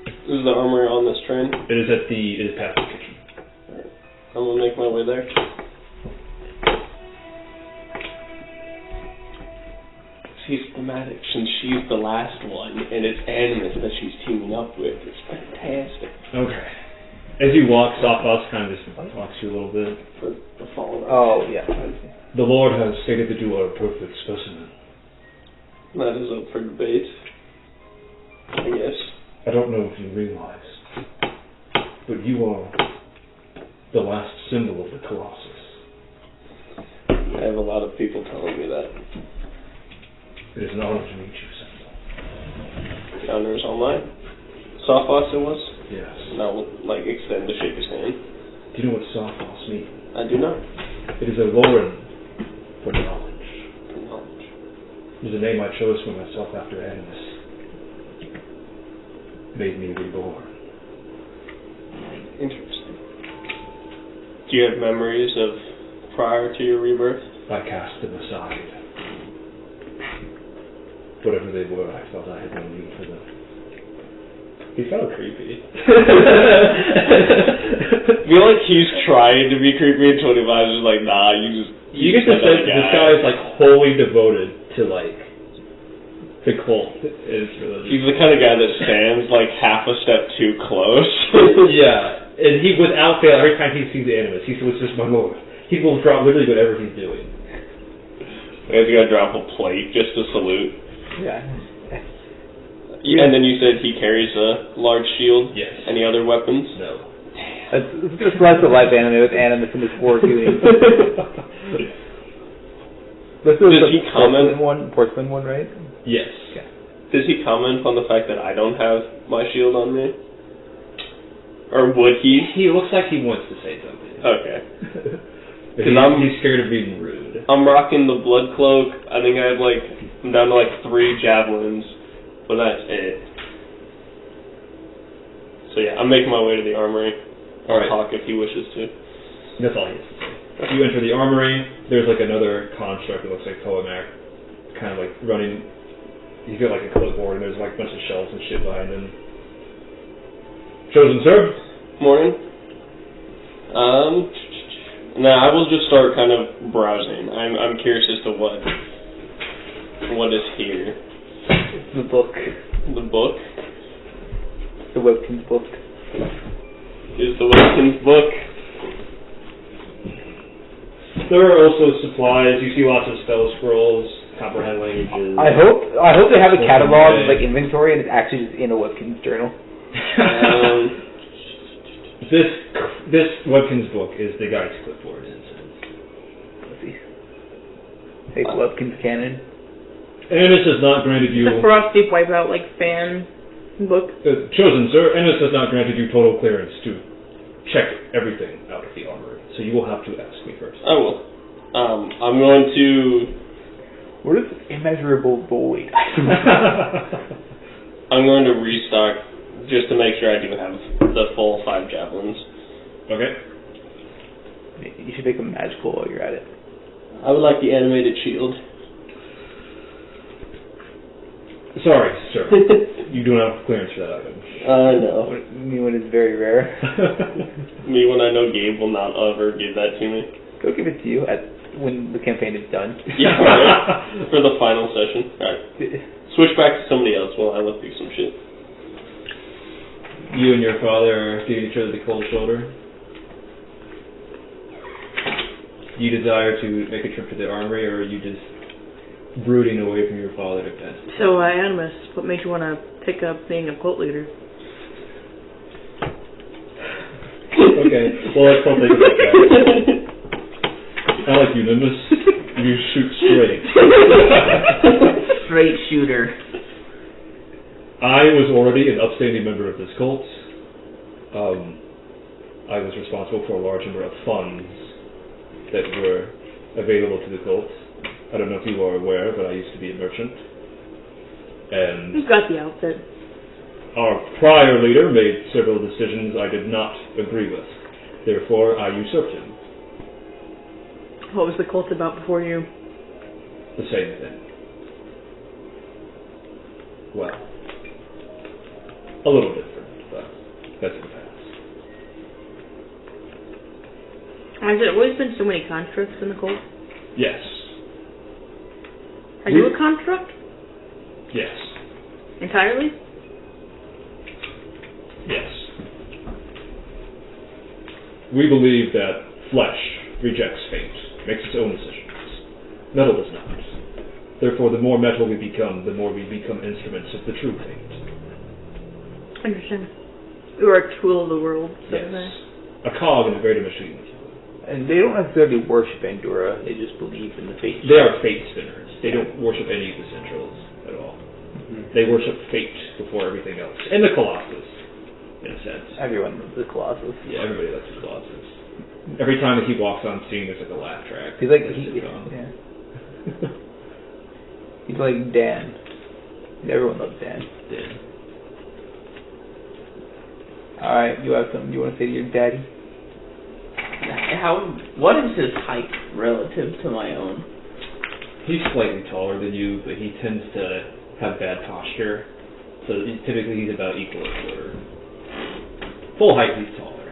Is the armory on this train? It is past the kitchen. Alright. I'm gonna make my way there. systematic since she's the last one, and it's Animus that she's teaming up with. It's fantastic. Okay. As you walk, Sophos kind of just walks you a little bit. For the fallen. Oh, yeah. The Lord has stated that you are a perfect specimen. That is up for debate, I guess. I don't know if you realize, but you are the last symbol of the Colossus. I have a lot of people telling me that. It is an honor to meet you, Sentinel. The honor is all mine. Sophos it was? Yes. And I will, extend to shake his hand. Do you know what Sophos means? I do not. It is Elhore for knowledge. For knowledge. It is a name I chose for myself after Animus made me reborn. Interesting. Do you have memories of prior to your rebirth? I cast them aside. Whatever they were, I felt I had no need for them. He felt creepy. I feel like he's trying to be creepy and 25 is just like, nah, you get the sense that this guy is wholly devoted to the cult. He's the kind of guy that stands half a step too close. Yeah, and he without fail, every time he sees Animus, he says, "This is my lord." He will drop literally whatever he's doing. He's gonna drop a plate just to salute. Yeah. And then you said he carries a large shield? Yes. Any other weapons? No. It's just less of life anime with Animus in this war doing. This is Does he comment? Porcelain one, right? Yes. Okay. Does he comment on the fact that I don't have my shield on me? Or would he? He looks like he wants to say something. Okay. He's scared of being rude. I'm rocking the blood cloak. I think I have I'm down to 3 javelins, but that's it. So yeah, I'm making my way to the armory. I'll talk if he wishes to. That's all he has to say. You enter the armory. There's another construct that looks like Poemac, kind of running. He's got a clipboard and there's a bunch of shelves and shit behind him. Chosen, sir. Morning. Now I will just start kind of browsing. I'm curious as to what is here. It's the book. The book? The Webkin's book. Is the Webkin's book? There are also supplies. You see lots of spell scrolls, comprehend languages. I hope they have a catalog inventory and it's actually just in a Webkin's journal. This Webkin's book is the guide's clipboard. Let's see. Hey, Webkin's canon. Animus has not granted you... The Frosty Wipeout, fan book. Chosen, sir. Animus has not granted you total clearance to check everything out of the armory, so you will have to ask me first. I will. I'm going to... What is immeasurable void? I'm going to restock just to make sure I do have the full 5 javelins. Okay. You should make them magical while you're at it. I would like the animated shield. Sorry, sir. You do not have clearance for that item. I know. Me when it's very rare. Me when I know Gabe will not ever give that to me. He'll give it to you when the campaign is done. Yeah, right. For the final session. Alright. Switch back to somebody else while I look through some shit. You and your father are giving each other the cold shoulder. You desire to make a trip to the armory, or are you just brooding away from your father to death? So, Animus, what made you want to pick up being a cult leader? Okay, well, let's not think about that. I like you, Nimbus. You shoot straight. Straight shooter. I was already an upstanding member of this cult. I was responsible for a large number of funds that were available to the cult. I don't know if you are aware, but I used to be a merchant. And Who's got the outfit? our prior leader made several decisions I did not agree with. Therefore, I usurped him. What was the cult about before you? The same thing. Well, a little different, but that's the past. Has there always been so many constructs in the cult? Yes. Are you a construct? Yes. Entirely? Yes. We believe that flesh rejects fate, makes its own decisions. Metal does not. Therefore, the more metal we become, the more we become instruments of the true fate. Interesting. You are a tool of the world. So Yes. A cog in a greater machine. And they don't necessarily worship Endura, they just believe in the fate. They are fate spinners. They don't worship any of the centrals at all. Mm-hmm. They worship fate before everything else. And the Colossus, in a sense. Everyone loves the Colossus. Yeah, everybody loves the Colossus. Every time that he walks on scene, there's like a laugh track. He's like, Yeah. He's like Dan. Everyone loves Dan. Alright, you have something you want to say to your daddy? What is his height relative to my own? He's slightly taller than you, but he tends to have bad posture. So typically he's about equal or shorter. Full height, he's taller.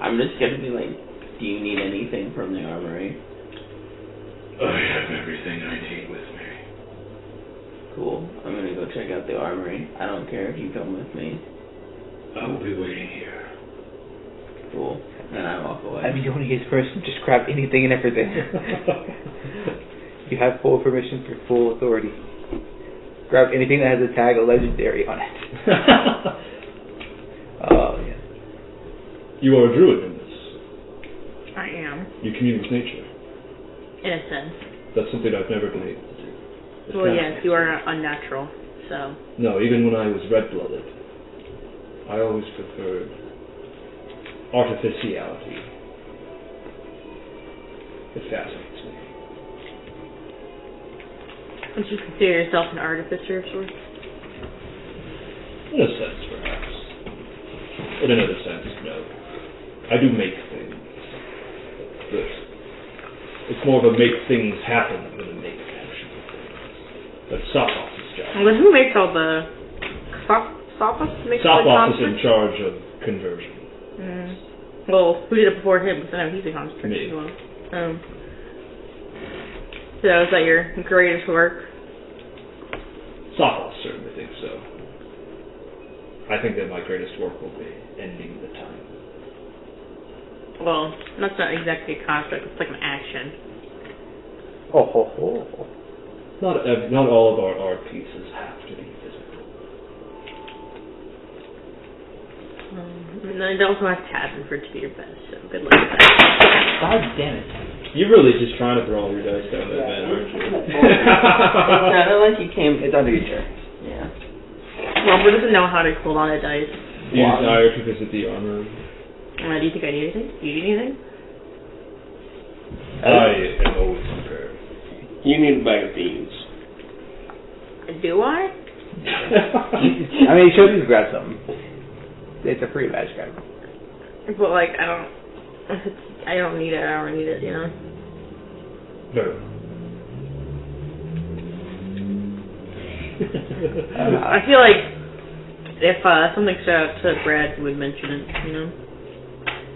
I'm just gonna be like, do you need anything from the armory? I have everything I need with me. Cool. I'm gonna go check out the armory. I don't care if you come with me. I will be waiting here. Cool. And I walk away. I mean, you want to get this person, just grab anything and everything. You have full permission for full authority. Grab anything that has a tag of legendary on it. Oh, yeah. You are a druid in this. I am. You commune with nature. In a sense. That's something I've never been able to do. It's Well, yes, fascinating. you are unnatural, so. No, even when I was red-blooded, I always preferred artificiality. It fascinates me. Would you consider yourself an artificer of sorts? In a sense, perhaps. In another sense, no. I do make things. But it's more of a make things happen than a make actual things. That's Sophos' job. Well, then who makes all the... Sophos makes all the Sophos is in constructs? charge of conversion. Well, who did it before him? Because I know he's a construct Me. as well. So is that your greatest work? Sophos certainly thinks so. I think that my greatest work will be ending the time. Well, that's not exactly a construct. It's like an action. Oh, ho, ho. Not all of our art pieces have to be physical. And then it also has tabs for it to be your best, so good luck with that. God damn it. You're really just trying to throw all your dice down that van, aren't you? It sounded like you came... It's under your chair. Yeah. Robert doesn't know how to hold on to dice. Do you desire to visit the armory? Do you think I need anything? Do you need anything? I am always prepared. You need a bag of beans. Do I? I mean, you should just grab something. It's a free magic item. But like, I don't. If it's, I don't need it. I don't need it. You know. Very well. I feel like if something stood out to Brad, would mention it. You know.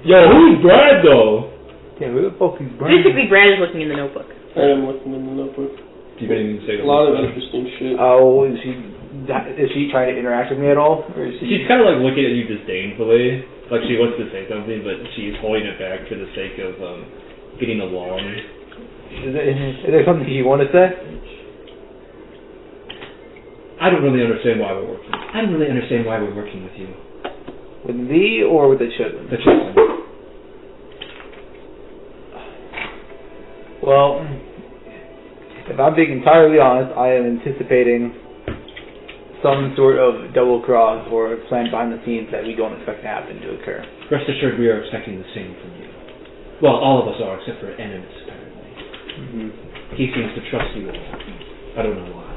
Yo, who's Brad though? Yeah, who the fuck is Brian? Basically, Brad is looking in the notebook. I am looking in the notebook. Do you have anything to say to A lot of me? interesting shit. Oh, is she trying to interact with me at all? Or is She's kind of like looking at you disdainfully, like she wants to say something, but she's holding it back for the sake of getting along. Is there something you want to say? I don't really understand why we're working. I don't really understand why we're working with you. With thee or with the children? The children. Well, if I'm being entirely honest, I am anticipating some sort of double cross or plan behind the scenes that we don't expect to happen to occur. Rest assured, we are expecting the same from you. Well, all of us are, except for Animus, apparently. Mm-hmm. He seems to trust you all. I don't know why.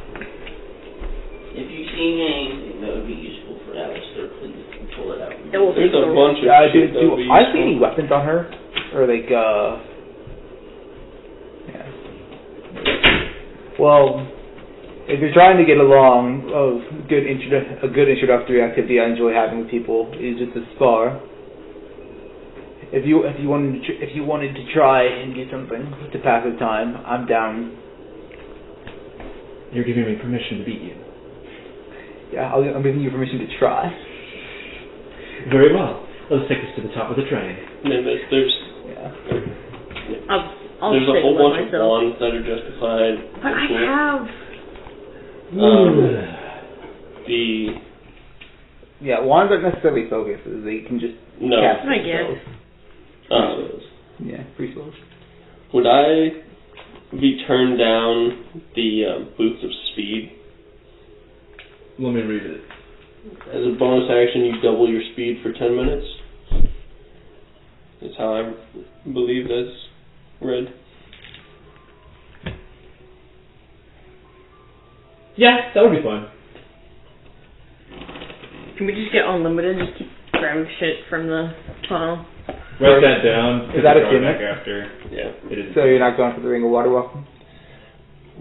If you see anything that would be useful for Alistair, please pull it out. There's a bunch of shit that would be Do I see any useful. weapons on her? Or like, yeah. Well, if you're trying to get along, a good introductory activity I enjoy having with people is just a spar. If you wanted to try and get something to pass the time, I'm down. You're giving me permission to beat you. Yeah, I'm giving you permission to try. Very well. Let's take this to the top of the train. There's I'll there's a stick whole with bunch myself. of wands that are justified. But I have. Yeah, wands aren't necessarily focuses. They can just cast I guess. spells. Yeah, free spells. Would I be turned down the boots of speed? Let me read it. As a bonus action, you double your speed for 10 minutes. That's how I believe that's read. Yeah, that would be fun. Can we just get unlimited? Just keep grabbing shit from the tunnel. Write that down. Is that a back gimmick? after? Yeah. It is. So you're not going for the ring of water walking?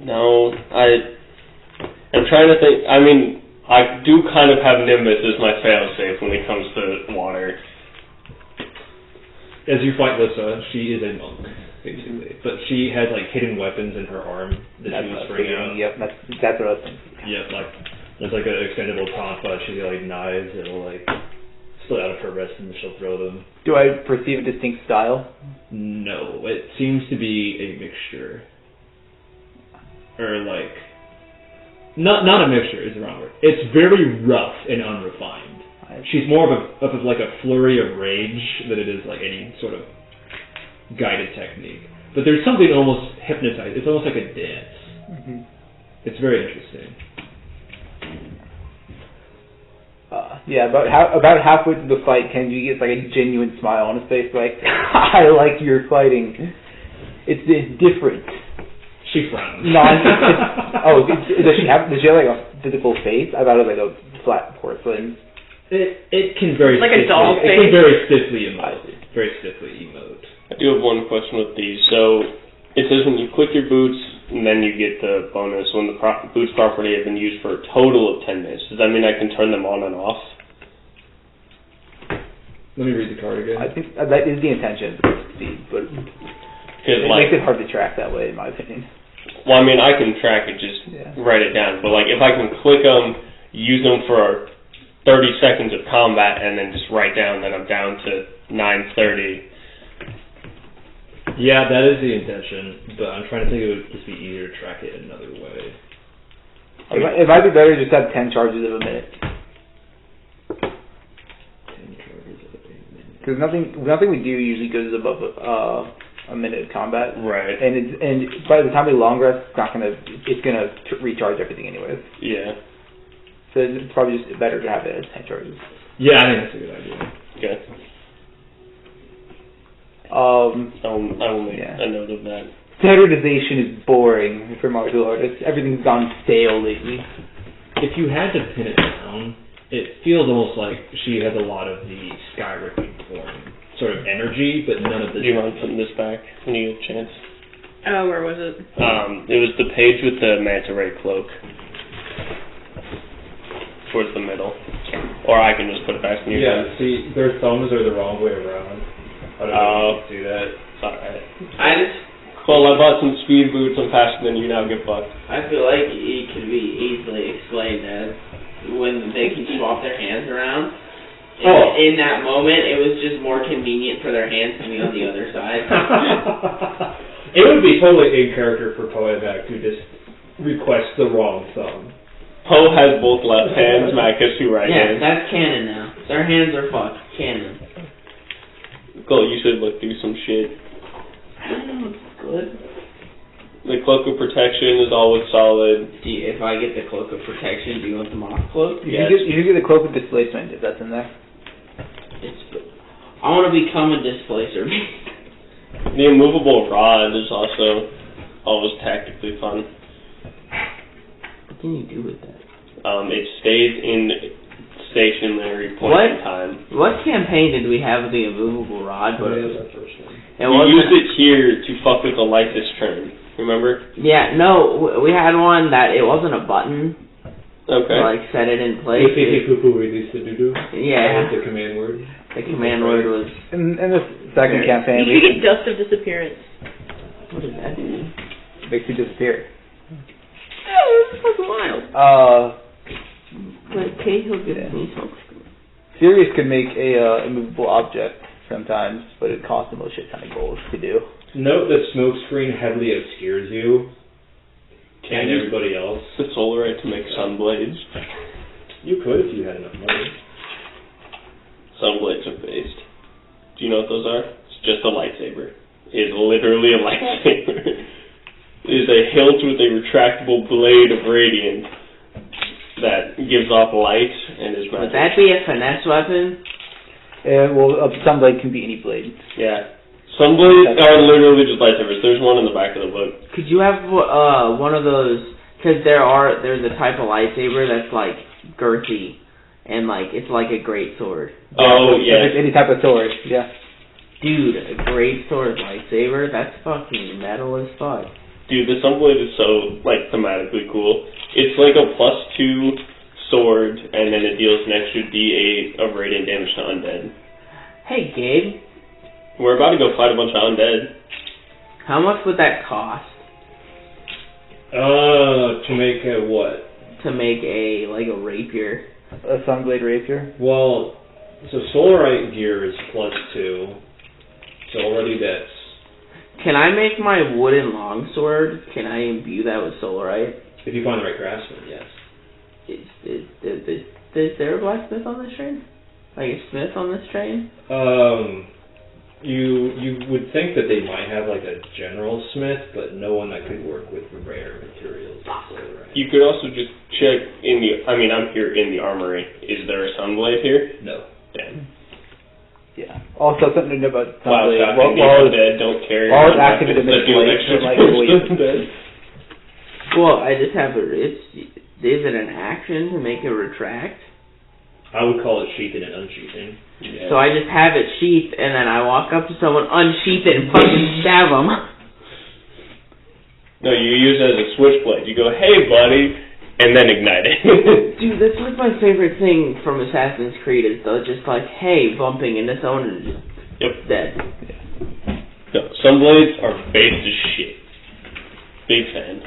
No, I'm trying to think. I mean, I do kind of have Nimbus as my failsafe when it comes to water. As you fight Lyssa, she is a monk, basically. But she has, like, hidden weapons in her arm that she will bring out. Yep, that's what I was thinking. Yep, like, there's, like, an extendable taunt, but she's got, like, knives that'll, like, split out of her wrist and she'll throw them. Do I perceive a distinct style? No, it seems to be a mixture. Or, like, not a mixture is the wrong word. It's very rough and unrefined. She's more of like a flurry of rage than it is like any sort of guided technique. But there's something almost hypnotized. It's almost like a dance. Mm-hmm. It's very interesting. Yeah, about halfway through the fight, Kenji gets like a genuine smile on his face, like, I like your fighting. It's different. She frowns. Does she have like a physical face? I thought it was like a flat porcelain. It can very like stiffly, a doll face. It can very stiffly emote. Very stiffly emote. I do have one question with these. So it says when you click your boots, and then you get the bonus when the boots property have been used for a total of 10 minutes. Does that mean I can turn them on and off? Let me read the card again. I think that is the intention, but it Like, makes it hard to track that way, in my opinion. well, I mean, I can track it, just write it down. But like, if I can click them, use them for 30 seconds of combat, and then just write down that I'm down to 930. Yeah, that is the intention, but I'm trying to think it would just be easier to track it another way. It might be better to just have 10 charges of a minute. 10 charges of a minute. Because nothing we do usually goes above a minute of combat. Right. And by the time we long rest, it's gonna recharge everything anyways. Yeah. So it's probably just better to have it as 10 charges. Yeah, I think that's a good idea. Okay. I will make a note of that. Standardization is boring for martial artists. Everything's gone stale lately. If you had to pin it down, it feels almost like she has a lot of the skyripping form sort of energy, but none of the... Do you mind putting this back when you get a chance? Oh, where was it? It was the page with the manta ray cloak. Towards the middle. Or I can just put it back when you're done. See, their thumbs are the wrong way around. I don't know if you can see that. It's alright. Well, I bought some speed boots. I'm faster than you now. Get fucked. I feel like it could be easily explained as when they can swap their hands around. In that moment, it was just more convenient for their hands to be on the other side. It would be totally in character for Poevac to just request the wrong thumb. Poe has both left hands, Mac has two right hands. Yeah, that's canon now. Their hands are fucked. Canon. Cool, you should look through some shit. I know, it's good. The Cloak of Protection is always solid. If I get the Cloak of Protection, do you want the Moth Cloak? Yes. You should get the Cloak of Displacement if that's in there. I want to become a displacer. The Immovable Rod is also always tactically fun. What can you do with that? It stays in stationary point in time. What campaign did we have with the Immovable Rod? That was our first one. You used it here to fuck with the Lyssa turn. Remember? Yeah, no, we had one that it wasn't a button. Okay. To, like, set it in place. Poo released the doo-doo? Yeah. The command word? The command word was... In the second campaign, You get Dust of Disappearance. What does that do? Makes you disappear. it's fucking wild. But Cahill gives me smoke screen. Sirius could make a immovable object sometimes, but it costs him a shit ton of gold to do. Note that smokescreen heavily obscures you and everybody else. The solarite to make sun blades. You could if you had enough money. Sun blades are based. Do you know what those are? It's just a lightsaber. It is literally a lightsaber. It is a hilt with a retractable blade of radiant that gives off light and is magic. Would that be a finesse weapon? Well, a sunblade can be any blade. Yeah. Sunblades are literally just lightsabers. There's one in the back of the book. Could you have one of those? Because there's a type of lightsaber that's like girthy, and like it's like a great sword. Oh yeah. Any type of sword. Yeah. Dude, a great sword lightsaber. That's fucking metal as fuck. Dude, the sunblade is so like thematically cool. It's like a +2 sword, and then it deals an extra D8 of radiant damage to undead. Hey, Gabe. We're about to go fight a bunch of undead. How much would that cost? To make a what? To make a rapier. A sunblade rapier? Well, so solarite gear is +2. So already that's... Can I make my wooden longsword? Can I imbue that with solarite? If you find the right craftsman, yes. Is there a blacksmith on this train? Like a smith on this train? You would think that they might have like a general smith, but no one that could work with rare materials. You could also just check I'm here in the armory. Is there a sunblade here? No. Damn. Yeah. Also, something to know about Wow, sunblade. while dead, don't carry. While it's activated in the Well, I just have is it an action to make it retract? I would call it sheathing and unsheathing. Yeah. So I just have it sheathed, and then I walk up to someone, unsheath it, and fucking stab them. No, you use it as a switchblade. You go, hey, buddy, and then ignite it. Dude, that's like my favorite thing from Assassin's Creed is just like, hey, bumping into someone and just dead. No, some blades are based as shit. Big fan.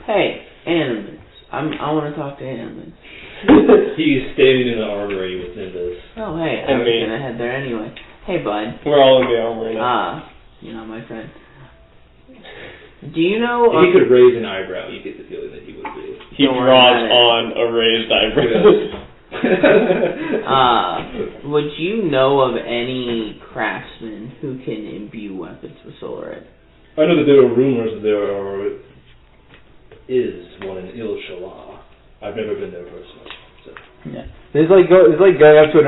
Hey, Animus. I want to talk to Animus. He's standing in the armory with Nimbus. Oh, hey, I was going to head there anyway. Hey, bud. We're all in the armory now. You're not my friend. Do you know... If he could raise an eyebrow, you get the feeling that he would be. He draws on a raised eyebrow. Would you know of any craftsmen who can imbue weapons with solarite? I know that there are rumors that there is one in Elhore. I've never been there personally. So. Yeah. It's like going up to a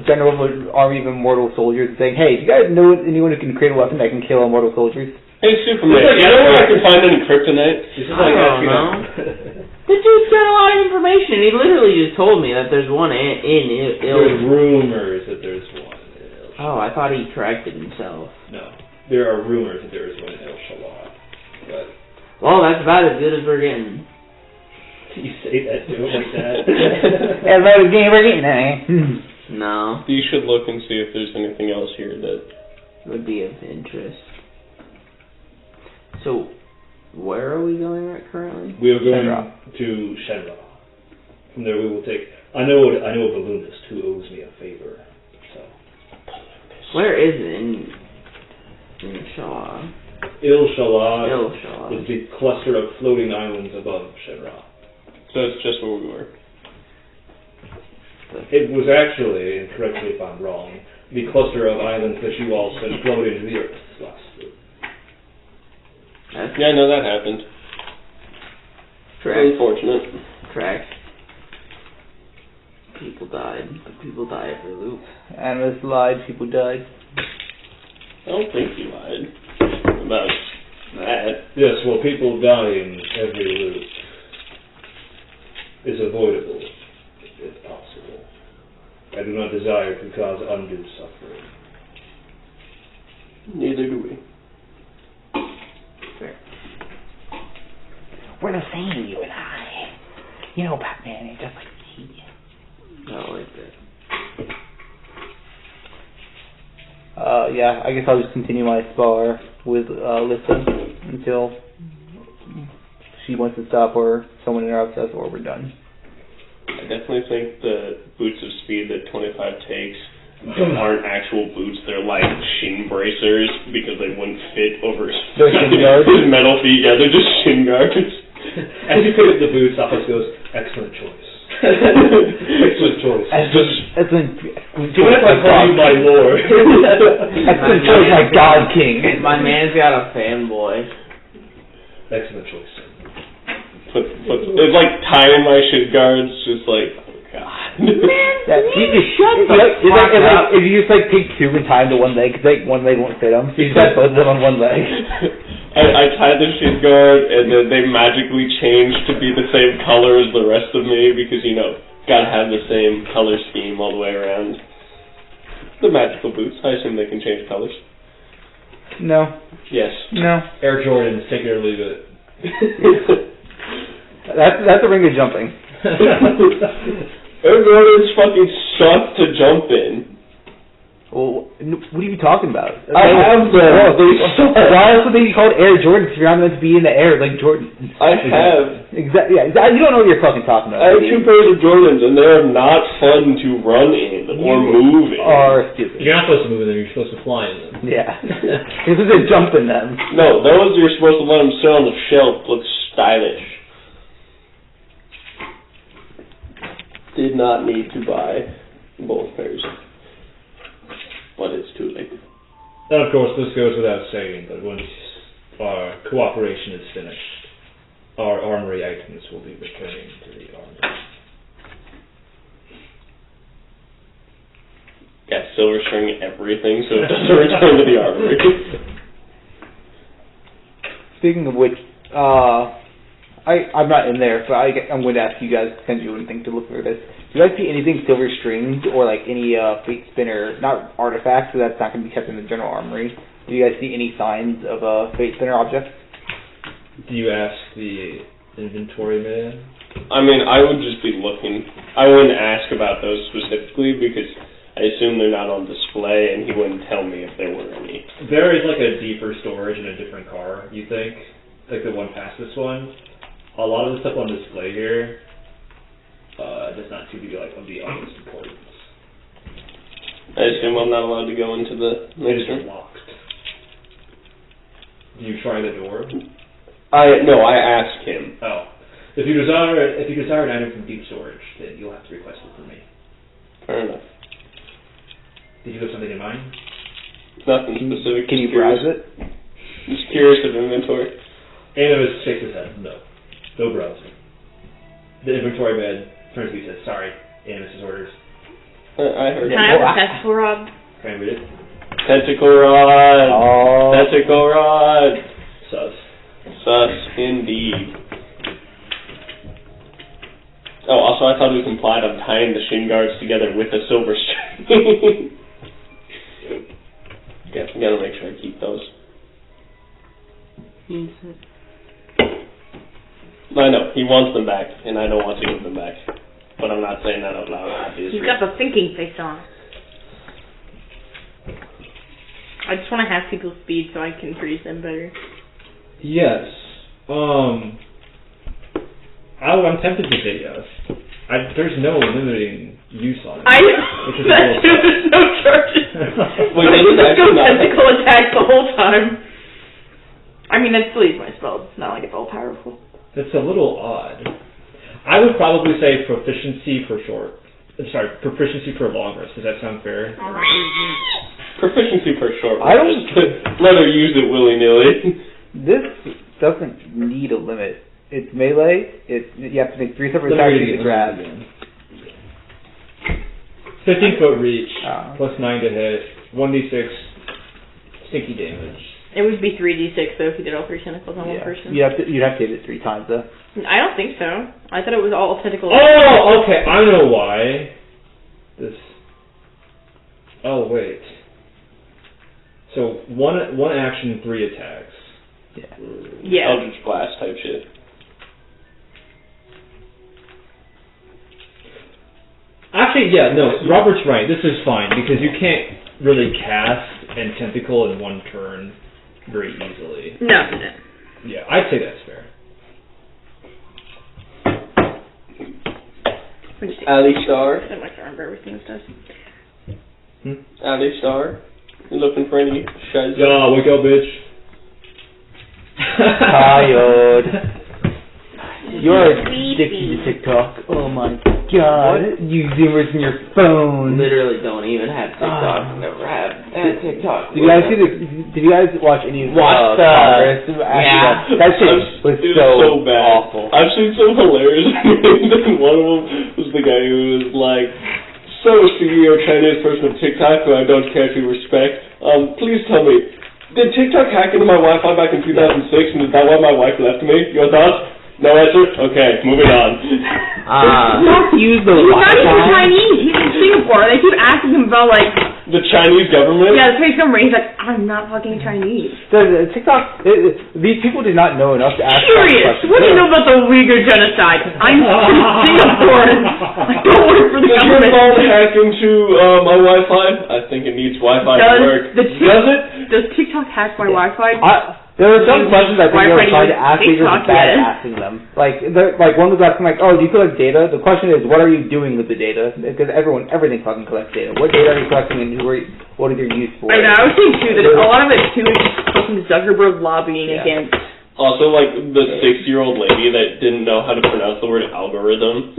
general army of immortal soldiers and saying, hey, do you guys know anyone who can create a weapon that can kill immortal soldiers? Hey, Superman, you know where I can find any kryptonite? I don't know. The dude's got a lot of information. He literally just told me that there's one in There's rumors that there's one in Elhore. Oh, I thought he corrected himself. No. There are rumors that there is one in Elhore. But... Well, that's about as good as we're getting. You say that to him like that? That's about as good as we're getting, eh? No. You should look and see if there's anything else here that would be of interest. So, where are we going right currently? We are going to Shen'Rah. From there we will take... I know a balloonist who owes me a favor. So. Where is it in Shaw? Elhore is the cluster of floating islands above Shen'Rah. So it's just where we were. It was actually, and correct me if I'm wrong, the cluster of islands that you all said float into the earth last week. Yeah, I know that happened. Correct. Unfortunate. Correct. People died. But people die every loop. Animus lied, people died. I don't think he lied about that. Yes, well, people die in every loop. Is avoidable, if possible. I do not desire to cause undue suffering. Neither do we. Fair. We're the same, you and I. You know, Batman ain't just like me. I like that. Yeah, I guess I'll just continue my spar with Lyssa until she wants to stop or someone interrupts us, or we're done. I definitely think the boots of speed that 25 takes aren't actual boots. They're like shin bracers because they wouldn't fit over his metal feet. Yeah, they're just shin guards. As you pick up the boots, Sophos goes, excellent choice. Excellent choice. Excellent. Do what if I call you my lord? Excellent choice, my god king. My man's got a fanboy. Excellent choice. It's like tying my shin guards, just like, oh god. If you just like take two and tie them to one leg, because like one leg won't fit them, so you just have both of them on one leg. I tied the shin guard, and then they magically changed to be the same color as the rest of me, because, you know, gotta have the same color scheme all the way around. The magical boots, I assume they can change colors. No. Yes. No. Air Jordans, take it or leave it. That's a ring of jumping. Air Jordans fucking suck to jump in. Well, what are you talking about? I have them. Why else would they be called Air Jordans if you're not meant to be in the air like Jordan? I have. Exactly. Yeah, you don't know what you're fucking talking about. I have 2 pairs of Jordans, and they are not fun to run in or move in. Are stupid. You're not supposed to move in them, you're supposed to fly in them. Yeah. You're supposed to jump in them. No, those you're supposed to let them sit on the shelf, look stylish. Did not need to buy both pairs. But it's too late. And of course, this goes without saying, but once our cooperation is finished, our armory items will be returning to the armory. Yeah, silver string everything so it doesn't return to the armory. Speaking of which, I'm not in there, but I'm going to ask you guys, since you wouldn't think to look for this. Do you guys see anything silver stringed or like any fate spinner, not artifacts, so that's not going to be kept in the general armory? Do you guys see any signs of a fate spinner object? Do you ask the inventory man? I mean, I would just be looking. I wouldn't ask about those specifically because I assume they're not on display and he wouldn't tell me if there were any. There is like a deeper storage in a different car, you think? Like the one past this one. A lot of the stuff on display here does not seem to be like of the utmost importance. I assume I'm not allowed to go into the It is room. locked. Do you try the door? No, I asked him. Oh. If you desire an item from deep storage, then you'll have to request it from me. Fair enough. Did you have something in mind? Nothing specific. Can you browse it? Just curious of inventory. Animus shakes his head. No. No browsing. The inventory man turns to you and says, sorry, Animus' orders. I heard Can I have a testicle rod? Can I read it? Tentacle rod. Oh. Tentacle rod. Sus. Sus, indeed. Oh, also I thought it was implied I'm tying the shin guards together with a silver string. Yeah, I gotta make sure I keep those. I know, he wants them back, and I don't want to give them back. But I'm not saying that out loud, obviously. He's got the thinking face on. I just want to have people's speed so I can freeze them better. Yes. I'm tempted to say yes. There's no limiting use on it. I know. That too, there's no charges. Wait, does it actually not? Tentacle attack the whole time. I mean, I'd still use my spells. It's not like it's all powerful. That's a little odd. I would probably say proficiency for proficiency for long rest. Does that sound fair? Proficiency for short I don't- rest. Let her use it willy-nilly. This doesn't need a limit. It's melee. You have to make 3 separate attacks to get grabbed. 15-foot reach, Oh. plus 9 to hit, 1d6 stinky damage. It would be 3d6 though if you did all 3 tentacles on one person. You'd have to hit it 3 times though. I don't think so. I thought it was all tentacles. Oh, okay, I know why. Oh, wait. So, one action, 3 attacks. Yeah. Eldritch Blast type shit. Actually, yeah, no, Robert's right. This is fine, because you can't really cast and tentacle in one turn very easily. No. Yeah, I'd say that's fair. Ali Star. I like to remember everything it does. Ali Star. You looking for any shiz? Yeah, wake up, bitch. Tired. You're addicted to TikTok. Oh my god. You zoomers in your phone. Literally don't even have TikTok. Never have TikTok. Did you guys see Did you guys watch any of Congress? Yeah. That shit was so bad. awful. I've seen some hilarious things. One of them was the guy who was like, "So, CEO Chinese person of TikTok, who I don't care if you respect, please tell me, did TikTok hack into my Wi-Fi back in 2006, and is that why my wife left me? Your thoughts?" No answer? Okay, moving on. Not use the He's not even Wi-Fi. Chinese. He's in Singapore. They keep asking him about, like... The Chinese government? Yeah, the Chinese government. He's like, I'm not fucking Chinese. The TikTok, these people did not know enough to ask Curious. questions. What do you know about the Uyghur genocide? I'm Singaporean. I don't work for the Does your government. phone hack into my Wi-Fi? I think it needs Wi-Fi to work. Does it? Does TikTok hack my Wi-Fi? There were some questions I think they were trying to ask, they were TikTok, bad at yes. asking them. Like one was asking like, oh, do you collect data? The question is, what are you doing with the data? Because everything fucking collects data. What data are you collecting and what are they used for? I know, I was saying too, that a lot of it too is just fucking Zuckerberg lobbying against. Also, like, the 6-year-old lady that didn't know how to pronounce the word algorithm.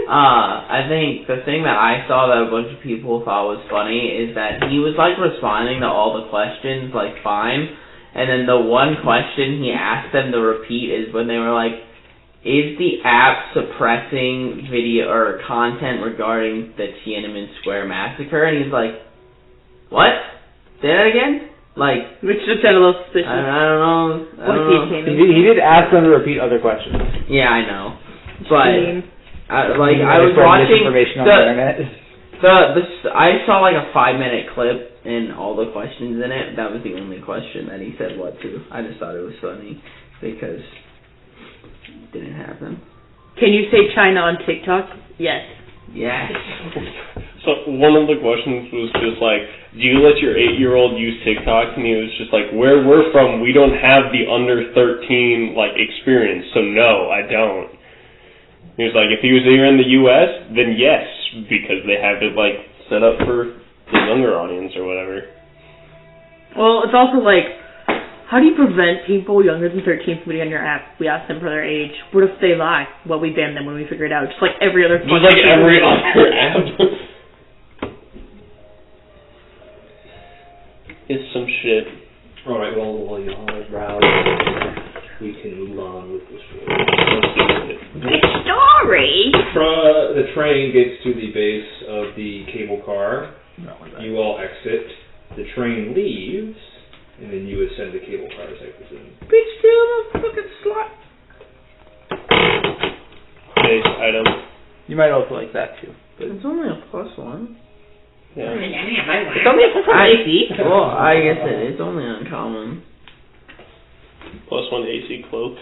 I think the thing that I saw that a bunch of people thought was funny is that he was like responding to all the questions like fine, and then the one question he asked them to repeat is when they were like, is the app suppressing video or content regarding the Tiananmen Square massacre? And he's like, what? Say that again? Like, which just sounded a little suspicious. I don't know. He did ask them to repeat other questions. Yeah, I know. But I was watching information on the internet. I saw like a 5-minute clip and all the questions in it. That was the only question that he said what to. I just thought it was funny because it didn't happen. Can you say China on TikTok? Yes. Yes. So one of the questions was just like, do you let your 8-year-old use TikTok? And he was just like, where we're from, we don't have the under 13 like experience, so no, I don't. He was like, if he was here in the U.S., then yes, because they have it like set up for the younger audience or whatever. Well, it's also like, how do you prevent people younger than 13 from being on your app? We ask them for their age. What if they lie? Well, we ban them when we figure it out. Just like every other. Just like every other app. It's some shit. Alright, well, while y'all are browsing, we can move on with the story. Which story? The train gets to the base of the cable car. You all exit. The train leaves, and then you ascend the cable cars, I presume. Bitch, still a fucking slut. Base item. You might also like that too. It's only a +1. Yeah. It's only a plus AC. Well, I guess it's only uncommon. +1 AC cloak.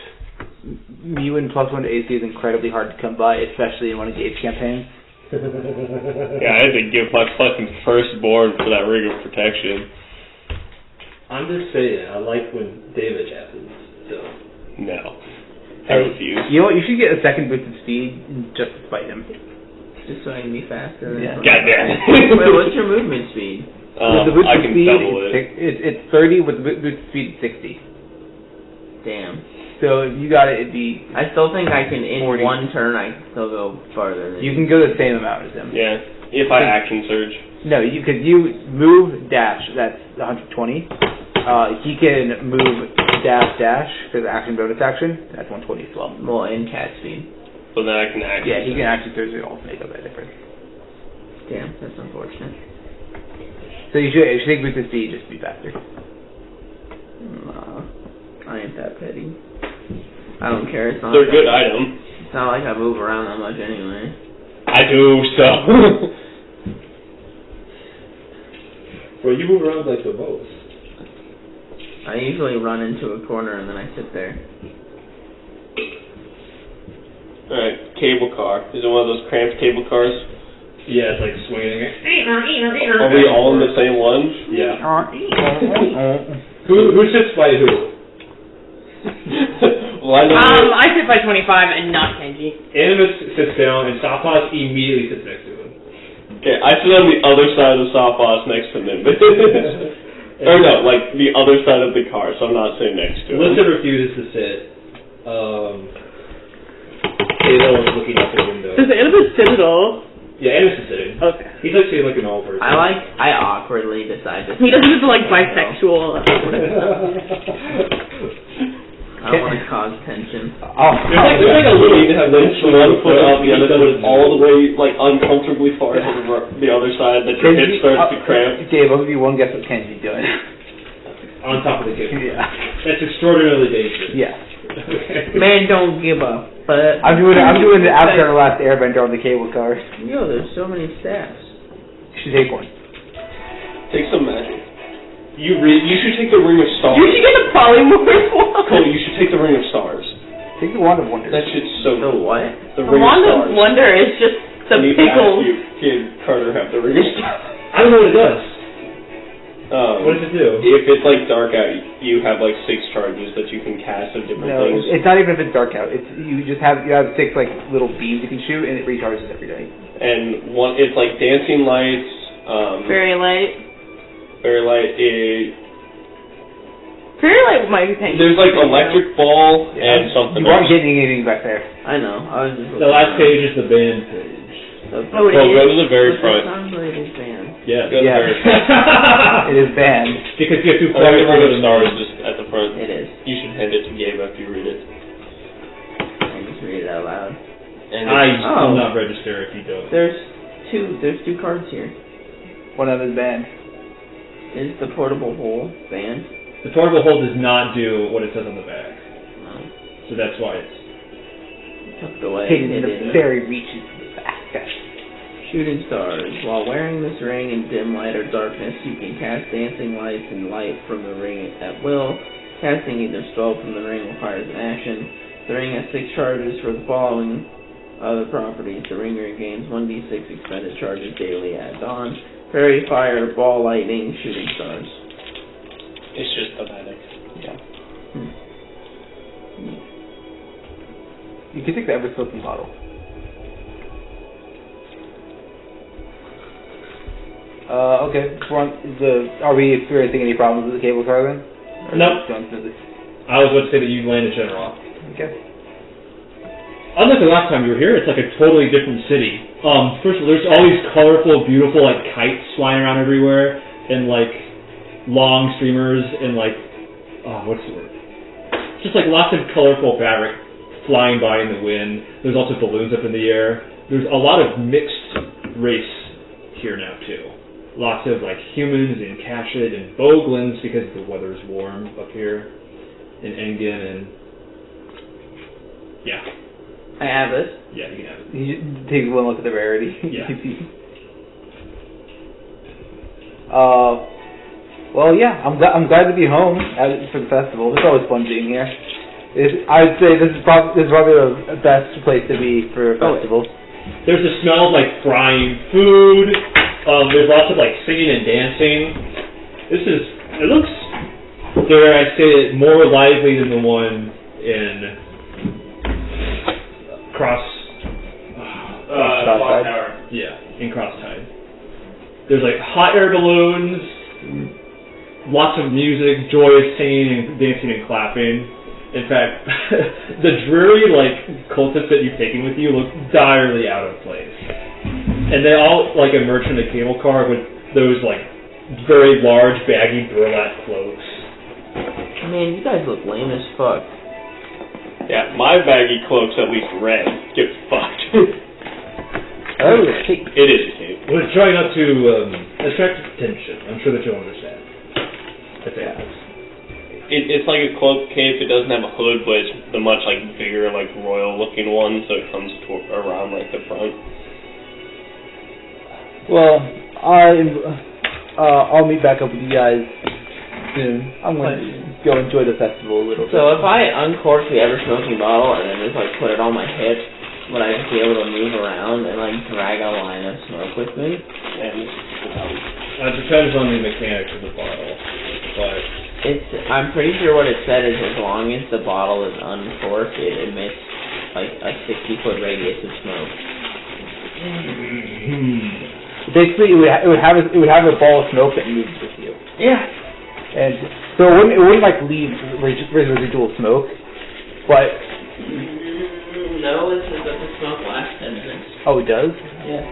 You and +1 AC is incredibly hard to come by, especially in one of Gabe's campaigns. Yeah, I had to give my fucking firstborn for that ring of protection. I'm just saying, I like when damage happens, so. No. I refuse. You know what, you should get a second boost of speed just to fight him. Just so I can be faster. Yeah. Goddamn. Wait, what's your movement speed? With the boost I of can speed, double it. it's 30, with the boost of speed, 60. Damn. So if you got it, it'd be... I still think I can, in 40. one turn, I can still go farther than You can go the same amount as him. Yeah, if I action surge. No, because you move, dash, that's 120. He can move, dash, because action, bonus action, that's 120 as well. Well, in cat speed. So then I can action Yeah, he surge. can action surge, it also make up that difference. Damn, that's unfortunate. So you should take boost of speed, just be faster. I ain't that petty. I don't care. It's not They're a good item. It's not like I move around that much anyway. I do, so. Well, you move around like the most. I usually run into a corner and then I sit there. Alright, cable car. Is it one of those cramped cable cars? Yeah, it's like swinging it. Are we all in the same one? Yeah. Who sits by who? I sit by 25 and not Kenji. Animus sits down, and Sophos immediately sits next to him. Okay, I sit on the other side of Sophos next to Nimbus. Or no, like the other side of the car, so I'm not sitting next to him. Lyssa refuses to sit. Cahill is looking out the window. Does Animus sit at all? Yeah, Animus is sitting. Okay. He's like sitting like an old person. I awkwardly decide to. He doesn't do like bisexual. I don't want to cause tension. There's like a little lynch, one foot up, the other foot all the way like uncomfortably far to the other side that your hip starts to cramp. Dave, I'll give you one guess what Kenji's doing. On top of the cable. Yeah. That's extraordinarily dangerous. Yeah. Okay. Man, don't give up. But I'm doing the Avatar: The Last Airbender on the cable car. Yo, there's so many staffs. You should take one. Take some magic. You should take the Ring of Stars. You should get a polymorph one. Cole, you should take the Ring of Stars. Take the Wand of Wonder. That shit's so The cool. what? The The Ring Wand of Stars. of Wonder is just the I need to pickles. ask you, Kid Carter, have the Ring of Stars. I don't know what it does. What does it do? If it's like dark out, you have like 6 charges that you can cast of different No, things. it's not even if it's dark out. It's you have 6 like little beams you can shoot, and it recharges every day. And one, it's like dancing lights. Fairy light. Fairy light. Fairy light might be paying. There's like electric ball and something. You aren't getting anything back there. I know. I was just The last page is the band page. Oh, it Well, is. go to the very front. Sounds like it's banned. Yeah. Go to the Yeah. very front. It is banned. Because you have to Oh, play the with Ring of the Stars is just at the front. It is. You should hand it to Gabe after you read it. I just read it out loud. And I Oh. will not register if you don't. There's two cards here. One of them is banned. Is the portable hole banned? The portable hole does not do what it says on the back. No. So that's why it's... Tucked away. Hidden in the hidden. very reaches of the back. Shooting stars. While wearing this ring in dim light or darkness, you can cast dancing lights and light from the ring at will. Casting either spell from the ring requires an action. The ring has 6 charges for the following other properties. The ring regains 1d6 expended charges daily at dawn. Fairy, fire, ball, lightning, shooting stars. it's just thematic. Yeah. You can take the ever smoking bottle. Okay. Are we experiencing any problems with the cable car then? Or Nope. going smoothly? I was about to say that you landed Shen'Rah. Okay. Unlike the last time you were here, it's like a totally different city. First of all, there's all these colorful, beautiful like kites flying around everywhere, and like long streamers, and like what's the word? Just like lots of colorful fabric flying by in the wind. There's also balloons up in the air. There's a lot of mixed race here now too. Lots of like humans and Kashid and Boglins because the weather's warm up here, in Engen and yeah. I have this. Yeah, you can have it. You just take one look at the rarity. Yeah. Well, yeah, I'm glad to be home for the festival. It's always fun being here. I'd say this is probably the best place to be for a festival. There's the smell of like frying food. There's lots of like singing and dancing. It looks, dare I say it, more lively than the one in Crosstide. Yeah, in Crosstide. There's like hot air balloons, lots of music, joyous singing and dancing and clapping. In fact, the dreary like cultists that you've taken with you look direly out of place. And they all like emerge from the cable car with those like very large baggy burlap cloaks. Man, you guys look lame as fuck. Yeah, my baggy cloak's at least red. Get fucked. Oh, cape. It is a cape. We're trying not to attract attention. I'm sure that you'll understand. That's it. It's like a cloak cape. It doesn't have a hood, but it's the much like bigger, like royal-looking one, so it comes around like the front. Well, I'll meet back up with you guys soon. I'm going to go enjoy the festival a little bit. So if I uncork the ever smoking bottle and then just like put it on my hip, would I just be able to move around and like drag a line of smoke with me? And It depends on the mechanics of the bottle, but I'm pretty sure what it said is as long as the bottle is uncorked, it emits like a 60-foot radius of smoke. Basically, it would have a ball of smoke that moves with you. Yeah. And so it wouldn't like leave residual smoke, but no, it says that the smoke lasts 10 minutes. Oh, it does? Yeah.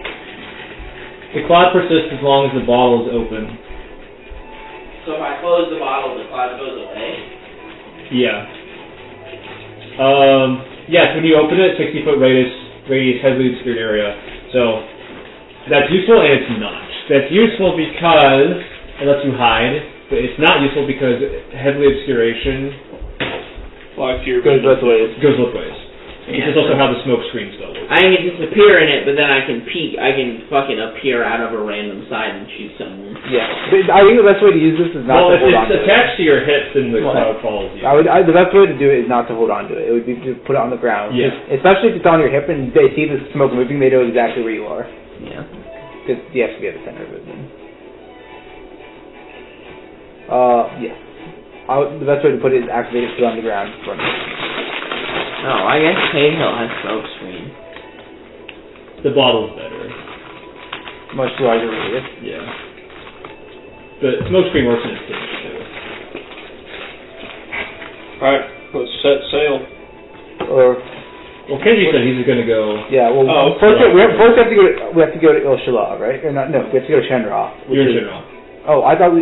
The cloud persists as long as the bottle is open. So if I close the bottle, the cloud goes away? Yeah. Yes, when you open it, 60-foot radius, heavily obscured area. So that's useful and it's not. That's useful because it lets you hide, but it's not useful because heavily obscuration goes both ways. This is also how the smoke screen spell works. I can disappear in it, but then I can peek. I can fucking appear out of a random side and shoot someone. Yeah, but I think the best way to use this is not to hold on to it. Well, if it's attached to your hips, then the cloud follows you. The best way to do it is not to hold on to it. It would be to put it on the ground. Yeah. Especially if it's on your hip and they see the smoke moving, they know exactly where you are. Yeah. Because you have to be at the center of it then. Yeah. The best way to put it is activate it, put it on the ground, run it. Oh, I guess Cahill has smoke screen. The bottle's better. Much larger radius. Yeah. But smoke screen works in its case too. Alright, let's set sail. Well, Kenji said he's going to go. Yeah, well, first we have to go to Elhore, right? Or not? No, we have to go to Shen'Rah. You're in Shen'Rah. Oh, I thought it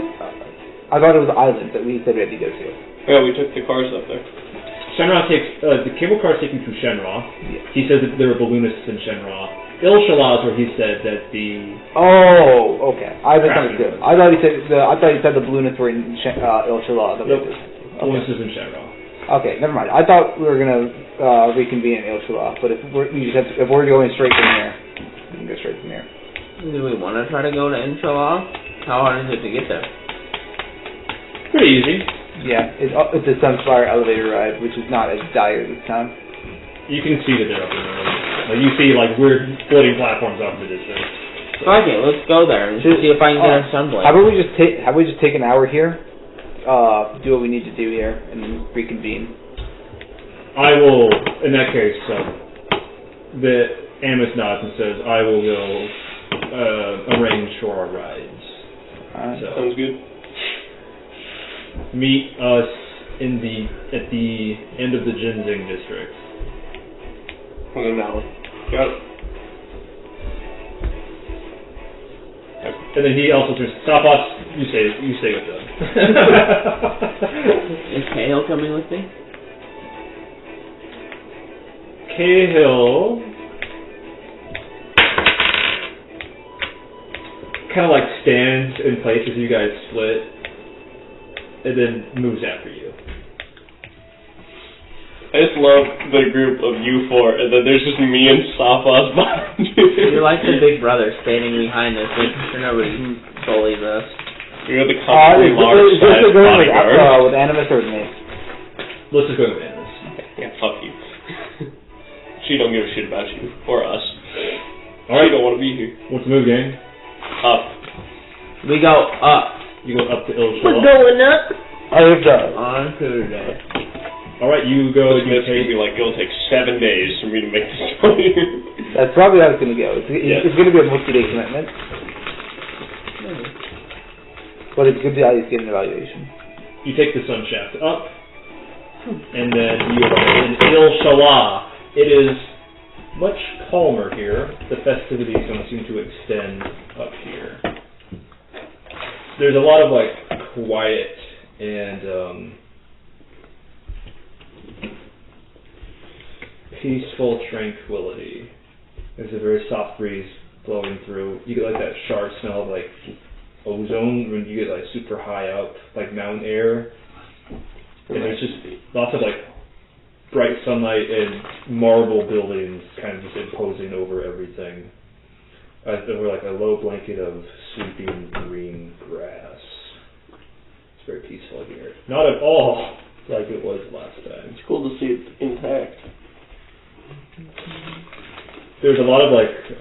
was an island that we said we had to go to. Yeah, we took the cars up there. Shen'Rah takes the cable cars take you through Shen'Rah. Yeah. He says that there are balloonists in Shen'Rah. Elhore is where he said that the. Oh, okay. I misunderstood. I thought he said the balloonists were in Elhore. Nope. Balloonists in Shen'Rah. Okay, never mind. I thought we were gonna reconvene in Elhore, but if we're going straight from here, we can go straight from here. Do we want to try to go to Inshallah? How hard is it to get there? Pretty easy. Yeah, it's a Sunspire elevator ride, which is not as dire this time. You can see that they're up in the room. Like you see like weird floating platforms off in the distance. Fuck it, let's go there and see if I can get a sunblade. How about we just take an hour here, do what we need to do here, and then reconvene. I will, in that case, the Animus nods and says, I will go arrange for our rides. Alright. So, Sounds good. meet us at the end of the Ginseng district. In an hour. Got it. And then he also says, Sophos, you stay with them. Is Cahill coming with me? Cahill kind of like stands in place as you guys split, and then moves after you. I just love the group of you four, and then there's just me and Sophos behind you. You're like the big brother standing behind us, making sure nobody bullies us. You're the comically large-sized bodyguard. With Animus or with me? Let's just go with Animus. Yeah, fuck you. She don't give a shit about you or us. Alright. She don't want to be here. What's the move, gang? Up. We go up. You go up to Elhore. We're going up. I have done. On Tuesday. Alright, you go This and you myth's gonna take... be like, it'll take 7 days for me to make this story. That's probably how it's going to go. It's going to be a multi-day commitment. But it's good to at least get an evaluation. You take the sun shaft up, and then you are in Elhore. It is much calmer here. The festivities don't seem to extend up here. There's a lot of like quiet and peaceful tranquility. There's a very soft breeze blowing through. You get like that sharp smell of like ozone when you get like super high up, like mountain air. And there's just lots of like bright sunlight and marble buildings kind of just imposing over everything. Over like a low blanket of sweeping green grass. It's very peaceful here. Not at all like it was last time. It's cool to see it intact. There's a lot of like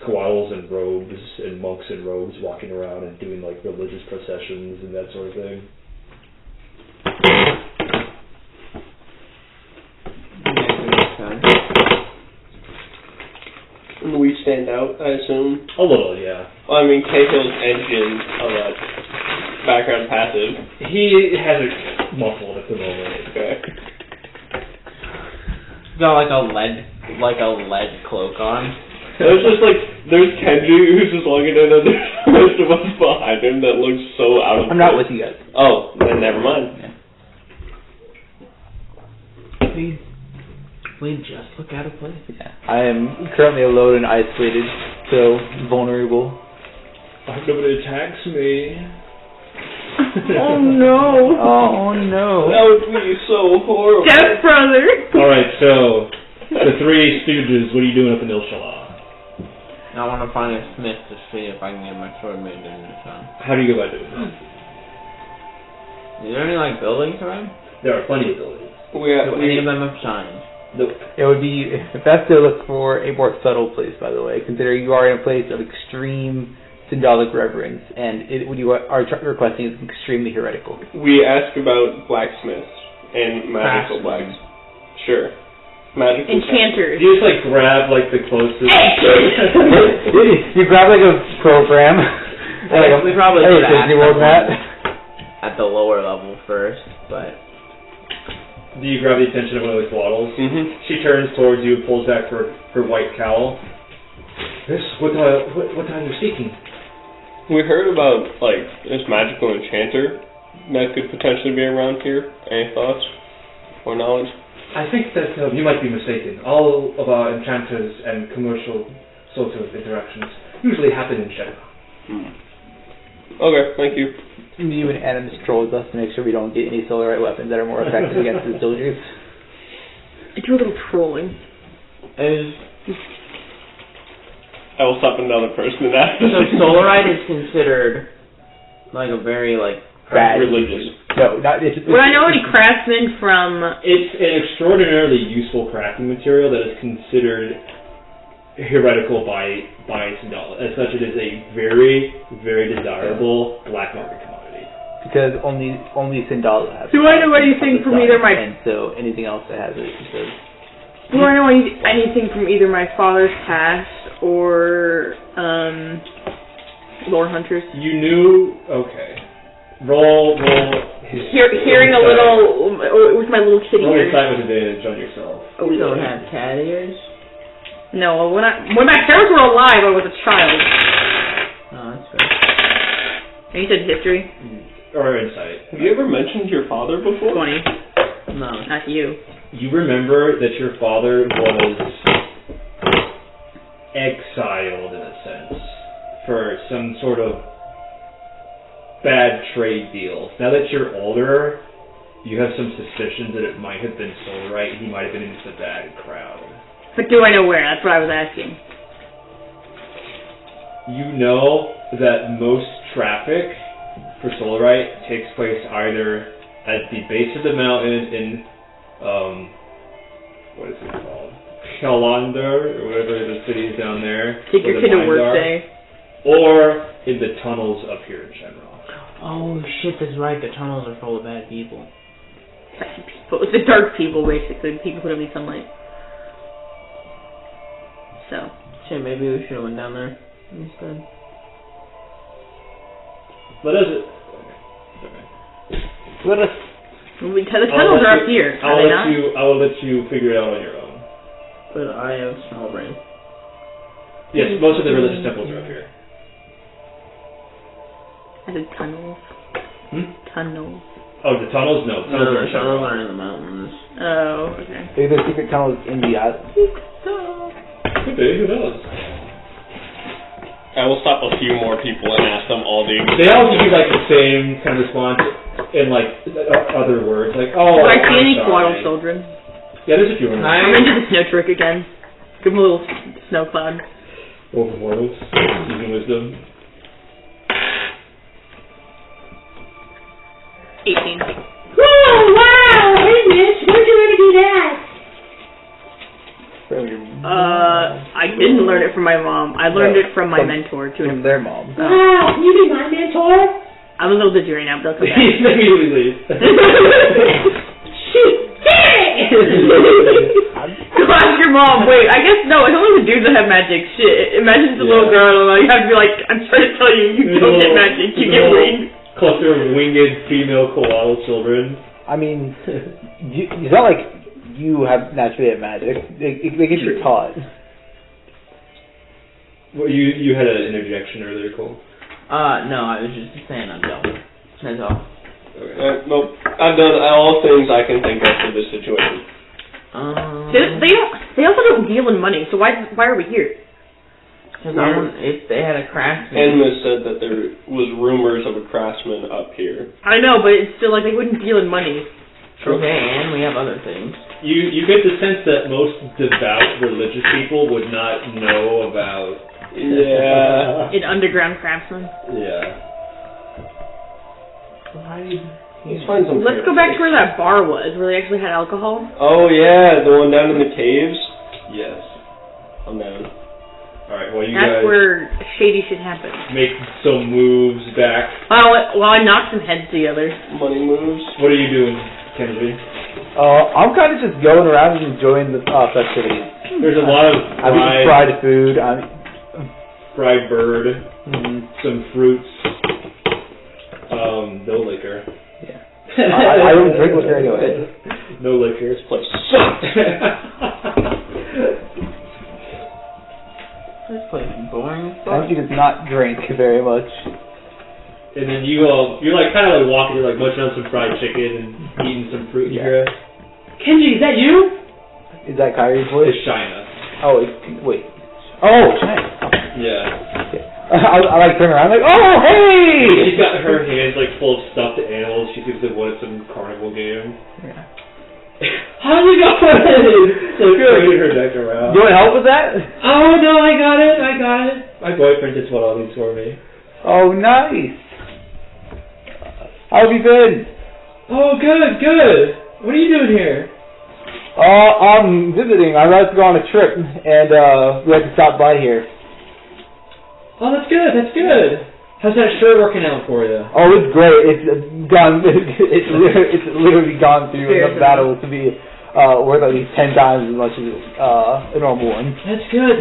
koalas in robes and monks in robes walking around and doing like religious processions and that sort of thing. we stand out, I assume. A little, yeah. Well, I mean, Cahill's engine of that background passive. He has it muffled at the moment. Okay. Got like a lead cloak on. There's just there's Kenji who's just walking in and there's the rest of us behind him that looks so out of I'm not with you guys. Oh, then never mind. We just look out of place. Yeah. I am currently alone and isolated, so vulnerable. I hope nobody attacks me. Oh no. Oh no. That would be so horrible. Death brother. Alright, so, the three stooges, what are you doing up in Ilshala? I want to find a smith to see if I can get my sword made in this time. How do you go about doing that? Is there any buildings around? There are plenty of buildings. Do any of them have signs? Nope. It would be best to look for a more subtle place, by the way, considering you are in a place of extreme symbolic reverence, and what you are requesting is extremely heretical. We ask about blacksmiths and magical blacks. Sure. Magical Enchanters. You just grab the closest. You grab a program. We probably should ask Disney World map. At the lower level first, but. Do you grab the attention of one of the swaddles? Mm-hmm. She turns towards you, pulls back her white cowl. This, what are you seeking? We heard about this magical enchanter that could potentially be around here. Any thoughts or knowledge? I think that you might be mistaken. All of our enchanters and commercial sorts of interactions usually happen in Shen'Rah. Okay, thank you. You and Animus troll with us to make sure we don't get any solarite weapons that are more effective against the soldiers. I do a little trolling. I will stop another person and ask. So solarite is considered a very bad religious. No, not. Would I know any craftsmen from? It's an extraordinarily useful crafting material that is considered heretical by Sindala. As such, it is a very, very desirable black market commodity. Because only Sindala has. Do I know anything from either my? And so anything else that has it. Do I know anything from either my father's past or lore hunters? You knew. Okay. Roll. Hearing a little with my little kitty roll ears. insight with advantage on yourself. Oh, we don't have cat ears? No, when my parents were alive, I was a child. Oh, that's fair. And you said history? Or insight. Have you ever mentioned your father before? 20. No. Not you. You remember that your father was exiled, in a sense, for some sort of bad trade deals. Now that you're older, you have some suspicions that it might have been Solarite. He might have been in the bad crowd. But do I know where? That's what I was asking. You know that most traffic for Solarite takes place either at the base of the mountain in, what is it called? Kalander, or whatever the city is down there. Take your kid to work day. Or in the tunnels up here in Shen'Rah. Oh shit, that's right. The tunnels are full of bad people. Bad people. It's the dark people, basically. People who don't need sunlight. So. Shit, maybe we should have went down there instead. Let us. The tunnels are up here. Are they not? I will let you figure it out on your own. But I have small brain. Yes, most of the religious temples are up here. I said tunnels. Tunnels. Oh, the tunnels? No, The tunnels are in the mountains. Oh, okay. Maybe there's secret tunnels in the island. Could be, who knows? I will stop a few more people and ask them all the. They all give you the same kind of response in other words, oh. Do I see any sorry. swaddle children? Yeah, there's a few. I'm into the snow trick again. Give them a little snow cloud. Over mortals, using wisdom. 18. Whoa, wow! Hey, Mitch, where'd you learn to do that? I didn't learn it from my mom. I learned it from my mentor, too. From their mom. Wow, can you be my mentor? I'm a little busy right now, but I'll come back. Immediately leave. Shoot! Damn it! Go ask your mom, wait, I guess, no, it's only the dudes that have magic. Shit, imagine it's a little girl, and you have to be like, I'm trying to tell you, you don't get magic, you get winged. Cluster of winged female koala children. I mean, it's not like you have naturally have magic. They can be taught. Well, you had an interjection earlier, Cole. No, I was just saying I'm done. That's all. Okay. Nope. I've done all things I can think of for this situation. They also don't deal in money, so why are we here? Because if they had a craftsman. Animus said that there was rumors of a craftsman up here. I know, but it's still like they wouldn't deal in money. Okay, and we have other things. You get the sense that most devout religious people would not know about. Yeah. An underground craftsman. Yeah. Let's find some. Let's go back to where that bar was, where they actually had alcohol. Oh yeah, the one down in the caves. Yes. I'm down. Alright, well you That's guys where shady shit happens. make some moves back. Well, I knocked some heads together. Money moves. What are you doing, Kenji? I'm kind of just going around and enjoying the festivities. There's a lot of I'm eating fried food. fried bird, some fruits, no liquor. Yeah. I don't drink liquor anyway. No liquor. This place sucks. This place is boring. Kenji does not drink very much. And then you're like kind of like walking, you're like munching on some fried chicken and eating some fruit. You hear it? Kenji, is that you? Is that Kairi's voice? It's Shina. Oh, wait. Oh, China. Yeah. I like turn around like, oh, hey! She's got her hands like full of stuffed animals. She seems to have won some carnival game. Yeah. How's it going? So turning her deck around. You want help with that? Oh, no, I got it. My boyfriend just won all these for me. Oh, nice. How have you been? Oh, good. What are you doing here? I'm visiting. I'm about to go on a trip, and we had to stop by here. Oh, that's good. How's that shirt working out for you? Oh, it's great. It's gone. It's literally gone through enough battles to be worth at least 10 times as much as a normal one. That's good.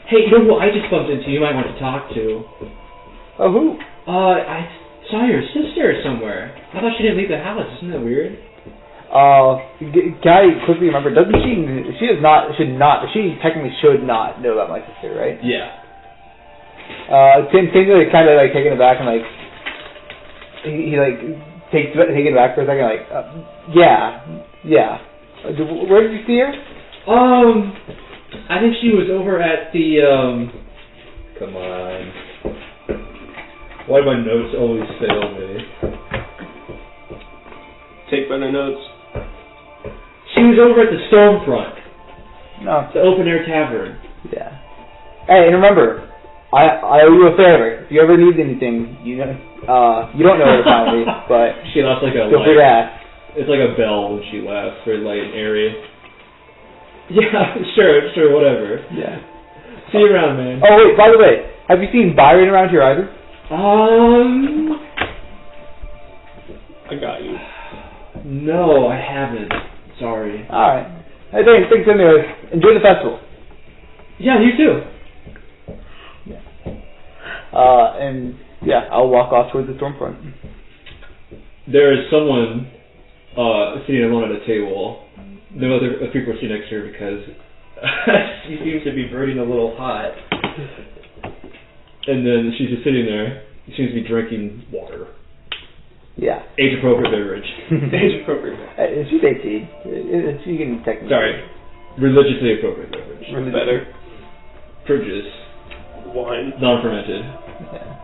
Hey, you know who I just bumped into? You might want to talk to. Oh, who? I saw your sister somewhere. I thought she didn't leave the house. Isn't that weird? Can I quickly remember? Doesn't she? She technically should not know about my sister, right? Yeah. Tim's like kind of like taken aback and like he like taken aback for a second, like yeah. Where did you see her? I think she was over at the Come on. Why do my notes always fail me? Take better notes. She was over at the Stormfront. No. The open air tavern. Yeah. Hey, and remember, I owe you a favor. If you ever need anything, you don't know where to find me, but she laughs like a feel free to ask. It's like a bell when she laughs, very light and airy. Yeah, sure, whatever. Yeah. See you around, man. Oh wait, by the way, have you seen Byron around here either? I got you. No, I haven't. Sorry. Alright. Hey, thanks anyway. Enjoy the festival. Yeah, you too. And yeah, I'll walk off towards the Stormfront. There is someone sitting alone at a table. No other people are sitting next to her because she seems to be burning a little hot. And then she's just sitting there. She seems to be drinking water. Yeah. Age-appropriate beverage. Age-appropriate. She's 18. She can technically... Sorry. Religiously appropriate beverage. Better. Fruit juice. Wine. Non-fermented. Yeah.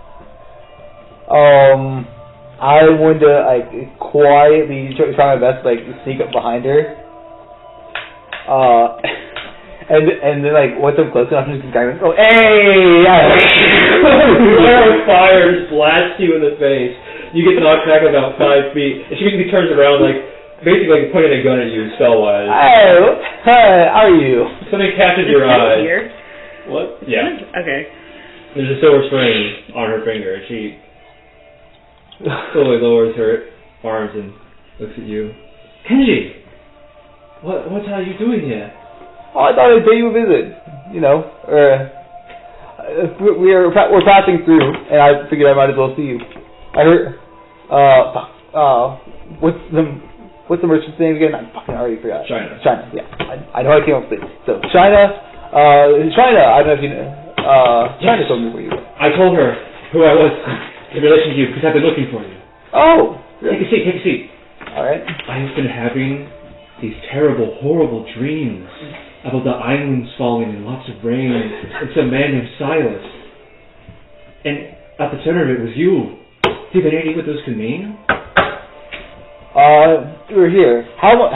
I wanted to quietly try my best to sneak up behind her. And then once I'm close enough, I'm just kind of go, hey! Flare of fire just blasts you in the face. You get knocked back about 5 feet, and she basically turns around basically pointing a gun at you spell-wise. Hey, how are you? Something catches your eye. Here? What? Yeah. Okay. There's a silver string on her finger, and she slowly lowers her arms and looks at you. Kenji! What are you doing here? Oh, I thought I'd pay you a visit. You know, we're passing through, and I figured I might as well see you. I heard. What's the merchant's name again? I fucking already forgot. China. Yeah, I know I came up with it. So China. I don't know if you know. China told me where you were. I told her who I was in relation to you because I've been looking for you. Oh. Take a seat. All right. I've been having these terrible, horrible dreams about the islands falling and lots of rain and some man named Silas. And at the center of it was you. Do you have any idea what those could mean? We're here. How much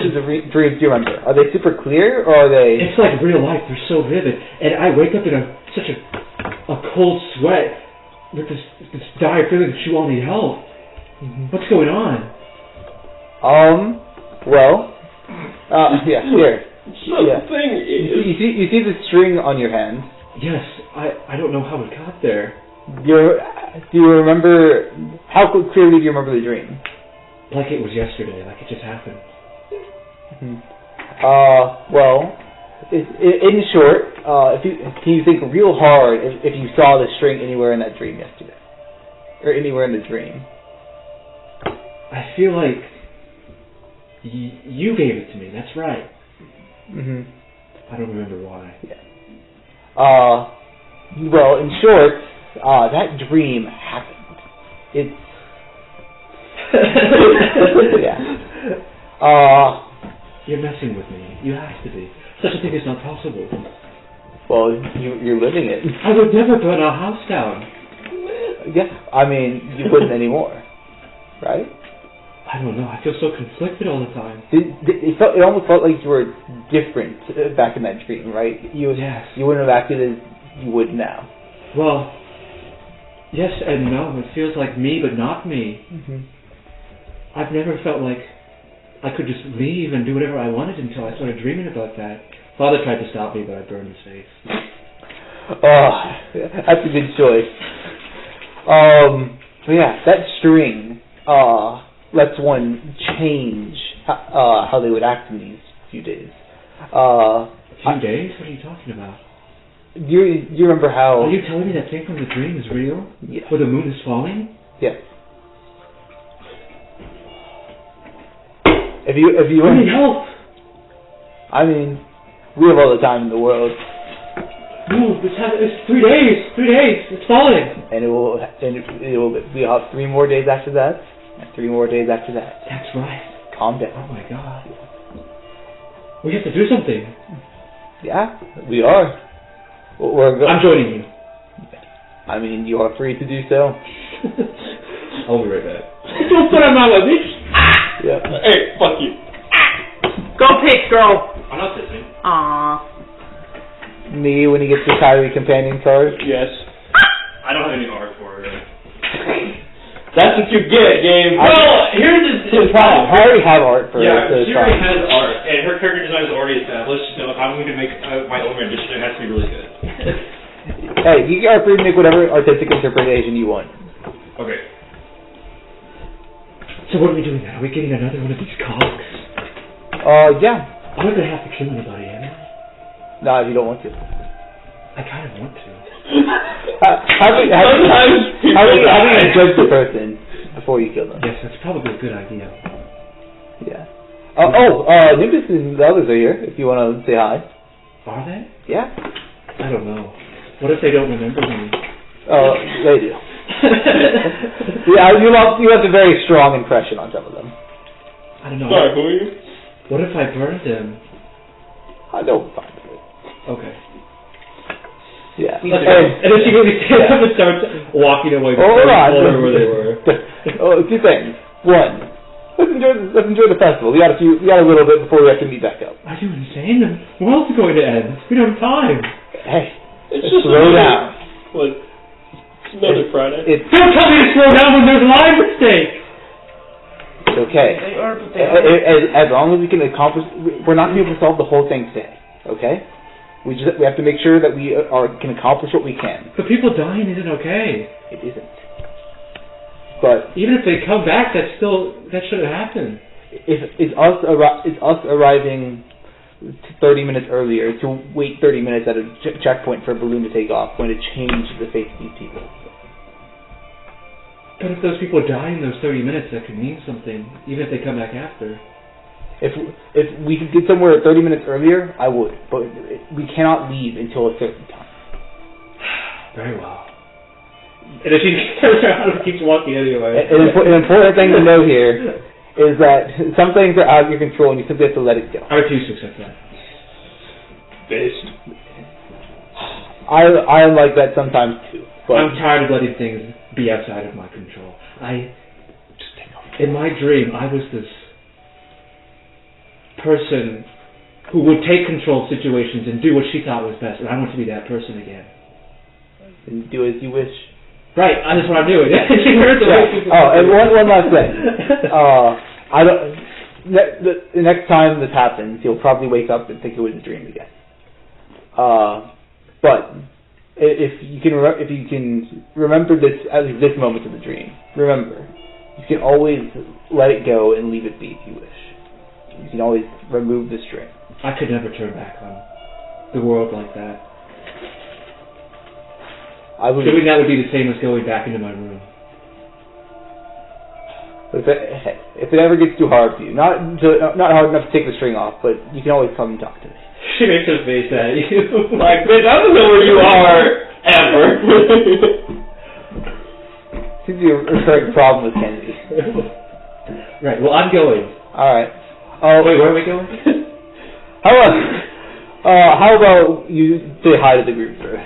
of the dreams do you remember? Are they super clear, or are they... It's like real life. They're so vivid. And I wake up in such a cold sweat with this dire feeling that you all need help. Mm-hmm. What's going on? Yeah, here. So the thing is... You see the string on your hand? Yes, I don't know how it got there. Do you remember... How clearly do you remember the dream? Like it was yesterday, like it just happened. Mm-hmm. In short, can you think real hard if you saw the string anywhere in that dream yesterday? Or anywhere in the dream? I feel like you gave it to me, that's right. Mm-hmm. I don't remember why. Yeah. In short, that dream happened. It's... yeah. You're messing with me. You have to be. Such a thing is not possible. Well, you're living it. I would never burn our house down. Yeah, I mean, you wouldn't anymore, right? I don't know. I feel so conflicted all the time. It almost felt like you were different back in that dream, right? You wouldn't have acted as you would now. Well, yes and no. It feels like me, but not me. Mm-hmm. I've never felt like I could just leave and do whatever I wanted until I started dreaming about that. Father tried to stop me, but I burned his face. Oh, that's a good choice. Yeah, that string lets one change how they would act in these few days. Few days? What are you talking about? Do you remember how... Are you telling me that thing from the dream is real? Yeah. Where the moon is falling? Yes. If you I need help! I mean, we have all the time in the world. No, it's 3 days! 3 days! It's falling! And we'll have 3 more days after that, and 3 more days after that. That's right. Calm down. Oh my god. We have to do something. Yeah, we are. I'm joining you. I mean, you are free to do so. I'll be right back. Don't put on my bitch! Yeah. Hey, fuck you. Go pigs, girl. I'm not sitting. Aww. Me, when he gets the Kairi companion card? Yes. I don't have any art for her. That's what you get, Gabe. Well, here's the problem. I already have art for yeah, the she already has art, and her character design is already established, so if I'm going to make my own rendition, it has to be really good. Hey, you are free to make whatever artistic interpretation you want. Okay. So what are we doing now? Are we getting another one of these cogs? Yeah. I'm not going to have to kill anybody, am I? No, if you don't want to. I kind of want to. Having to judge the person before you kill them. Yes, that's probably a good idea. Yeah. Nimbus and the others are here, if you want to say hi. Are they? Yeah. I don't know. What if they don't remember me? They do. Yeah, you left a very strong impression on some of them. I don't know. Sorry, who are you? What if I burned them? I don't find it. Okay. Yeah. And then she goes and starts walking away. Hold on. Where they were. 2 things. 1, let's enjoy the festival. We got a little bit before we have to meet back up. Are you insane? The world's going to end. We don't have time. Hey, It's just slow down. What? It's another Friday. Don't tell me to slow down when there's a line mistake. It's okay. They are, but they are. As long as we can accomplish, we're not going to be able to solve the whole thing today. Okay? We have to make sure that we can accomplish what we can. But people dying isn't okay. It isn't. But even if they come back, that shouldn't happen. If it's us arriving 30 minutes earlier to wait 30 minutes at a checkpoint for a balloon to take off going to change the fate of these people? But if those people die in those 30 minutes, that could mean something, even if they come back after. If we could get somewhere 30 minutes earlier, I would. But we cannot leave until a certain time. Very well. And if she turns around and keeps walking anyway. An important thing to know here is that some things are out of your control and you simply have to let it go. I refuse to accept that. Based. I am like that sometimes too. But I'm tired of letting things be outside of my control. In my dream, I was this person who would take control of situations and do what she thought was best, and I want to be that person again. And do as you wish. Right, that's what I'm doing. She heard the way. Oh, and one last thing. I don't. The next time this happens, you'll probably wake up and think it was a dream again. But if you can remember this, at least this moment of the dream, remember, you can always let it go and leave it be if you wish. You can always remove the string. I could never turn back on the world like that. Doing that would be the same as going back into my room. If it ever gets too hard for you, not hard enough to take the string off, but you can always come and talk to me. She makes her face at you. Like, bitch, I don't know where you are, ever. Seems to be a recurring problem with Kennedy. Right, well, I'm going. Alright. Wait, where are we going? How about you say hi to the group first?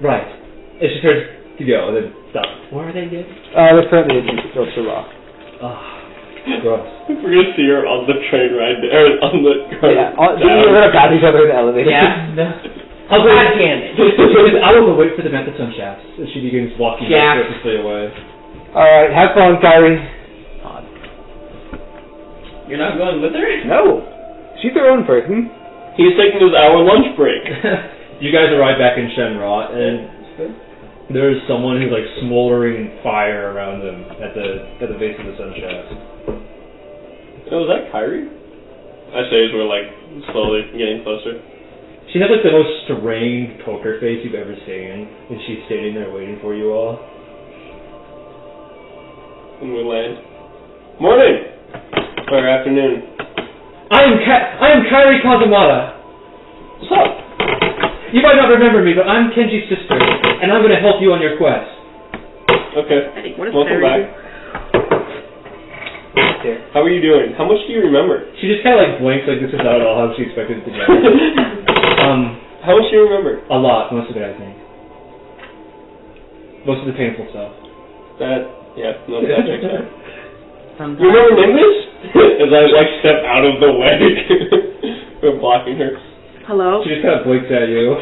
Right. If she turns to go, then stop. Where are they again? They're currently in Shen'Rah. Gross. We're gonna see her on the train ride, or on the car. Yeah, we're gonna pass each other in the elevator. Yeah. No. God damn it. I will go wait for them at the sun shafts as she begins walking back purposely away. Alright, have fun, Kairi. You're not going with her? No. She's her own person. He's taking his hour lunch break. You guys arrive back in Shen'Rah, and there's someone who's like smoldering fire around them at the base of the sun shaft. Oh, was that Kairi? I say as we're like slowly getting closer. She has like the most strained poker face you've ever seen, and she's standing there waiting for you all. And we land. Morning! Or afternoon. I am Kairi Kazumata. What's up? You might not remember me, but I'm Kenji's sister, and I'm going to help you on your quest. Okay. Welcome back. How are you doing? How much do you remember? She just kind of like blinks like this is not at all how she expected it to go. How much do you remember? A lot, most of it I think. Most of the painful stuff. That checks out. You remember Nimbus? As I like step out of the way for blocking her. Hello? She just kind of blinks at you.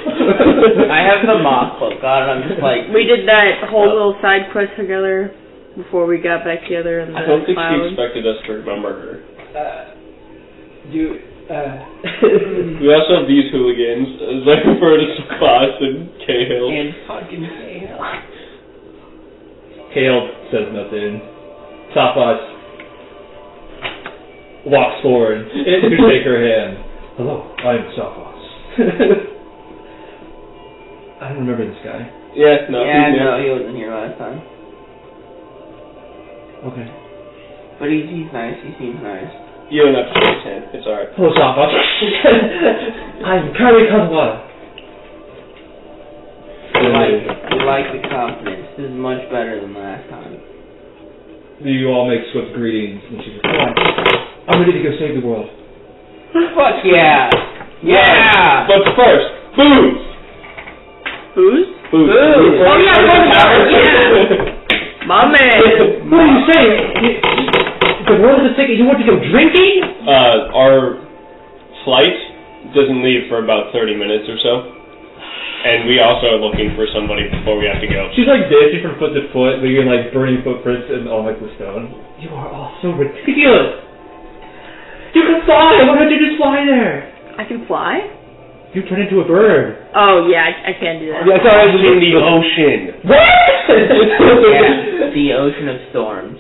I have the moth cloak on, and I'm just like... We did that whole little side quest together before we got back together in the I don't think clouds. she expected us to remember her. We also have these hooligans, as I refer to Sophos and Cahill. And fucking Cahill. Cahill says nothing. Sophos walks forward to shake her hand. Hello, I'm Sophos. I don't remember this guy. Yeah, no, he wasn't here last time. Okay. But he's nice, he seems nice. You don't have to shake his hand, it's alright. Hello, Sophos. I'm Kairi Kazumata. We like the confidence. This is much better than last time. You all make swift greetings, and she says, I'm ready to go save the world. Fuck yeah! Yeah! But first, booze! Booze? Booze. Oh yeah, yeah! My man! What are you saying? The world is sick. You want to go drinking? Our flight doesn't leave for about 30 minutes or so. And we also are looking for somebody before we have to go. She's like dancing from foot to foot, leaving like burning footprints and on like the stone. You are all so ridiculous! You can fly! Why don't you just fly there? I can fly? You turn into a bird. Oh yeah, I can do that. Yeah, it's always in the ocean. What? Yeah, the ocean of storms.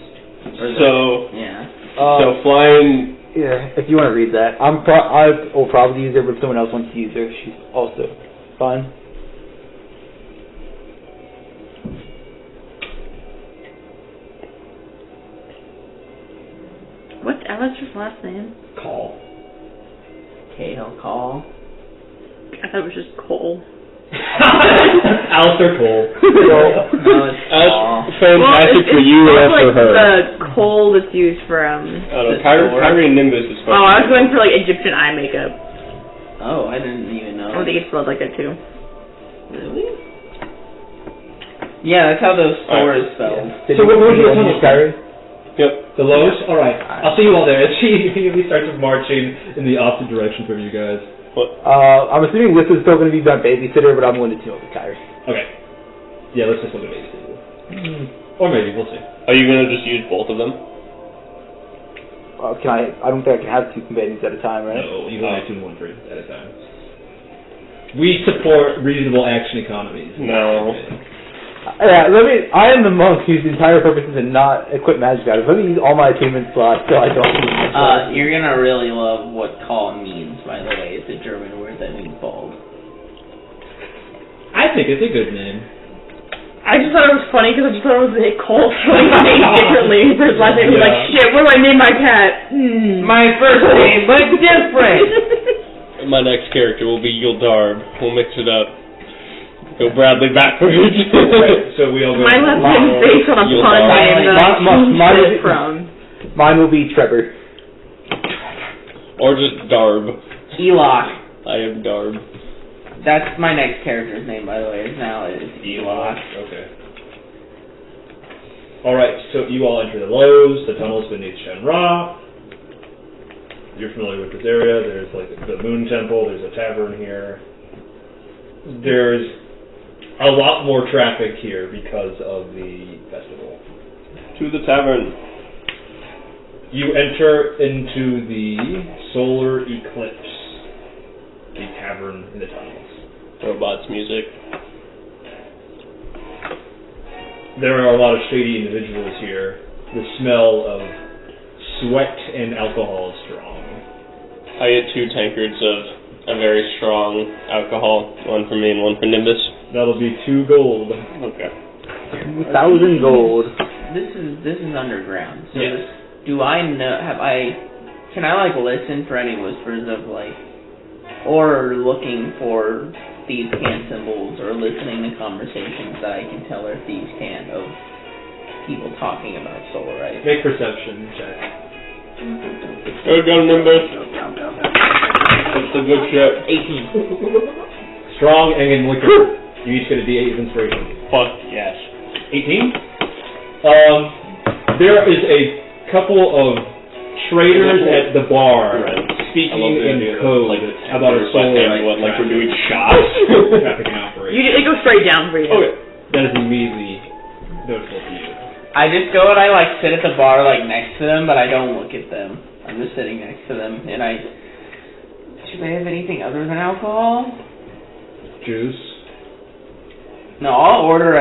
So yeah. So flying Yeah, if you want to read that. I will probably use her, but if someone else wants to use her, she's also fine. What's Alistair's last name? Call. Cahill call. I thought it was just Cole. Alistair Cole. No, it's call. Fantastic for you and like for her. the coal that's used for I don't know, Kairi and Nimbus is Oh, I was going for like Egyptian eye makeup. Oh, I didn't even know. I think it's spelled like that too. Really? Yeah, that's how those store is spelled. So what would you want to Kairi? Yep. The Lowe's? Alright. I'll see you all there. She immediately starts marching in the opposite direction from you guys. What? I'm assuming Lyssa's still going to be my babysitter, but I'm going to team up with Kairi. Okay. Yeah, let's just look at babysitter. Or maybe, we'll see. Are you going to just use both of them? Can I? I don't think I can have two companions at a time, right? No, you can only tune one for at a time. We support reasonable action economies. No. Yeah, I am the monk whose entire purpose is to not equip magic items. Let me use all my attunement slots so I don't use my slots. You're gonna really love what call means, by the way. It's a German word that means bald. I think it's a good name. I just thought it was funny because I just thought it was Cole spelling his name differently. For his last name, he was like, shit, what do I name my cat? My first name, but different. My next character will be Yildarb. We'll mix it up. Go Bradley backwards. Right, so we all go. My last name's based on a pun name that I'm from. Mine will be Trevor. Or just Darb. Eloch. I am Darb. That's my next character's name, by the way. Is Eloch. Okay. Alright, so you all enter the Lowe's, the tunnels beneath Shen'Rah. You're familiar with this area. There's like the Moon Temple, there's a tavern here. There's a lot more traffic here because of the festival. To the tavern. You enter into the solar eclipse, the tavern in the tunnels. Robots music. There are a lot of shady individuals here. The smell of sweat and alcohol is strong. I get 2 tankards of a very strong alcohol, one for me and one for Nimbus. That'll be 2 gold. Okay. 2,000 gold. This is underground. So Yes. do I know? Can I like listen for any whispers of like, or looking for thieves' can symbols, or listening to conversations that I can tell are thieves' can of people talking about solar, right? Make perception check. Go, Nimbus. That's the good shit. 18. Strong and liquor. You each get a D8 of inspiration. Fuck yes. 18. There is a couple of traders at the bar speaking in code about a solar like we're doing shots. traffic and operation. They go straight down for you. Okay. That is immediately noticeable to you. I just go and I like sit at the bar like next to them, but I don't look at them. I'm just sitting next to them, and do they have anything other than alcohol? Juice. No, I'll order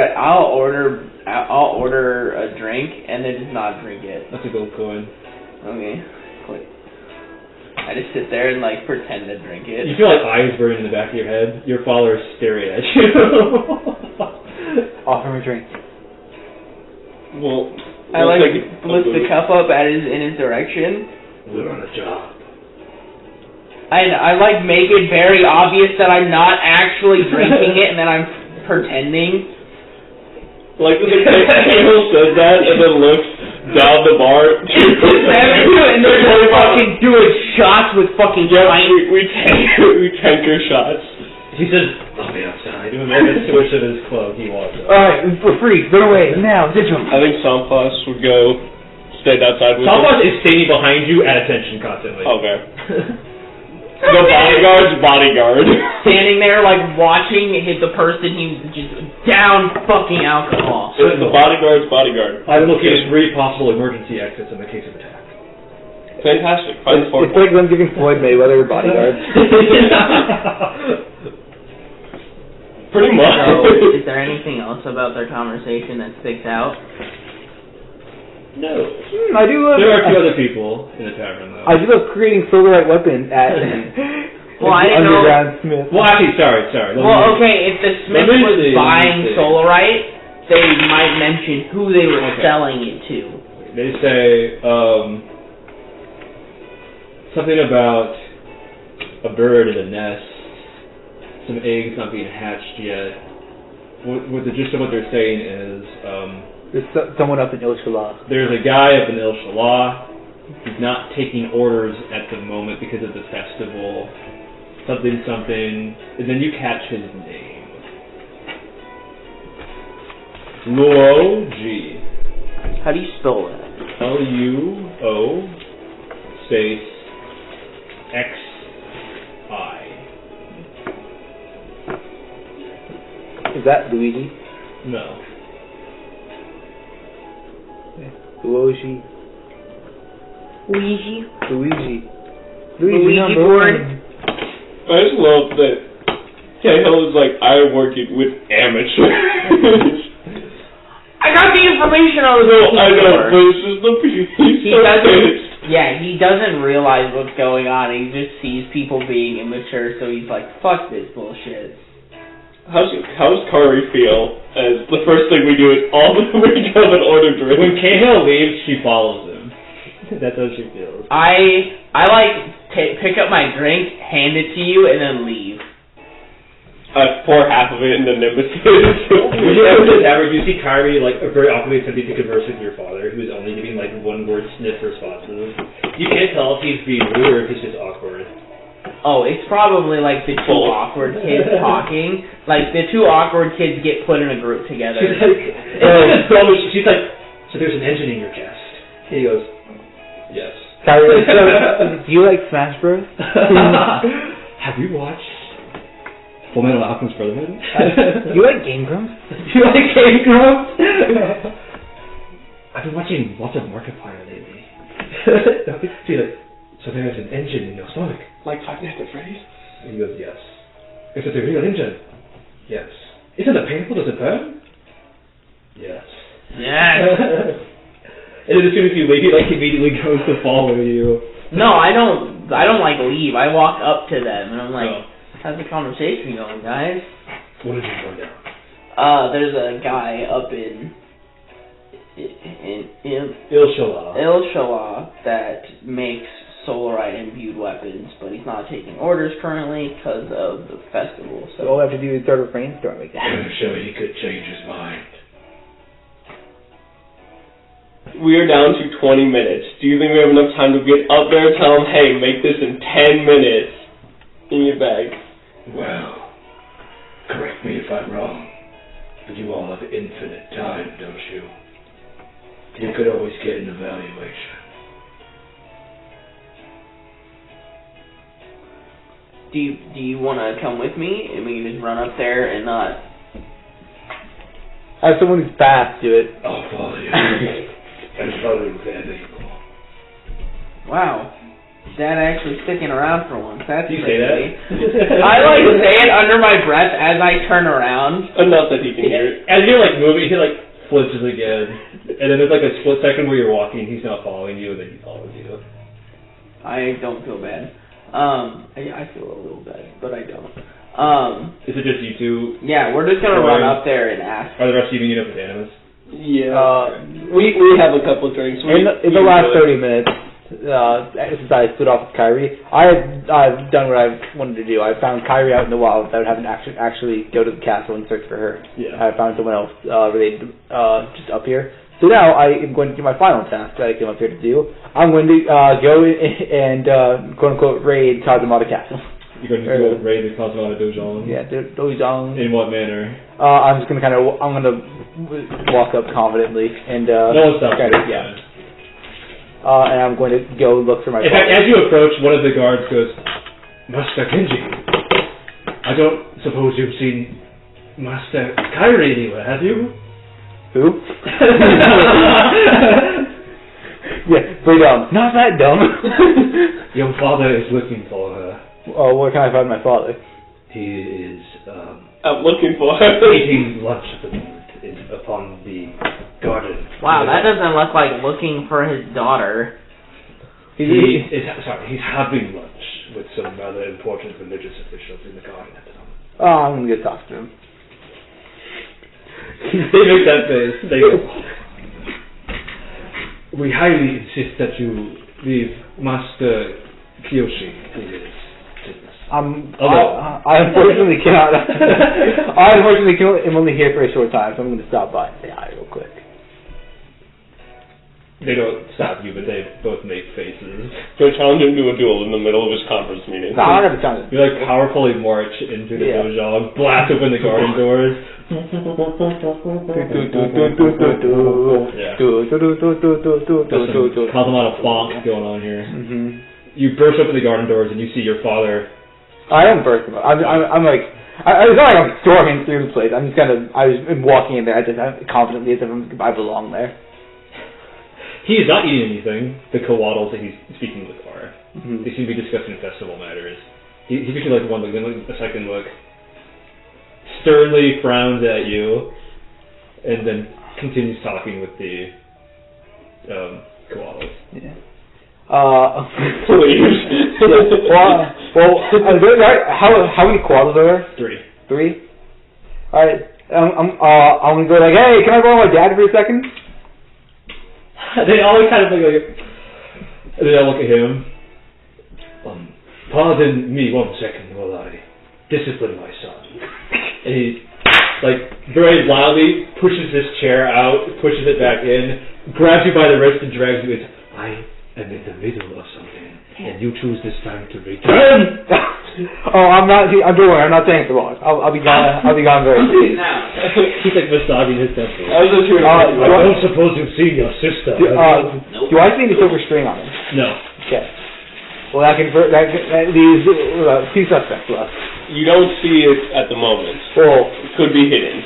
a drink and then just not drink it. That's a gold coin. Okay. Click. I just sit there and like pretend to drink it. You feel like eyes burning in the back of your head. Your followers staring at you. Offer him a drink. Well, I like lift the cup up in his direction. We're on a job. I like make it very obvious that I'm not actually drinking it and that I'm pretending. Like the Cahill says that and then looks down the bar. And they're just fucking doing shots with fucking pints. we tanker shots. He says, "I'll be outside." Doing like a switch of his cloak, he walks up. Alright, we're free. Run away. Now, ditch him. I think Sophos would go stand outside with Sophos is standing behind you at attention constantly. Okay. The bodyguard. Standing there like watching hit the person he just down fucking alcohol. It's the bodyguard's bodyguard. I'm looking at 3 possible emergency exits in the case of attack. Fantastic. Find the fourth It's like them giving Floyd Mayweather a bodyguard. Pretty much. So, is there anything else about their conversation that sticks out? No. I do love... There are two other people in the tavern, though. I do love creating solarite weapons at Well, I didn't know... underground smith. Well, actually, sorry. Well, okay, if the smith was buying solarite, they might mention who they were selling it to. They say something about a bird in a nest, some eggs not being hatched yet. What the gist of what they're saying is There's someone up in Elhore. there's a guy up in Elhore. He's not taking orders at the moment because of the festival. Something, and then you catch his name. Luo-G. How do you spell that? Luo space X-I. Is that Luigi? No. Luigi. Luigi number board. one. I just love that Cahill is like, I work it with amateurs. I got the information I was looking I know, for. but it's just the piece. He doesn't. Yeah, he doesn't realize what's going on. He just sees people being immature, so he's like, "Fuck this bullshit." How's Kairi feel? As the first thing we do is all the way down and order drinks. When Cahill leaves, she follows him. That's how she feels. I like pick up my drink, hand it to you, and then leave. I pour half of it in the Nemesis. When you go to the tavern, you see Kairi like very awkwardly attempting to converse with your father, who is only giving like one-word sniff responses. You can't tell if he's being rude or if he's just awkward. Oh, it's probably like the two awkward kids talking. Like the two awkward kids get put in a group together. She's like, so there's an engine in your chest. He goes, yes. Kairi, so, do you like Smash Bros? Have you watched Fullmetal Alchemist Brotherhood? Do you like Game Grumps? Do you like Game Grumps? I've been watching lots of Markiplier lately. She's like, so there's an engine in your stomach. Like Five Nights at Freddy's? And he goes, yes. Is it a real engine? Yes. Isn't it painful? Does it burn? Yes. Yeah. And then as soon as you leave, he like immediately goes to follow you. No, I don't like leave. I walk up to them and I'm like, how's the conversation going, guys? What did you go down? There's a guy up in Elhore that makes solarite imbued weapons, but he's not taking orders currently because of the festival. So all I have to do is start a brainstorm again. I'm sure he could change his mind. We are down to 20 minutes. Do you think we have enough time to get up there and tell them, hey, make this in 10 minutes in your bag? Well, correct me if I'm wrong, but you all have infinite time, don't you? You could always get an evaluation. Do you want to come with me and we can just run up there and not? Have someone who's fast do it. I'll follow you. And follow you wherever you go. Wow. Dad actually sticking around for once. That's Do you pretty say that? neat. I like say it under my breath as I turn around. Enough that he can hear it. As you're like moving, he like flinches again, and then there's like a split second where you're walking, he's not following you, and then he follows you. I don't feel bad. I feel a little bad, but I don't. Is it just you two? Yeah, we're just gonna run up there and ask. Are the rest of you meeting up with Animus? Yeah. We have a couple of drinks. In the last 30 minutes, since I split off with Kairi, I've done what I wanted to do. I found Kairi out in the wild without having to actually go to the castle and search for her. Yeah. I found someone else related just up here. So now I am going to do my final task that I came up here to do. I'm going to go and quote unquote raid Kazumata Castle. You're going to go raid the Kazumata Dojong? Yeah, Dojong. In what manner? I'm just going to I'm going to walk up confidently and No one stops you. yeah. And I'm going to go look for my. In fact, as you approach, one of the guards goes, Master Kenji, I don't suppose you've seen Master Kairi anywhere, have you? Who? Yeah, pretty dumb. Not that dumb. Your father is looking for her. Oh, where can I find my father? He is I'm looking for her. eating lunch at the moment upon the garden. Wow, that doesn't look like looking for his daughter. He's having lunch with some rather important religious officials in the garden at the moment. Oh, I'm gonna go talk to him. They make that face. They go, we highly insist that you leave Master Kiyoshi in his business. I unfortunately cannot. I unfortunately am only here for a short time, so I'm going to stop by and say hi real quick. They don't stop you, but they both make faces. Go challenge him to a duel in the middle of his conference meeting. No, I'm not going to challenge him. You like powerfully march into the dojo, blast open the garden doors. Cause a lot of funk going on here. You burst open the garden doors and you see your father. I am bursting. I'm like, it's not like I'm storming through the place. I'm just I'm walking in there. I'm confidently as if I belong there. He is not eating anything. The coatls that he's speaking with are. They seem to be discussing festival matters. He gives you like one look, then a second look, sternly frowns at you, and then continues talking with the koalas. Yeah. Please. How many koalas are there? 3. All right. I'm gonna go like, hey, can I borrow my dad for a second? They always kind of look like, and they all look at him. Pardon me 1 second while I discipline my son. And he, like, very loudly pushes this chair out, pushes it back in, grabs you by the wrist and drags you in. I am in the middle of something, and you choose this time to return. I'm not. Don't worry. I'm not saying it wrong. I'll be gone. I'll be gone very soon. He's like massaging his temple. I don't suppose you've seen your sister. Do I see any silver string on him? No. Okay. Well, that leaves 2 suspects left. You don't see it at the moment. Well, it could be hidden.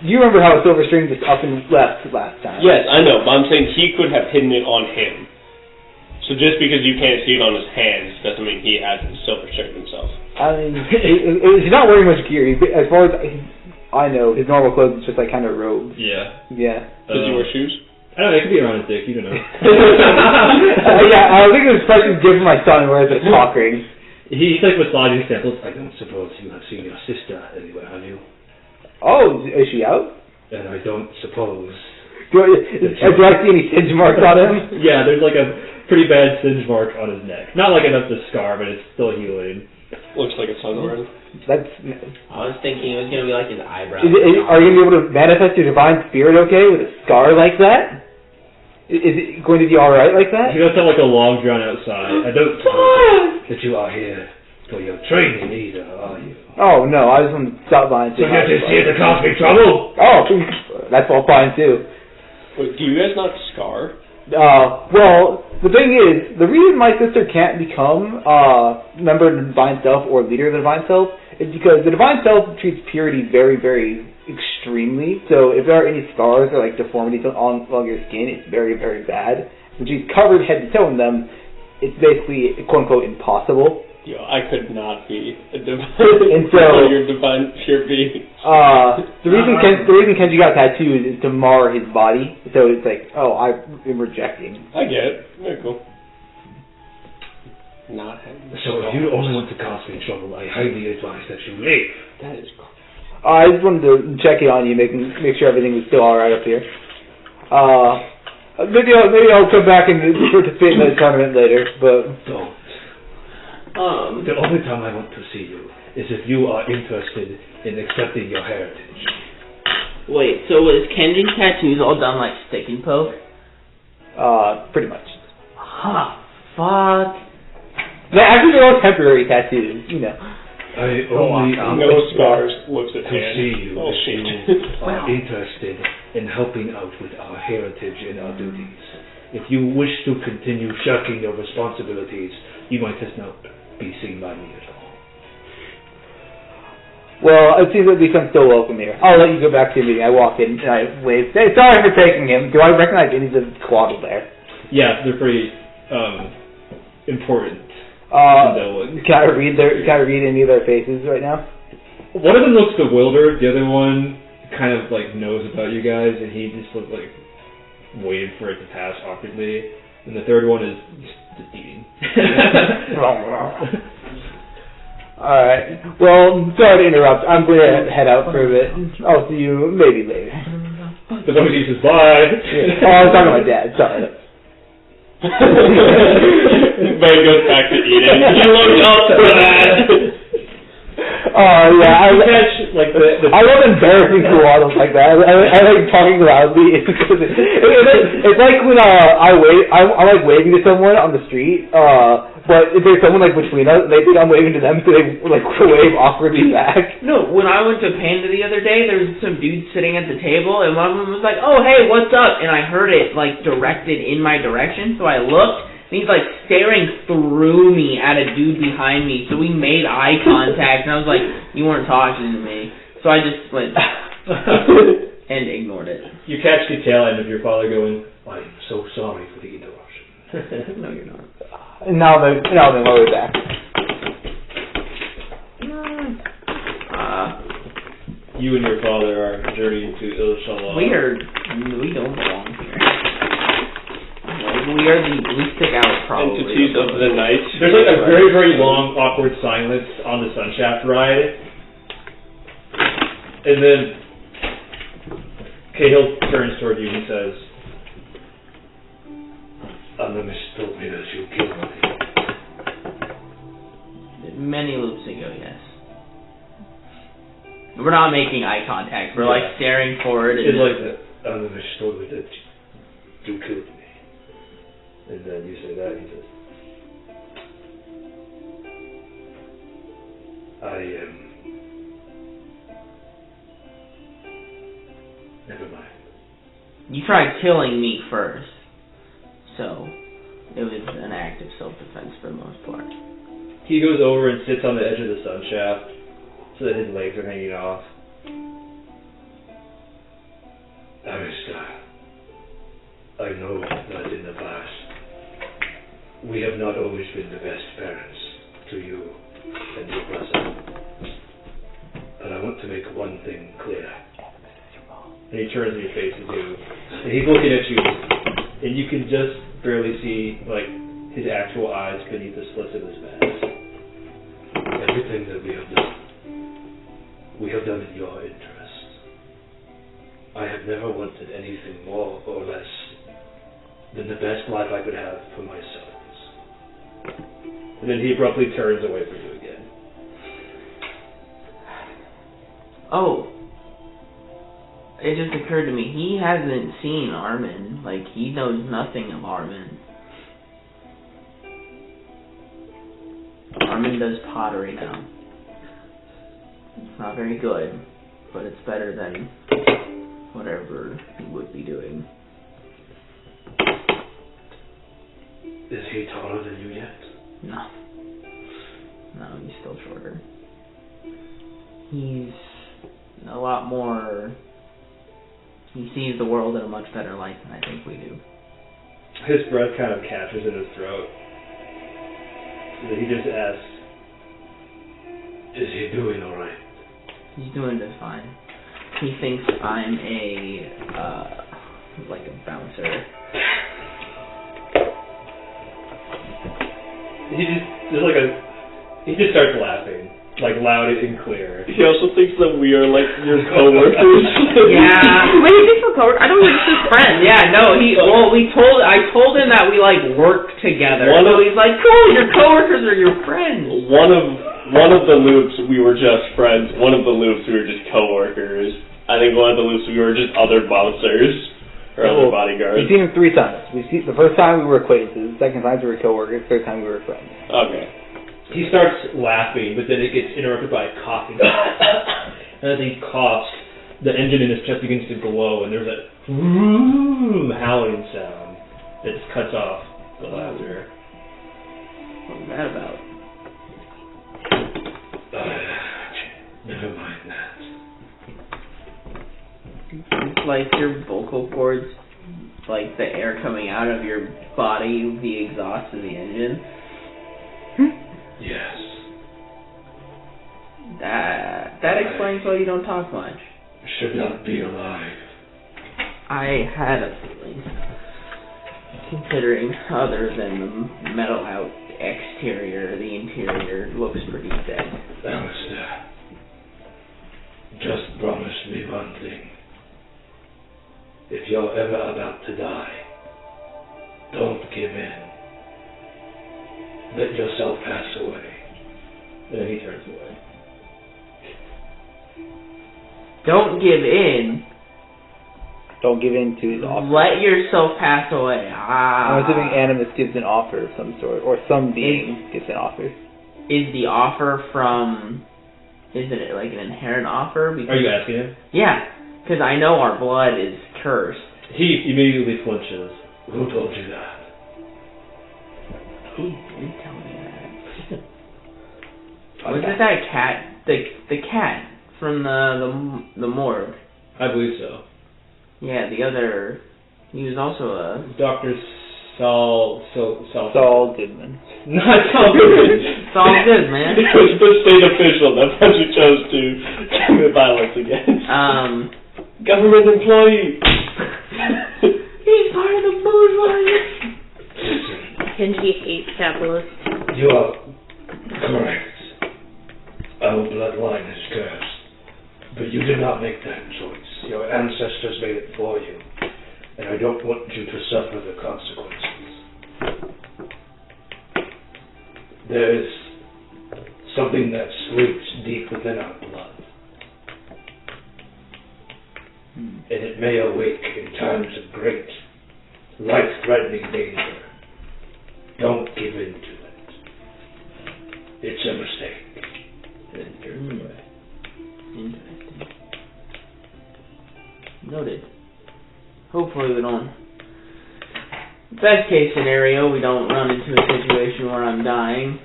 You remember how a silver string just up and left last time? Yes, I know, but I'm saying he could have hidden it on him. So just because you can't see it on his hands doesn't mean he has the silver string himself. I mean, he's not wearing much gear. As far as I know, his normal clothes is just like kind of robes. Yeah. Does he wear shoes? I don't know, it could be around his dick, you don't know. I think it's especially good for my son who wears a cock ring. He's like massaging his temples. I don't suppose you have seen your sister anywhere, have you? Oh, is she out? And I don't suppose... Do I see any singe marks on him? Yeah, there's like a pretty bad singe mark on his neck. Not like enough to scar, but it's still healing. Looks like a sunburn. I was thinking it was going to be like his eyebrows. Are you going to be able to manifest your divine spirit okay with a scar like that? Is it going to be alright like that? He does have like a long drawn out sigh. I don't suppose that you are here for your training either, are you? Oh no, I just want to stop by and say so you're just here to cause me trouble? Oh, that's all fine too. Wait, do you guys not scar? Well, the thing is, the reason my sister can't become member of the Divine Self or leader of the Divine Self is because the Divine Self treats purity very, very extremely. So if there are any scars or like deformities along your skin, it's very, very bad. When she's covered head to toe in them, it's basically quote unquote impossible. Yo, I could not be a divine. And so your divine pure being. The reason Kenji got tattoos is to mar his body. So it's like, oh, I'm rejecting. I get it. Very cool. Not having. So if you only want to cause me trouble, I highly advise that you leave. That is cool. I just wanted to check in on you, make sure everything was still alright up here. Maybe I'll come back and participate in the tournament later, but don't. The only time I want to see you is if you are interested in accepting your heritage. Wait, so was Kenji's tattoos all done like stick and poke? Pretty much. Fuck. Actually, they're all temporary tattoos, you know. I only no scars. Looks at to see you if you are interested in helping out with our heritage and our duties. If you wish to continue shirking your responsibilities, you might as not be seen by me at all. Well, it seems at least I'm still welcome here. I'll let you go back to your meeting. I walk in and I wave. Hey, sorry for taking him. Do I recognize any of the squad there? Yeah, they're pretty important. Can I read any of their faces right now? One of them looks bewildered. The other one kind of like knows about you guys, and he just was like waiting for it to pass awkwardly. And the third one is just eating. Alright. Well, sorry to interrupt. I'm going to head out for a bit. I'll see you maybe later. The one who says bye. Yeah. Oh, I was talking to my dad. Sorry. But it goes back to eating. You looked up for that. Oh yeah, I love embarrassing koalas like that. I like talking loudly because it's like when I like waving to someone on the street. But if there's someone like between us, they think I'm waving to them, so they like wave awkwardly back. No, when I went to Panda the other day, there was some dudes sitting at the table, and one of them was like, "Oh hey, what's up?" And I heard it like directed in my direction, so I looked. And he's like staring through me at a dude behind me, so we made eye contact, and I was like, you weren't talking to me. So I just went and ignored it. You catch the tail end of your father going, I'm so sorry for the interruption. No, you're not. And now they're lower back. You and your father are journeying to Elhore. We don't belong here. We are we stick out probably. Entities of the night. There's like a very, very long, awkward silence on the Sunshaft ride. And then Cahill turns toward you and says, Animus told me that you killed me. Many loops ago, yes. We're not making eye contact. We're like staring forward. It's like that. Animus told me that you killed me. And then you say that, and he says, never mind. You tried killing me first. So, it was an act of self-defense for the most part. He goes over and sits on the edge of the sun shaft so that his legs are hanging off. I know that in the past we have not always been the best parents to you and your brother. But I want to make one thing clear. And he turns and he faces you. And he's looking at you, and you can just barely see like his actual eyes beneath the slits of his mask. Everything that we have done in your interest. I have never wanted anything more or less than the best life I could have for my sons. And then he abruptly turns away from you again. Oh. It just occurred to me, he hasn't seen Armin. Like, he knows nothing of Armin. Armin does pottery now. It's not very good, but it's better than whatever he would be doing. Is he taller than you yet? No. No, he's still shorter. He's a lot more... He sees the world in a much better light than I think we do. His breath kind of catches in his throat. He just asks, is he doing alright? He's doing just fine. He thinks I'm like a bouncer. He just starts laughing, like loud and clear. He also thinks that we are like your coworkers. Yeah. Wait, he thinks we're coworkers? I don't think we're just friends. Yeah, no, I told him that we like work together. So he's like, cool, your coworkers are your friends. One of the loops we were just friends. One of the loops we were just coworkers. I think one of the loops we were just other bouncers or other bodyguards. We've seen him 3 times. The first time we were acquaintances, the second time we were coworkers, third time we were friends. Okay. He starts laughing, but then it gets interrupted by a coughing. And as he coughs, the engine in his chest begins to glow, and there's a howling sound that just cuts off the laughter. What was that about? Never mind that. It's like your vocal cords, like the air coming out of your body, the exhaust of the engine. Yes. That explains why you don't talk much. should not be alive. I had a feeling. Considering other than the metal out exterior, the interior looks pretty dead. Alistair, just promise me one thing. If you're ever about to die, don't give in. Let yourself pass away. And then he turns away. Don't give in. Don't give in to his offer. Let yourself pass away. I'm assuming Animus gives an offer of some sort, or some being gives an offer. Is the offer from... Is it like an inherent offer? Because, Are you asking him? yeah, because I know our blood is cursed. He immediately flinches. Who told you that? Who did tell me that? Was it that cat? The cat from the morgue? I believe so. Yeah, the other. He was also a. Dr. Saul Goodman. Not Saul Goodman. Saul good, man. It was the state official. That's why she chose to commit violence again. Government employee. He's part of the bourgeoisie. Kenji hates capitalists. You are correct. Our bloodline is cursed. But you did not make that choice. Your ancestors made it for you. And I don't want you to suffer the consequences. There is something that sleeps deep within our blood. And it may awake in times of great, life-threatening danger. Don't give in to it. It's a mistake. And turns away. Interesting. Noted. Hopefully we don't... Best case scenario, we don't run into a situation where I'm dying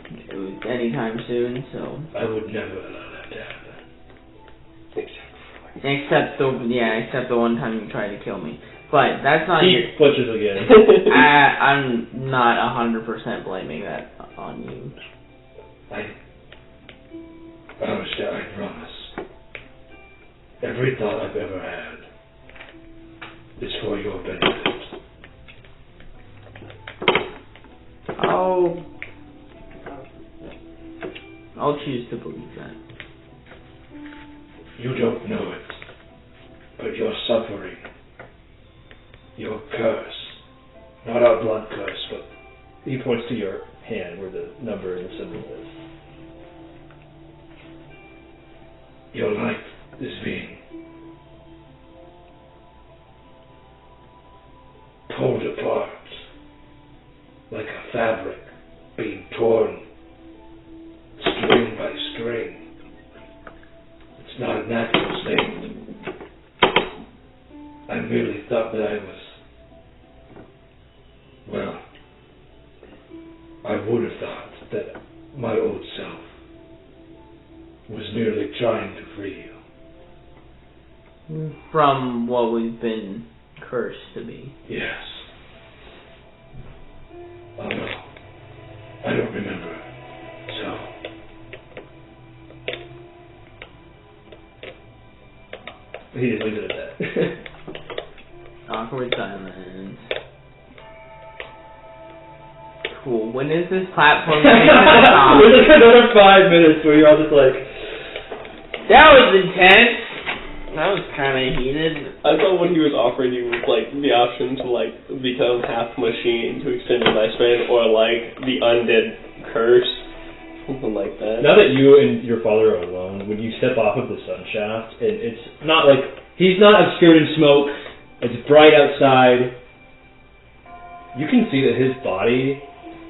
anytime soon, so... I would never allow that to happen. Except the one time you tried to kill me. But that's not... He flinches again. I'm not 100% blaming that on you. Alistair, I promise. Every thought I've ever had is for your benefit. I'll choose to believe that. You don't know it, but your suffering, your curse, not our blood curse, but he points to your hand where the number and the symbol is. your life is being pulled apart like a fabric being torn string by string. It's not a natural state. I merely thought that I was, well, I would have thought that my old self was merely trying to free you. From what we've been cursed to be. Yes. Oh no. I don't remember. So. He just leaves it at that. Awkward silence. Cool. When is this platform going to stop? There's like another 5 minutes where you're all just like... That was intense. That was kind of heated. I thought what he was offering you was like the option to like become half machine to extend your lifespan, or like the undead curse, something like that. Now that you and your father are alone, when you step off of the sun shaft, and it's not like he's not obscured in smoke. It's bright outside. You can see that his body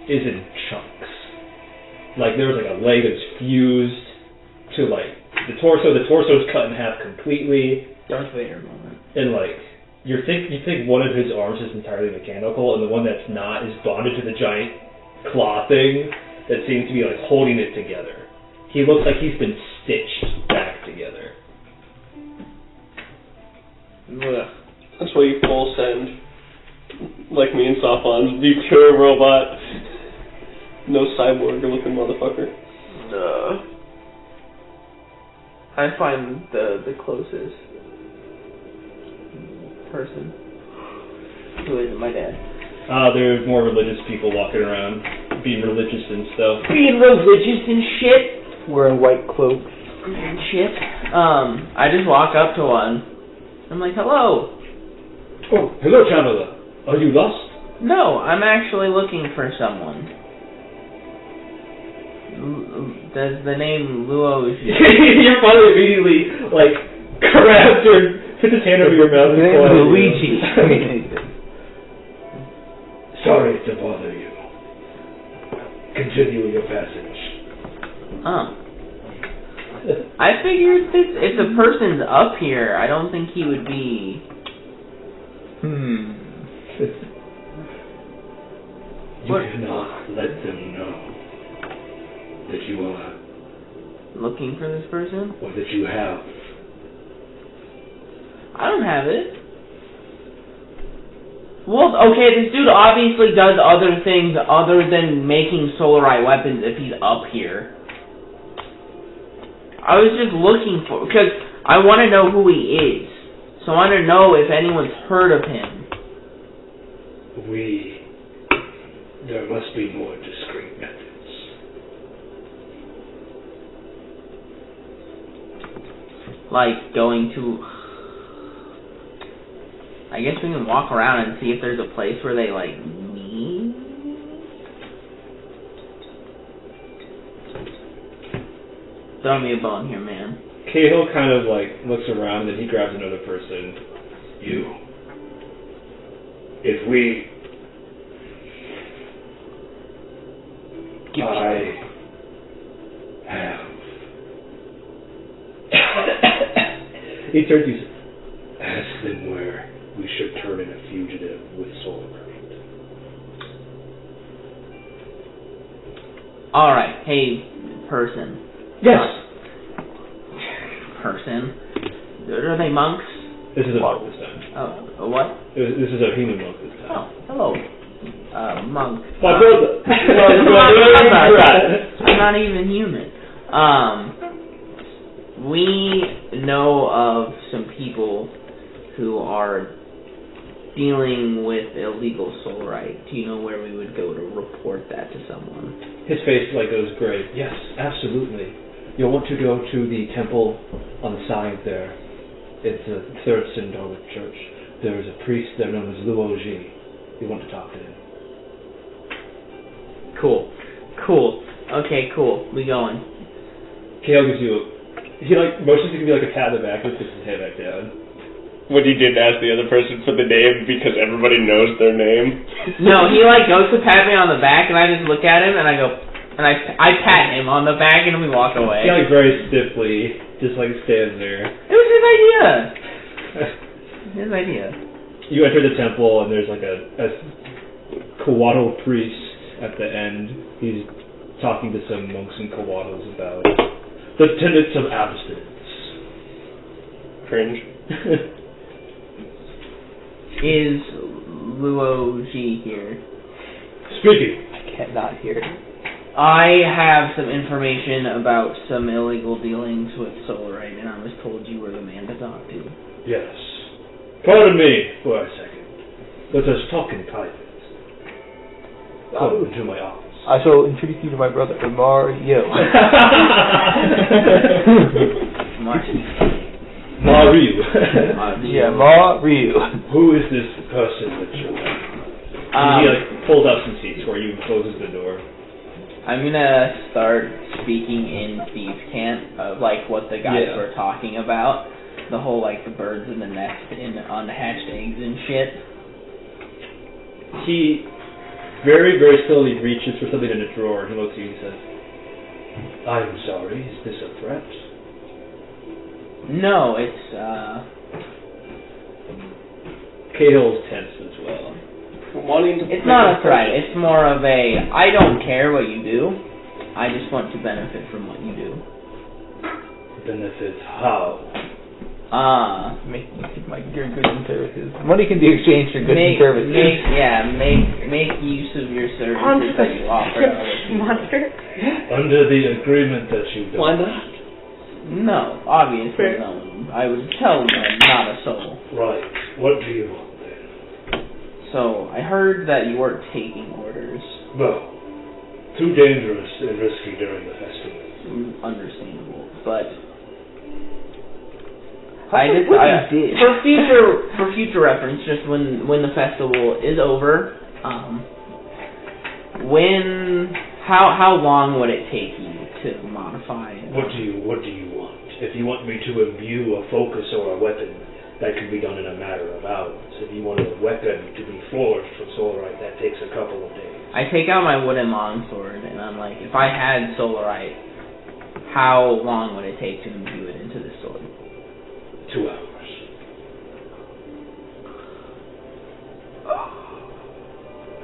is in chunks. Like there was like a leg that's fused to like the torso. The torso's cut in half completely. Darth Vader moment. And like you think one of his arms is entirely mechanical, and the one that's not is bonded to the giant claw thing that seems to be like holding it together. He looks like he's been stitched back together. Ugh. That's why you full send, like me and Sophos, the pure robot, no cyborg looking motherfucker. I find the closest person who isn't my dad. There's more religious people walking around, being religious and stuff. Being religious and shit. Wearing white cloaks. And shit. I just walk up to one. I'm like, hello. Oh, hello, traveler. Are you lost? No, I'm actually looking for someone. Does the name Luo... Your father immediately, like, grabs or puts his hand over your mouth and calls Luigi. Sorry to bother you. Continue your passage. I figured if the person's up here, I don't think he would be... You cannot let them know that you are... Looking for this person? Or that you have. I don't have it. Well, okay, this dude obviously does other things other than making Solarite weapons if he's up here. I was just looking for... Because I want to know who he is. So I want to know if anyone's heard of him. There must be more discreet methods. Like going to... I guess we can walk around and see if there's a place where they, like, meet. Throw me a bone here, man. Cahill kind of, like, looks around and then he grabs another person. You. If we... I have... He turns to you. Ask them where we should turn in a fugitive with Solarite. Alright, hey, person. Yes! Person. Are they monks? This is a monk this time. Oh, a what? This is a human monk this time. Oh, hello. Monk. My brother! I'm not even human. We know of some people who are dealing with illegal Solarite. Do you know where we would go to report that to someone? His face like goes gray. Yes, absolutely. You'll want to go to the temple on the side there. It's the third Syndolic church. There is a priest there known as Luo Ji. You want to talk to him. Cool. Okay, cool. We going. Cahill gives you he like motions to give you like a pat in the back and puts his head back down. When you didn't ask the other person for the name because everybody knows their name. No, he like goes to pat me on the back and I just look at him and I go, and I pat him on the back and we walk away. He like very stiffly just like stands there. It was his idea. His idea. You enter the temple and there's like a Kawaddle priest at the end. He's talking to some monks and Kawaddles about the tenets of abstinence. Cringe. Is Luo Ji here? Speaking. I cannot hear. I have some information about some illegal dealings with Solarite, and I was told you were the man to talk to. Yes. Pardon me for a second. Let us talk in private. Come to my office. I shall introduce you to my brother, Mario. Mario. Yeah, Mario. Who is this person that you're with? He like pulls up some seats for you and closes the door. I'm gonna start speaking in thieves' cant of like what the guys were talking about. The whole like the birds in the nest on the hatched eggs and shit. He very, very slowly reaches for something in a drawer. He looks at you and says, I'm sorry, is this a threat? No, it's Cahill's tense as well. It's not a threat. It's more of a, I don't care what you do. I just want to benefit from what you do. Benefit how? Make my your goods and services. Money can be exchanged for goods and services. Make use of your services that you offer to other people. Monster? Under the agreement that you don't. Why not? No, obviously no. I would tell them not a soul. Right. What do you want then? So, I heard that you weren't taking orders. No. Too dangerous and risky during the festival. Understandable, but for future reference, just when the festival is over, how long would it take you to modify? What do you want? If you want me to imbue a focus or a weapon, that can be done in a matter of hours. If you want a weapon to be forged from solarite, that takes a couple of days. I take out my wooden longsword and I'm like, if I had solarite, how long would it take to imbue it into this sword? 2 hours.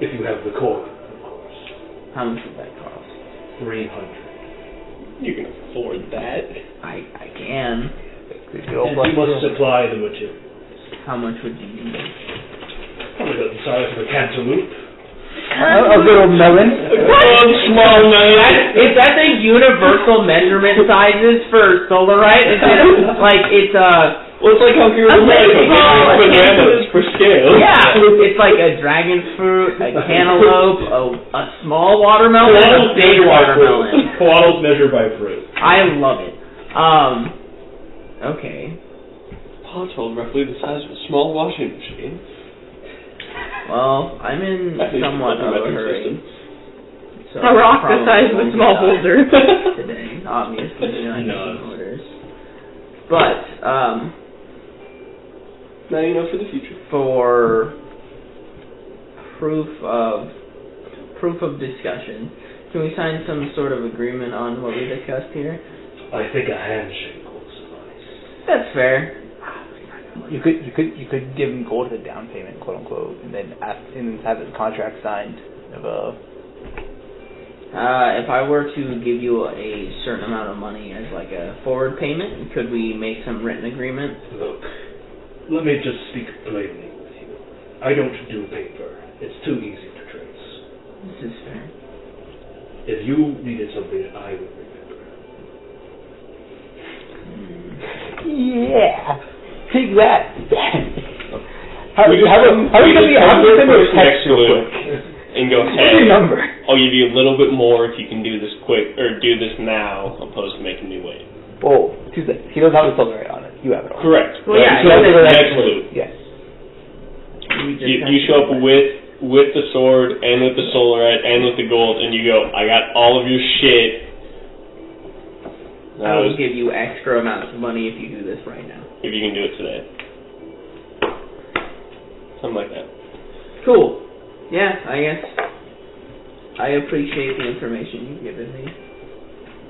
If you have the coin, of course. How much would that cost? 300. You can afford that. I can. And you must supply the materials. How much would you need? Probably got the size of a cantaloupe. A little melon. One small man. Is that the universal measurement sizes for solarite? Is it like it's Well, it's like how you're bananas for scale. Yeah, it's like a dragon fruit, a cantaloupe, a small watermelon, and a big watermelon. Koalas measured by fruit. I love it. Okay. Pothole roughly the size of a small washing machine. Well, I'm in somewhat of a hurry. So A rock the size of a small boulder. Today, obviously, I need orders. But, now you know for the future. For proof of discussion, can we sign some sort of agreement on what we discussed here? I think a handshake will suffice. That's fair. You could give him gold as a down payment, quote unquote, and then have the contract signed of a. If I were to give you a certain amount of money as like a forward payment, could we make some written agreement? Look, let me just speak plainly with you. I don't do paper. It's too easy to trace. This is fair. If you needed something, I would remember. Yeah. Take that. How are you going to next to it and go, hey, I'll give you a little bit more if you can do this quick, or do this now, opposed to making me wait. Oh, 2 seconds. He doesn't have the solarite on it. You have it all. Correct. Well, yeah, next loop. Yes. You show up with the sword, and with the solarite, and with the gold, and you go, I got all of your shit. I will give you extra amounts of money if you do this right now. If you can do it today. Something like that. Cool. Yeah, I guess. I appreciate the information you've given me.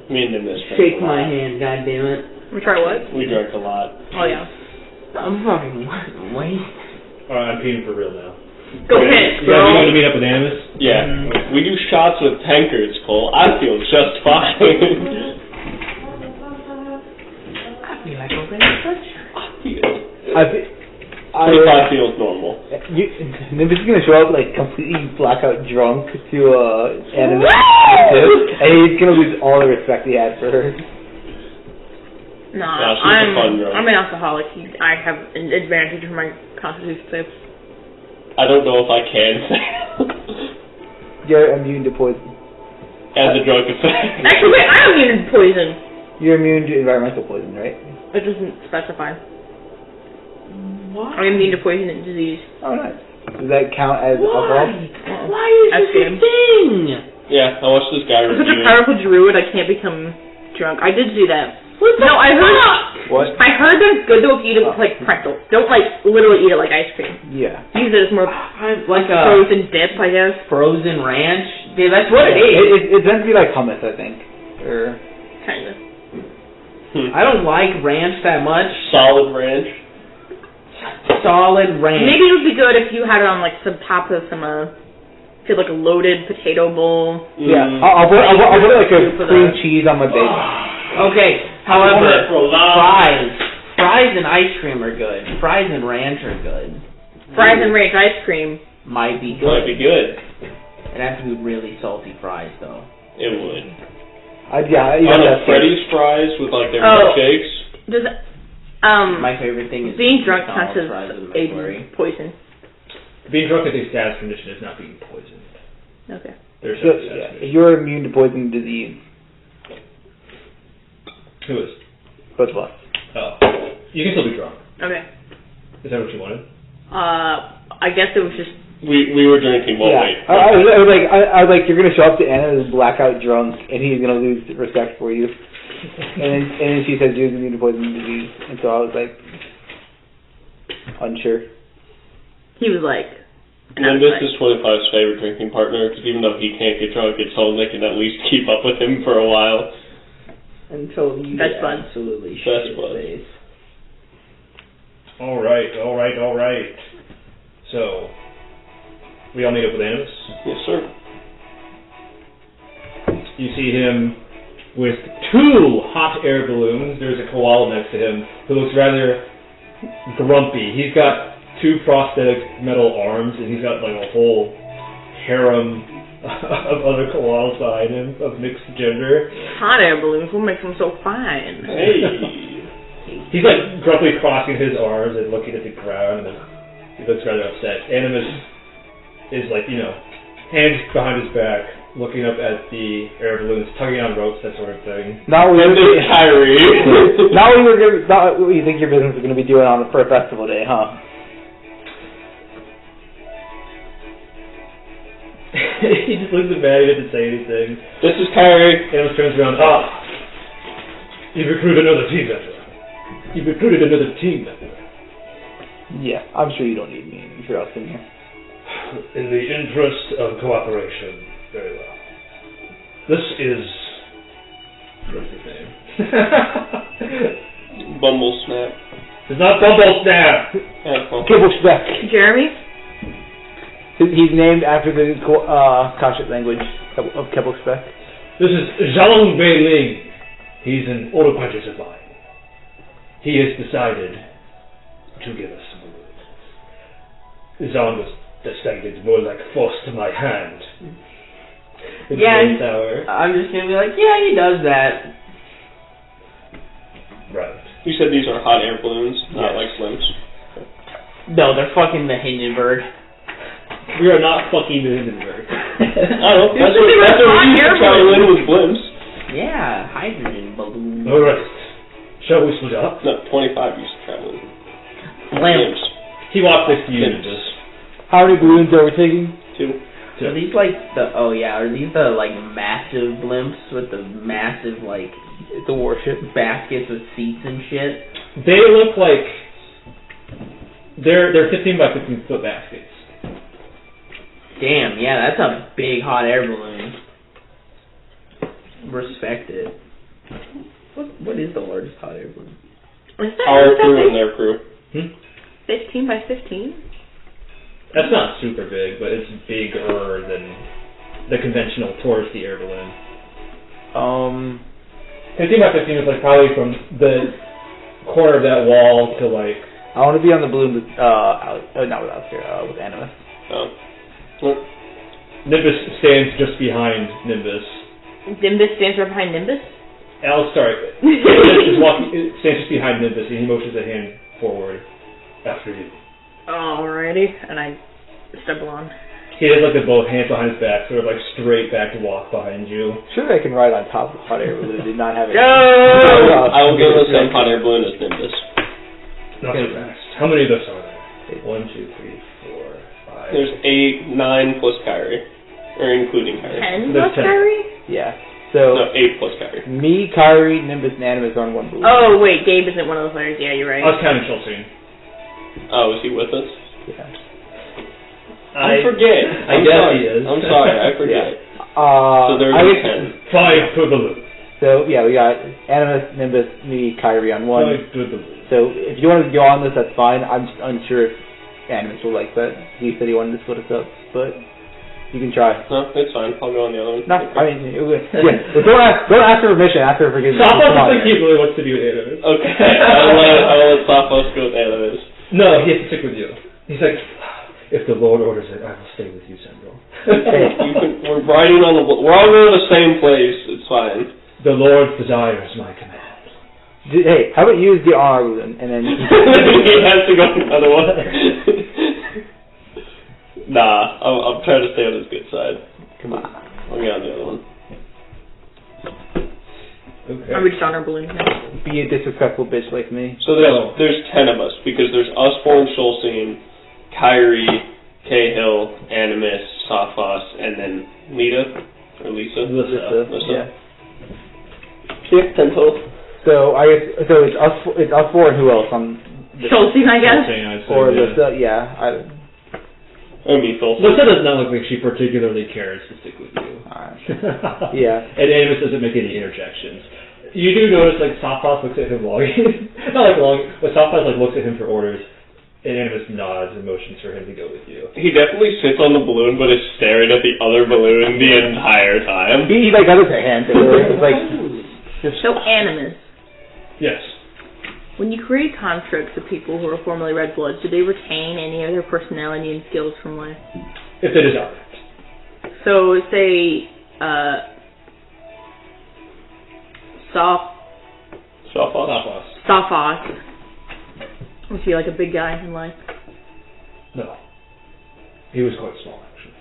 Me and Nimbus. Shake my hand, goddammit. We try what? We drank a lot. Oh, yeah. I'm fucking wasted. Alright, I'm peeing for real now. Go ahead, You guys want to meet up with Animus? Yeah. We do shots with tankards, Cole. I feel just fine. I feel like a ray of sunshine. I feels normal. Nimbus is gonna show up like completely blackout drunk to Animus, and he's gonna lose all the respect he had for her. No, she's a fun girl. I'm an alcoholic. I have an advantage for my constitution save. I don't know if I can say. You're immune to poison. As a drug effect. Actually, wait, I'm immune to poison. You're immune to environmental poison, right? It doesn't specify. Why? I'm immune to poison and disease. Oh, nice. Does that count as alcohol? Why is this a thing? Yeah, I watched this guy I'm such a review. powerful druid, I can't become drunk. I did see that. What the I heard. What? I heard that it's good though if you eat it with like pretzel. Don't like literally eat it like ice cream. Yeah. Use it as more Like a frozen dip, I guess. frozen ranch? Dude, that's what it is. It's meant to be like hummus, I think. Or Kinda. I don't like ranch that much. Solid ranch. Solid ranch. Maybe it would be good if you had it on like some top of some did like a loaded potato bowl. yeah, I'll put like a cream cheese on my bacon. Okay, however, fries and ice cream are good. Fries and ranch are good. Fries and ranch ice cream. Might be good. Might be good. It has to be really salty fries though. It would. Yeah, On the Freddy's fries with like their milkshakes. Does it, My favorite thing is being drunk counts as fries with a McFlurry. poison. Being drunk at a status condition is not being poisoned. Okay. There's So, no status yeah, condition. if you're immune to poison disease, Who is? both of us. Oh. You can still be drunk. Okay. Is that what you wanted? I guess it was just. We were drinking while Yeah, waiting. I was like, you're gonna show up to Anna as blackout drunk, and he's gonna lose respect for you. and then she said she was immune to poison disease, and so I was like, unsure. He was like. And this is 25's favorite drinking partner, because even though he can't get drunk, it's all they can at least keep up with him for a while. Until you Best get bud. absolutely Best shit bud. face. Alright. So, we all meet up with Animus. Yes, sir. You see him with 2 hot air balloons. There's a koala next to him who looks rather grumpy. He's got 2 prosthetic metal arms, and he's got like a whole harem of other koalas behind him of mixed gender. Hot air balloons. What makes them so fine? Hey. He's like grumpily crossing his arms and looking at the ground, and he looks rather upset. Animus is like, hands behind his back, looking up at the air balloons, tugging on ropes, that sort of thing. Not what And there's Kairi. not what you think your business is gonna be doing for a festival day, huh? He just looks at Maddie, doesn't say anything. This is Kairi. Animus turns around. You've recruited another team member. Yeah, I'm sure you don't need me. I'm sure I'll see you. In the interest of cooperation. Very well. This is... What's his name? Bumble Snap. It's not Bumble Snap! Kibblespeck. Jeremy? He's named after the conscious language of Kibblespeck. This is Zhang Beiling. He's an old apprentice of mine. He has decided to give us some balloons. Zhang was expected more like forced to my hand. It's very sour. I'm just gonna be like, yeah, he does that. Right. You said these are hot air balloons, not Yes. like slims. No, they're fucking the Hindenburg. We are not fucking the Hindenburg. I don't know. That's what we used to try to win with blimps. Yeah, hydrogen balloons. Alright. Shall we split up? No, 25 used to try to win. Blimps. He walks next to you and Blimps. just... How many balloons are we taking? 2. Are these like are these the like massive blimps with the massive like It's a warship. baskets with seats and shit? They look like... They're 15 by 15 foot baskets. Damn, yeah, that's a big hot air balloon. Respect it. What is the largest hot air balloon? Is that, Our is that crew and big? their crew. 15 by 15? That's not super big, but it's bigger than the conventional touristy air balloon. 15 by 15 is like probably from the corner of that wall to like... I want to be on the balloon with, not with Alistair, with Animus. Nimbus stands just behind Nimbus. Nimbus stands right behind Nimbus? Nimbus stands just behind Nimbus, and he motions a hand forward after you. Alrighty, and I stumble on. He has like the both hands behind his back, sort of like straight back to walk behind you. Sure, I can ride on top of the hot air balloon. Did not have it. I will give the same hot air balloon as Nimbus. Not so fast. How many of those are there? 1, 2, 3, 4, 5. There's 8, 9 plus Kairi. Or including Kairi. 10 There's plus 10. Kairi? Yeah. So, No, 8 plus Kairi. me, Kairi, Nimbus, and Animus on one balloon. Oh, wait, Gabe isn't one of those players. Yeah, you're right. I was counting Chelsea. Oh, is he with us? Yeah. I forget. I I'm guess sorry. he is. I'm sorry, I forget. So there's I guess, 5 per balloon. so, yeah, we got Animus, Nimbus, me, Kairi on one. 5 per balloon. So, if you want to go on this, that's fine. I'm just unsure if Animus will like that. He said he wanted to split us up, but you can try. No, it's fine. I'll go on the other one. No, I mean, yeah, but don't ask for permission, ask for forgiveness. Sophos Come on, thinks he really wants to be with Animus. Okay, I'll let Sophos go with Animus. No, he has to stick with you. He's like, if the Lord orders it, I will stay with you, Shen'Rah. We're riding on we're all going to the same place. It's fine. The Lord desires my command. Hey, how about use the honor balloon and then... He has to go for another one. Nah, I'm trying to stay on his good side. Come on. I'll get on the other one. Okay. Are we just honor balloons now? Be a disrespectful bitch like me. So there's 10 of us, because there's us four in Shulcine, Kairi, Cahill, Animus, Sophos, and then Lyssa. Yeah. Yeah, 10 total. So I guess it's us four and who else on Shulcine, I guess. Or Lyssa, yeah. Me, Phil. Lyssa does not look like she particularly cares to stick with you. Yeah. And Animus doesn't make any interjections. You do notice, like, Sophos looks at him longing. Not like long, but Sophos, like, looks at him for orders, and Animus nods and motions for him to go with you. He definitely sits on the balloon, but is staring at the other balloon the entire time. He like got his hand there. It's like... So, Animus. Yes. When you create constructs of people who are formerly Red Bloods, do they retain any of their personality and skills from life? If they desire it. So, say, Sophos. Was he like a big guy in life? No. He was quite small, actually.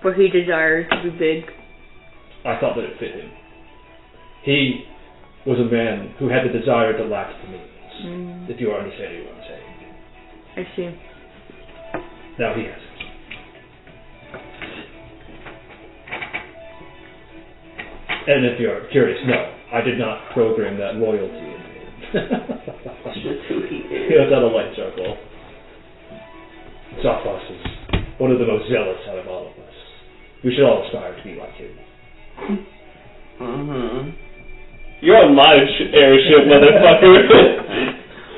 But he desires to be big. I thought that it fit him. He was a man who had the desire to lack the means, if you are understanding what I'm saying. I see. Now he has it. And if you're curious, no, I did not program that loyalty into him. Just who he is. He lets out a light circle. Sophos is one of the most zealous out of all of us. We should all aspire to be like him. Mm-hmm. You're on my airship, motherfucker.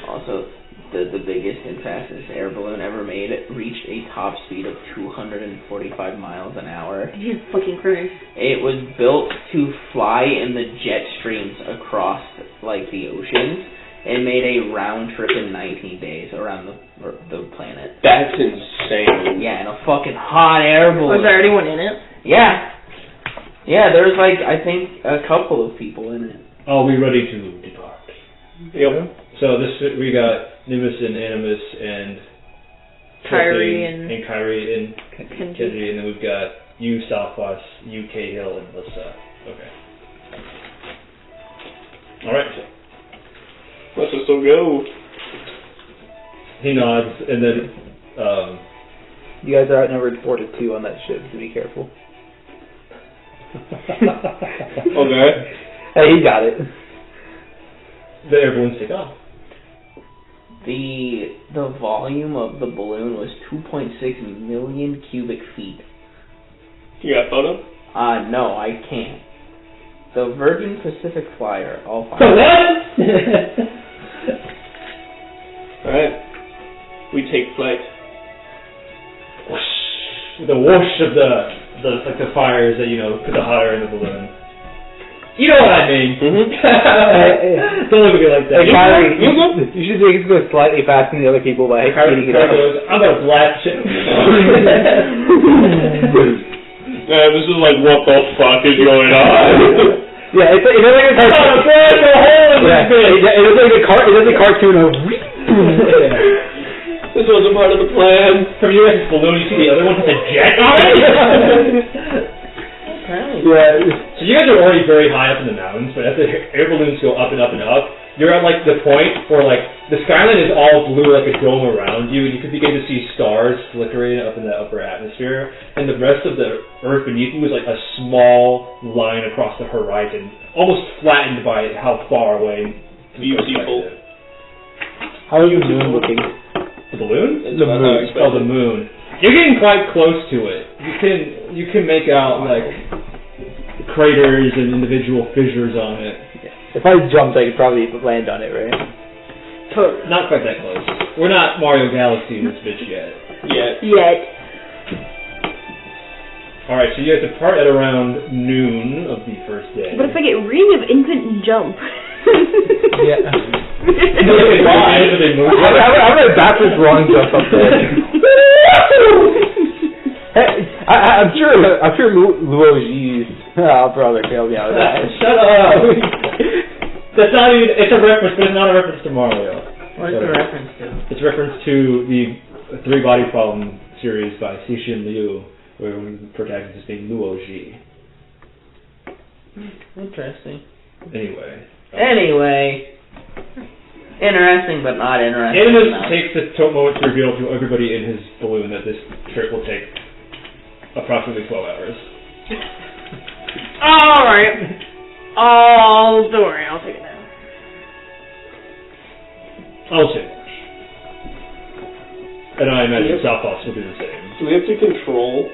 Also, the biggest and fastest air balloon ever made reached a top speed of 245 miles an hour. Jesus fucking Christ. It was built to fly in the jet streams across, like, the oceans, and made a round trip in 19 days around the planet. That's insane. Yeah, in a fucking hot air balloon. Was there anyone in it? Yeah. Yeah, there was, like, I think a couple of people in it. Are we ready to depart? Yep. So we got Nimbus and Animus and Kairi and Kenji, and then we've got you, Sophos, you, Cahill, and Lyssa. Okay. Alright. Let's just go. He nods, and then you guys are outnumbered 4-2 on that ship, so be careful. Okay. Hey, he got it. The air balloons take off. The volume of the balloon was 2.6 million cubic feet. You got a photo? No, I can't. The Virgin Pacific Flyer, I'll find What? Alright. We take flight. Whoosh. The whoosh of the fires that, put the hot air in the balloon. You know what I mean. Mm-hmm. Don't look at me like that. Hey, Kairi, you should take it go slightly faster than the other people by speeding it up. I'm gonna blast it. This is like, what the fuck is going on? Yeah, it's like a cartoon. It does a cartoon of. This wasn't part of the plan. From US's balloon, you see the other one has a jet on it. Yeah. So you guys are already very high up in the mountains, but as the air balloons go up and up and up, you're at like the point where like the skyline is all blue like a dome around you, and you can begin to see stars flickering up in the upper atmosphere, and the rest of the earth beneath you is like a small line across the horizon, almost flattened by how far away. Beautiful. How is the moon looking? The balloon? The moon. Oh, the moon. You're getting quite close to it. You can make out like craters and individual fissures on it. If I jumped, I could probably land on it, right? Not quite that close. We're not Mario Galaxy in this bitch yet. Yet. Alright, so you guys depart at around noon of the first day. But if I get really of infant jump. Yeah. I'm gonna backwards long jump up there. Hey, I'm sure Luogi's brother failed me out of that. Shut up! That's not even, it's a reference, but it's not a reference to Mario. What is the reference to? It's a reference to the Three Body Problem series by Cixin Liu, where one of the protagonists is named Luo Ji. Interesting. Anyway. Interesting, but not interesting. Animus takes this moment to reveal to everybody in his balloon that this trip will take approximately 12 hours. Alright. Don't worry, I'll take it now. I'll take it. And I imagine Sophos will do the same. Do we have to control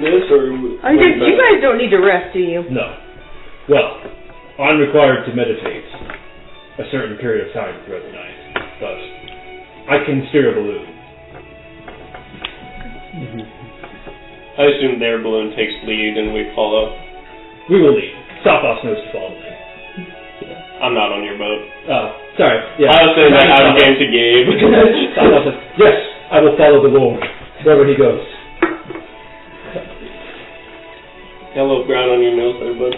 this, or... You guys don't need to rest, do you? No. Well, I'm required to meditate a certain period of time throughout the night, but I can steer a balloon. I assume their balloon takes lead and we follow. We will lead. Sophos knows to follow me. I'm not on your boat. Oh, sorry. Yeah. I was saying that I was game to Gabe. Sophos says, yes, I will follow the Lord wherever he goes. Got a little brown on your nose there, bud.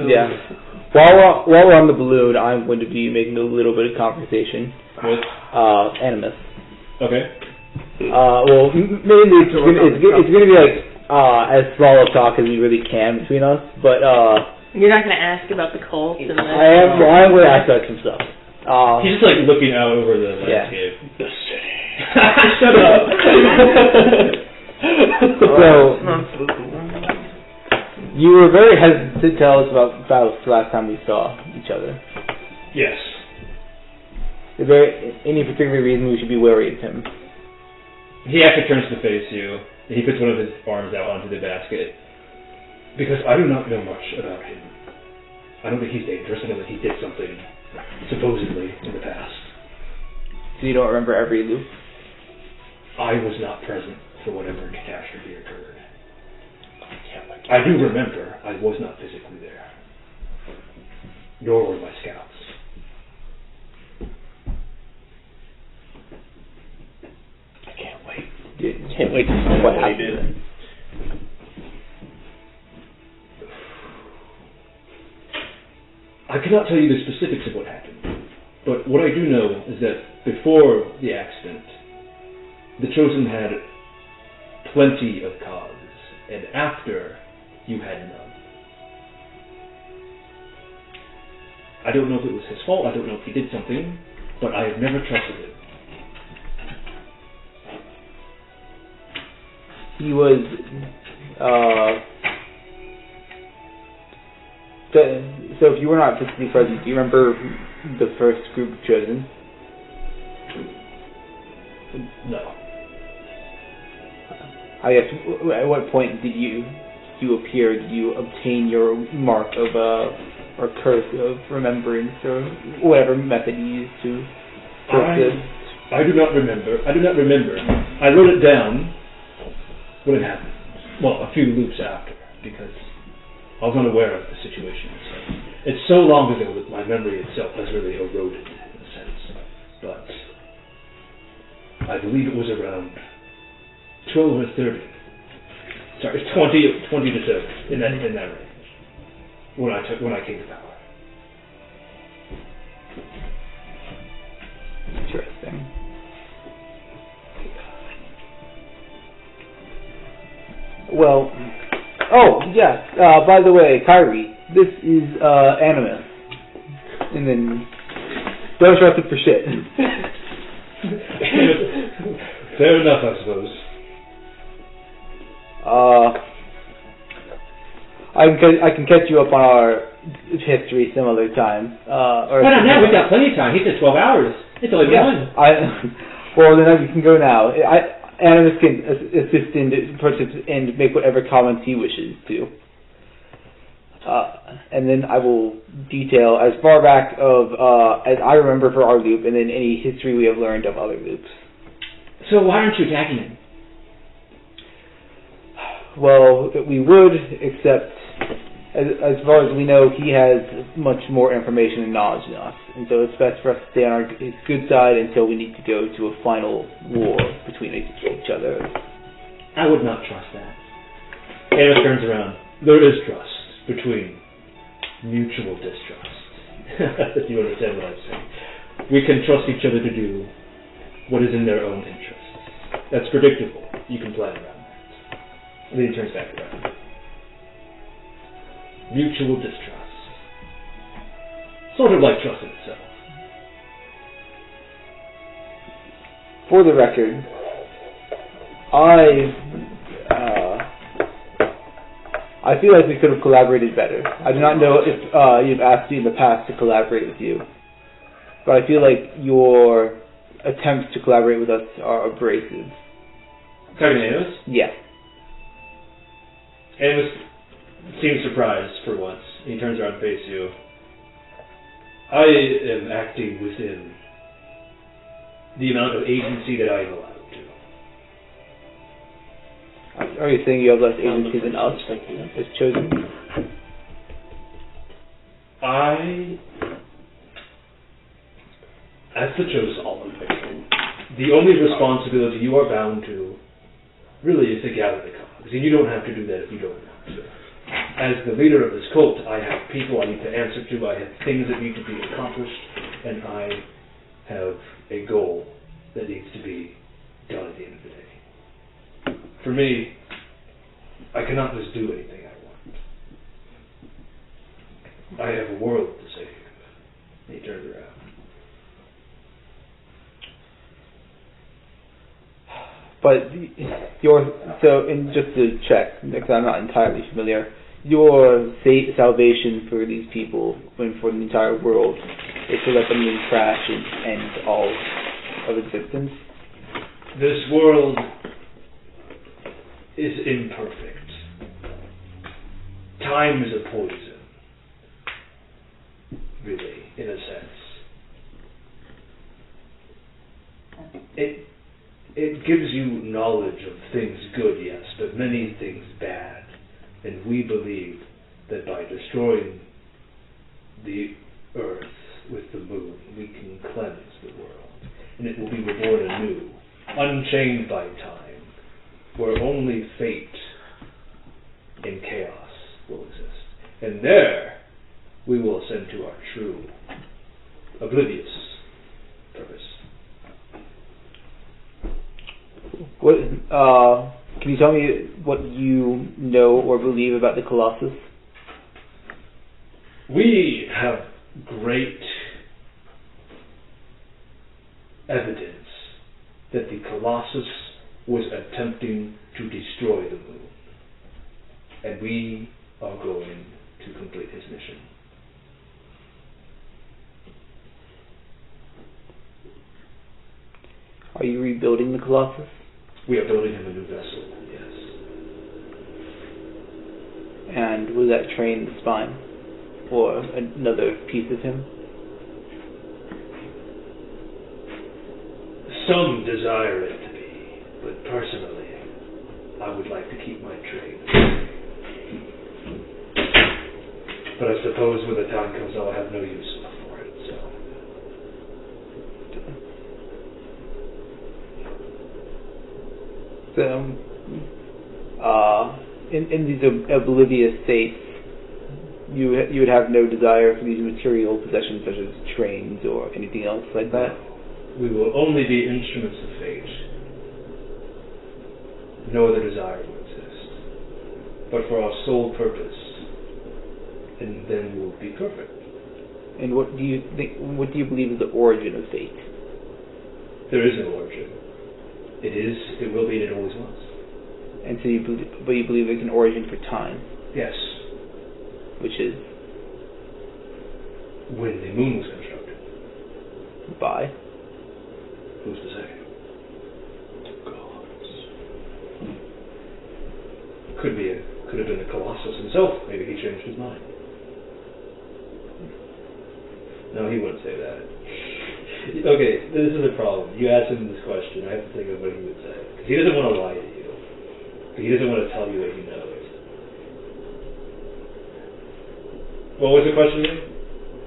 Yeah. While we're on the balloon, I'm going to be making a little bit of conversation with Animus. Okay. Well, mainly it's going to be like as small a talk as we really can between us, but you're not going to ask about the cult and I'm going to ask about some stuff. He's just like looking out over the landscape. The city. Shut up. So, you were very hesitant to tell us about Faust last time we saw each other. Yes. Is there any particular reason we should be wary of him? He actually turns to face you. He puts one of his arms out onto the basket. Because I do not know much about him. I don't think he's dangerous. I know that he did something, supposedly, in the past. So you don't remember every loop? I was not present for whatever catastrophe occurred. I do remember I was not physically there. Nor were my scouts. Can't wait to see what happened. I cannot tell you the specifics of what happened, but what I do know is that before the accident, the Chosen had plenty of cause, and after, you had none. I don't know if it was his fault, I don't know if he did something, but I have never trusted him. He was, so if you were not physically present, do you remember the first group chosen? No. I guess, at what point did you appear? Did you obtain your mark of, or curse of remembrance, or whatever method you used to persist? I do not remember. I wrote it down when it happened. Well, a few loops after, because I was unaware of the situation. So it's so long ago that my memory itself has really eroded, in a sense. But I believe it was around 12 or 30. Sorry, 20 to 30, in that range. When I came to power. Interesting. Well, yes, by the way, Kairi, this is, Animus. And then, don't trust it for shit. Fair enough, I suppose. I can catch you up on our history some other time. Well, now we've got plenty of time. He said 12 hours. It's only one. Well, then we can go now. Animus can assist and make whatever comments he wishes to. And then I will detail as far back as I remember for our loop, and then any history we have learned of other loops. So why aren't you attacking him? Well, we would, except as far as we know, he has much more information and knowledge than us, and so it's best for us to stay on his good side until we need to go to a final war between each other. I would not trust that. Animus turns around. There is trust between mutual distrust. If you understand what I'm saying. We can trust each other to do what is in their own interests. That's predictable. You can plan around that. And then he turns back around. Mutual distrust. Sort of like trust in itself. For the record, I feel like we could have collaborated better. I do not know if you've asked me in the past to collaborate with you, but I feel like your attempts to collaborate with us are abrasive. Talking to Animus? Yes. Animus seems surprised for once. He turns around and faces you. I am acting within the amount of agency that I am allowed to. Are you saying you have less agency than us as chosen? As the chosen, the only responsibility you are bound to really is to gather the cogs. And you don't have to do that if you don't want to. As the leader of this cult, I have people I need to answer to, I have things that need to be accomplished, and I have a goal that needs to be done at the end of the day. For me, I cannot just do anything I want. I have a world to save. And he turns around. But and just to check, because I'm not entirely familiar, your salvation for these people, and for the entire world, is to let them crash and end all of existence? This world is imperfect. Time is a poison, really, in a sense. It gives you knowledge of things good, yes, but many things bad. And we believe that by destroying the earth with the moon, we can cleanse the world. And it will be reborn anew, unchained by time, where only fate and chaos will exist. And there, we will ascend to our true, oblivious purpose. What, can you tell me what you know or believe about the Colossus? We have great evidence that the Colossus was attempting to destroy the moon. And we are going to complete his mission. Are you rebuilding the Colossus? We are building him a new vessel, yes. And will that train the spine? Or another piece of him? Some desire it to be, but personally, I would like to keep my trade. But I suppose when the time comes, I'll have no use for it, so... in these oblivious states, you would have no desire for these material possessions such as trains or anything else like that? We will only be instruments of fate. No other desire will exist. But for our sole purpose, and then we will be perfect. And what do you believe is the origin of fate? There is no origin. It will be, and it always was. And so you believe it's an origin for time? Yes. Which is? When the moon was constructed. By? Who's to say? Gods. Could have been the Colossus himself. Maybe he changed his mind. No, he wouldn't say that. Okay, this is a problem. You asked him this question. I have to think of what he would say. Because he doesn't want to lie to you. He doesn't want to tell you what he knows. What was the question again?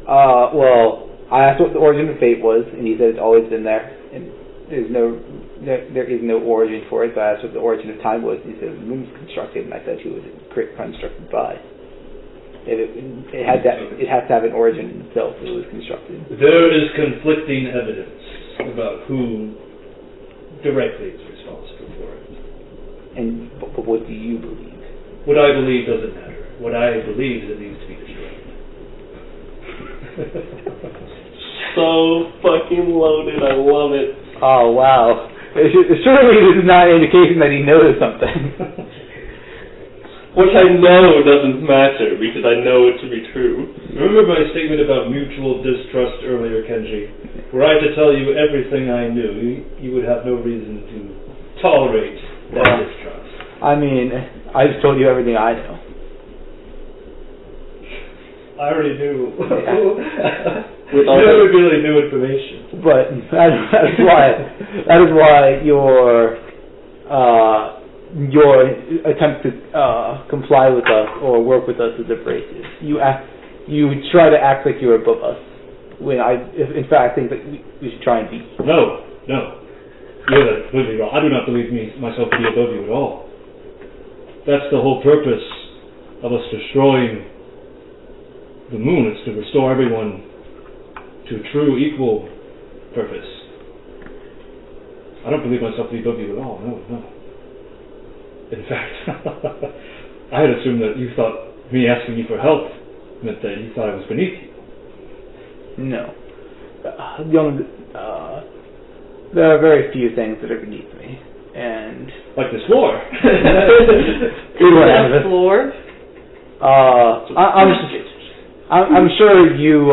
Well, I asked what the origin of fate was, and he said it's always been there, and there is no origin for it. So I asked what the origin of time was, and he said the moon was constructed, and I said he was constructed by. It has to have an origin in itself. It was constructed. There is conflicting evidence about who directly is responsible for it. And but what do you believe? What I believe doesn't matter. What I believe is it needs to be destroyed. So fucking loaded. I love it. Oh wow! Surely this is not an indication that he knows something. Which I know doesn't matter, because I know it to be true. Remember my statement about mutual distrust earlier, Kenji? Were I to tell you everything I knew, you would have no reason to tolerate that distrust. I mean, I just told you everything I know. I already knew. With all that would be really new information. But that is why your attempt to comply with us or work with us is abrasive. You try to act like you're above us. When in fact, I think that we should try and be. No. You're completely wrong. I do not believe myself to be above you at all. That's the whole purpose of us destroying the moon, is to restore everyone to a true equal purpose. I don't believe myself to be above you at all. No. In fact, I had assumed that you thought me asking you for help meant that you thought I was beneath you. No. There are very few things that are beneath me. And like this floor. The floor? I'm sure you,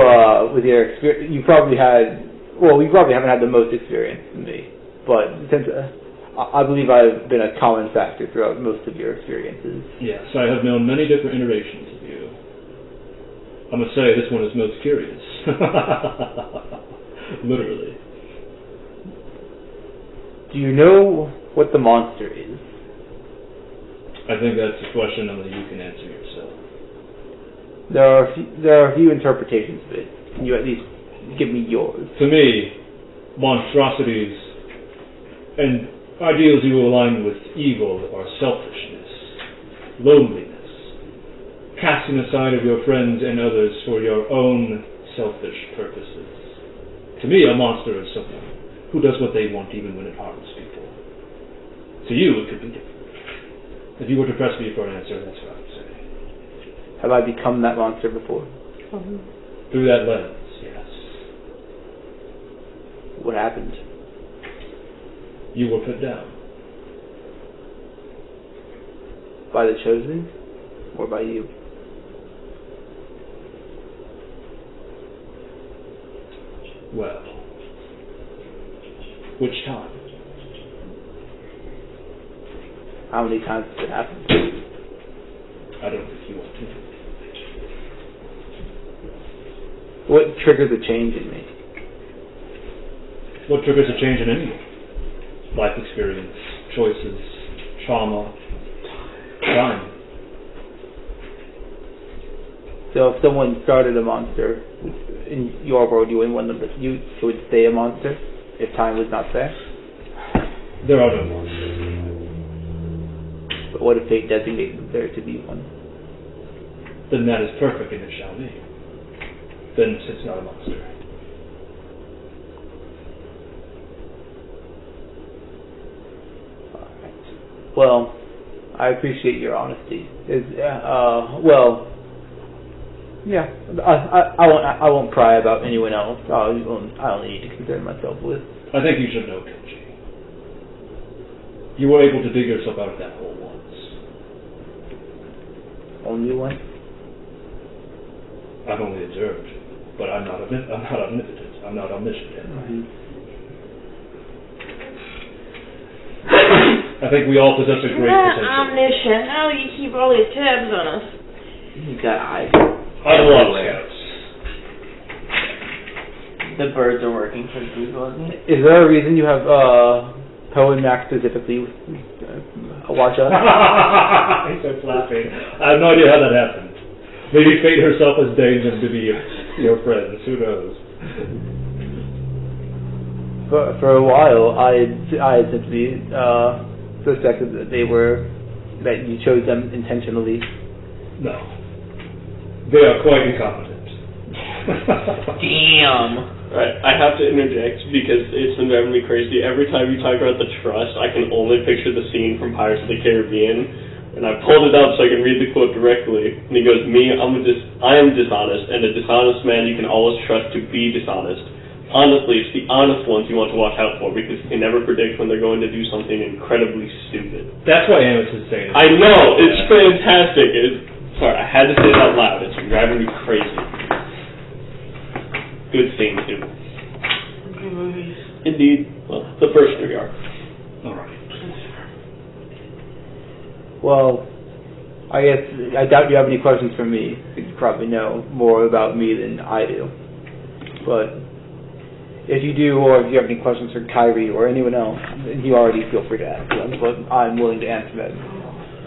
with your experience, you probably haven't had the most experience than me. But since I believe I've been a common factor throughout most of your experiences. Yes, I have known many different iterations of you. I must say, this one is most curious. Literally. Do you know what the monster is? I think that's a question only you can answer yourself. There are a few interpretations of it. Can you at least give me yours? To me, monstrosities and ideals you align with evil are selfishness, loneliness, casting aside of your friends and others for your own selfish purposes. To me, a monster is someone who does what they want even when it harms people. To you, it could be different. If you were to press me for an answer, that's what I would say. Have I become that monster before? Through that lens, yes. What happened? You were put down. By the chosen? Or by you? Well, which time? How many times has it happened? I don't think you want to. What triggers a change in me? What triggers a change in anyone? Life experience, choices, trauma, time. So if someone started a monster in your world, you wouldn't want them you would stay a monster if time was not there? There are no monsters. But what if fate designated there to be one? Then that is perfect and it shall be. Then it's not a monster. Well, I appreciate your honesty. I won't pry about anyone else. I only need to concern myself with. I think you should know, Kenji. You were able to dig yourself out of that hole once. Only one? I've only observed, but I'm not omnipotent. I'm not omniscient. Mm-hmm. I think we all possess a great potential. Omniscient. How do you keep all these tabs on us? You got eyes. I love scouts. The birds are working for the people, isn't it? Is there a reason you have Poe and Max specifically watch us? He starts laughing. I have no idea how that happened. Maybe fate herself has deigned them to be your friends. Who knows? For a while, I simply suspected that you chose them intentionally. No. They are quite incompetent. Damn. Right, I have to interject because it's been driving me crazy. Every time you talk about the trust, I can only picture the scene from Pirates of the Caribbean, and I pulled it up so I can read the quote directly. And he goes, I am dishonest, and a dishonest man you can always trust to be dishonest. Honestly, it's the honest ones you want to watch out for because you can never predict when they're going to do something incredibly stupid. That's why Animus is saying it. I know, it's fantastic. Sorry, I had to say it out loud. It's driving me crazy. Good scene, too. Good movies. Indeed. Well, the first three are. Alright. Well, I doubt you have any questions for me. You probably know more about me than I do. But if you do, or if you have any questions for Kairi or anyone else, then you already feel free to ask them. But I'm willing to answer them,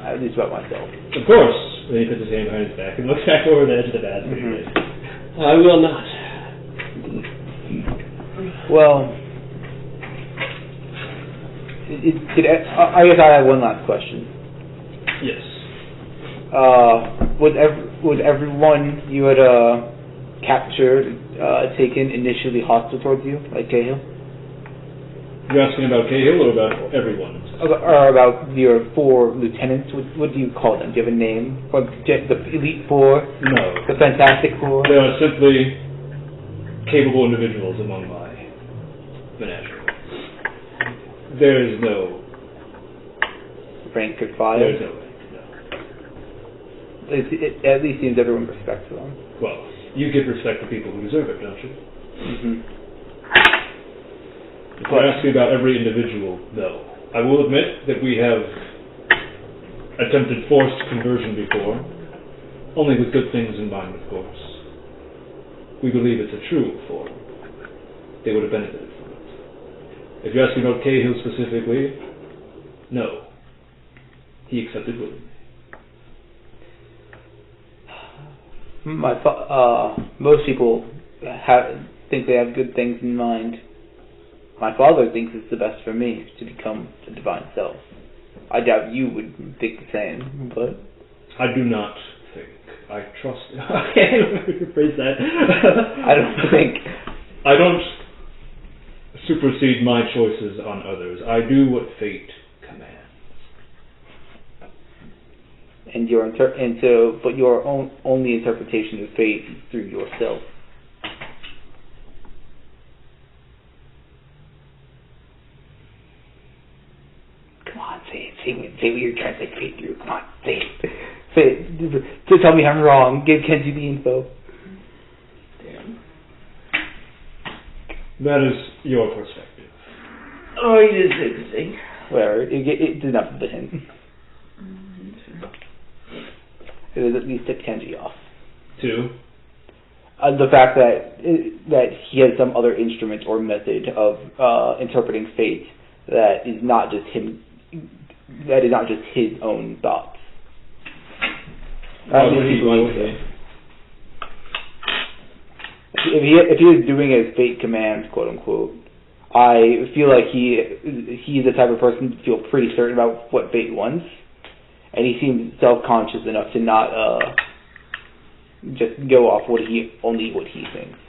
at least about myself. Of course. Then he puts his hand behind his back and looks back over the edge of the basket. I will not. Well, I guess I have one last question. Yes. Was everyone you had captured taken initially hostile towards you, like Cahill? You're asking about Cahill or about everyone? Or about your 4 lieutenants? What do you call them? Do you have a name? Or just the Elite 4? No. The Fantastic 4? They are simply capable individuals among my menagerie. There is no rank or file? There is no rank, no. It at least seems everyone respects them. Well, you give respect to people who deserve it, don't you? Mm-hmm. If you're asking about every individual, no. I will admit that we have attempted forced conversion before, only with good things in mind, of course. We believe it's a true form. They would have benefited from it. If you're asking about Cahill specifically, no. He accepted willingly. Most people think they have good things in mind. My father thinks it's the best for me to become the divine self. I doubt you would think the same, but... I do not think. I trust... I can't rephrase that. I don't supersede my choices on others. I do what fate commands. And your only interpretation of fate is through yourself. Come on, say it. Say what you're trying to say fate through. Come on, say it. Say it. To tell me I'm wrong. Give Kenji the info. Damn. That is your perspective. Oh, you did say the thing. Whatever. It's enough of the hint. It was at least tip Kenji off. 2. The fact that he has some other instrument or method of interpreting fate that is not just him. That is not just his own thoughts. If he is doing as fate commands, quote unquote, I feel like he's the type of person to feel pretty certain about what fate wants, and he seems self-conscious enough to not just go off only what he thinks.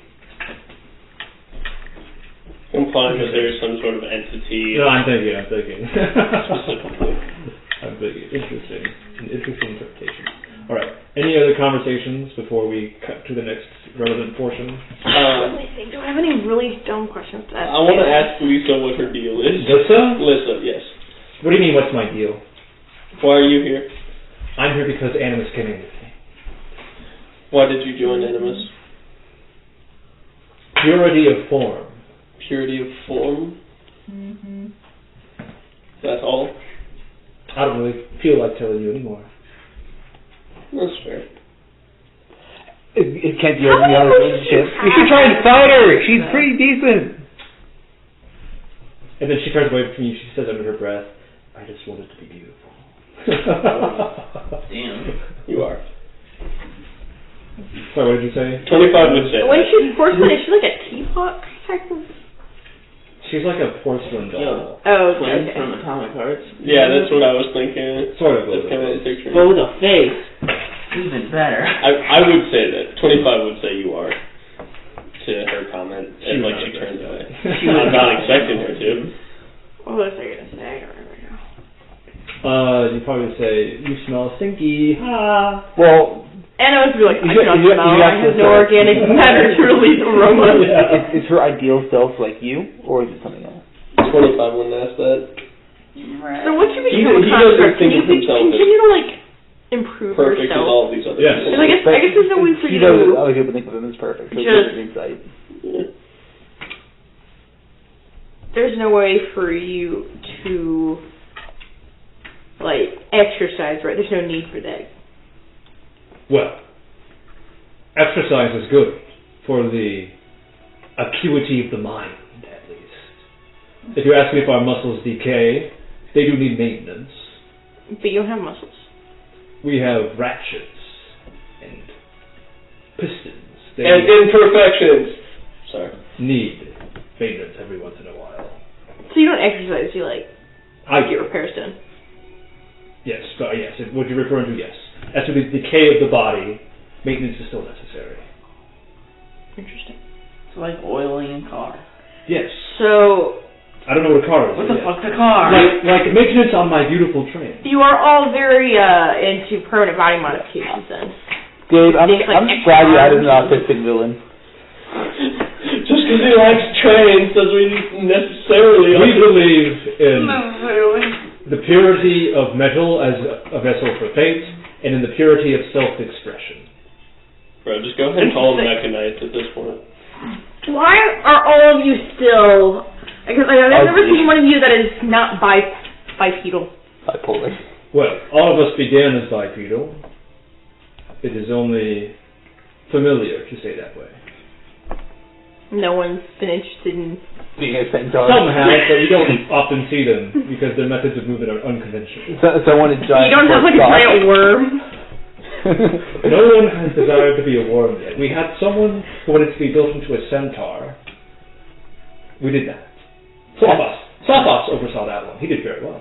Implying that there is some sort of entity. No, I'm thinking. Specifically. I'm thinking. Interesting. An interesting interpretation. Alright. Any other conversations before we cut to the next relevant portion? Do I have any really dumb questions to ask? I want to ask Lyssa what her deal is. Lyssa? Lyssa, yes. What do you mean, what's my deal? Why are you here? I'm here because Animus came in with me. Why did you join Animus? Purity of form. Purity of form? Mm-hmm. That's all? I don't really feel like telling you anymore. That's fair. It can't be a relationship. You should try and fight her. She's pretty decent. And then she turns away from you. She says under her breath, "I just want it to be beautiful." Damn. You are. Sorry, what did you say? 25 would say. When she's porcelain, is she like a teapot type of? She's like a porcelain doll. Oh, Twins okay. from Atomic Hearts. Yeah, that's what I was thinking. Sort of. That's kind of the picture. But with a face. Even better. I would say that. 25 would say you are. To her comment, and like she turned away. I'm not expecting her to. What was I gonna say? You probably say, "You smell stinky." Ha. Well, and I would be like, I cannot smell. I have no organic matter to release aroma. Is her ideal self like you, or is it something else? 25 wouldn't ask that. So once you become a construct, can you continue to like improve perfect yourself? As all these other yes. people. I guess there's no way for you to... to... Other people think of him as perfect. So just... insight. There's no way for you to, like, exercise, right? There's no need for that. Well, exercise is good for the acuity of the mind, at least. If you ask me if our muscles decay, they do need maintenance. But you don't have muscles. We have ratchets and pistons. They and imperfections. Sorry. Need maintenance every once in a while. So you don't exercise, you like get repairs done. Yes, but yes, what you're referring to, yes. As to the decay of the body, maintenance is still necessary. Interesting. It's like oiling a car. Yes. So I don't know what a car is. What the fuck's a car? Like maintenance on my beautiful train. you are all very into permanent body modifications then. Dave, I'm glad you added an arms. autistic villain. Just because he likes trains doesn't mean necessarily... We believe in the purity of metal as a vessel for fate, and in the purity of self-expression. Bro, just go ahead and call him Mechanite at this point. Why are all of you still... Because I've never seen one of you that is not bipedal. Bipolar. Well, all of us began as bipedal. It is only familiar to say that way. No one's been interested in... Being a centaur. Some have, but we don't often see them because their methods of movement are unconventional. Someone a giant... You don't have like a giant worm. No one has desired to be a worm yet. We had someone who wanted to be built into a centaur. We did that. Sophos oversaw that one. He did very well.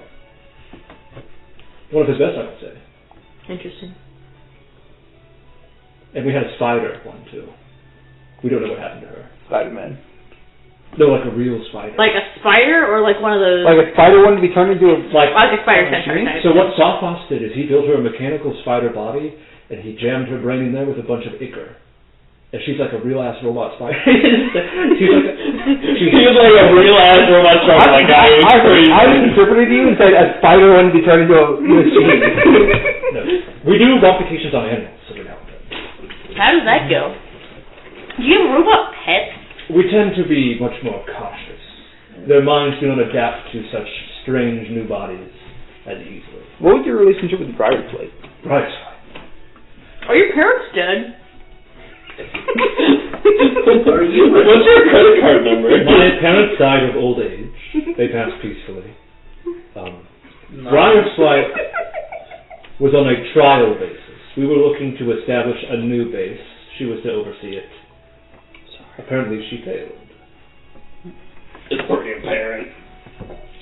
One of his best, I would say. Interesting. And we had a spider one too. We don't know what happened to her. Spider-Man. No, like a real spider. Like a spider or like one of those... Like a spider wanted to be turned into a... Like a spider centaur. So what Sophos did is he built her a mechanical spider body and he jammed her brain in there with a bunch of ichor. And she's like a real-ass robot spider. She was like a real-ass robot spider. Like, I interpreted you and said a spider wanted to be turned into a machine. No. We do modifications on animals every now and then. How does that go? Do you have robot pets? We tend to be much more cautious. Their minds do not adapt to such strange new bodies as easily. What was your relationship with Briar's like? Right. Are your parents dead? What's your credit card number? My parents died of old age. They passed peacefully. Briar's life was on a trial basis. We were looking to establish a new base. She was to oversee it. Apparently she failed. It's pretty apparent.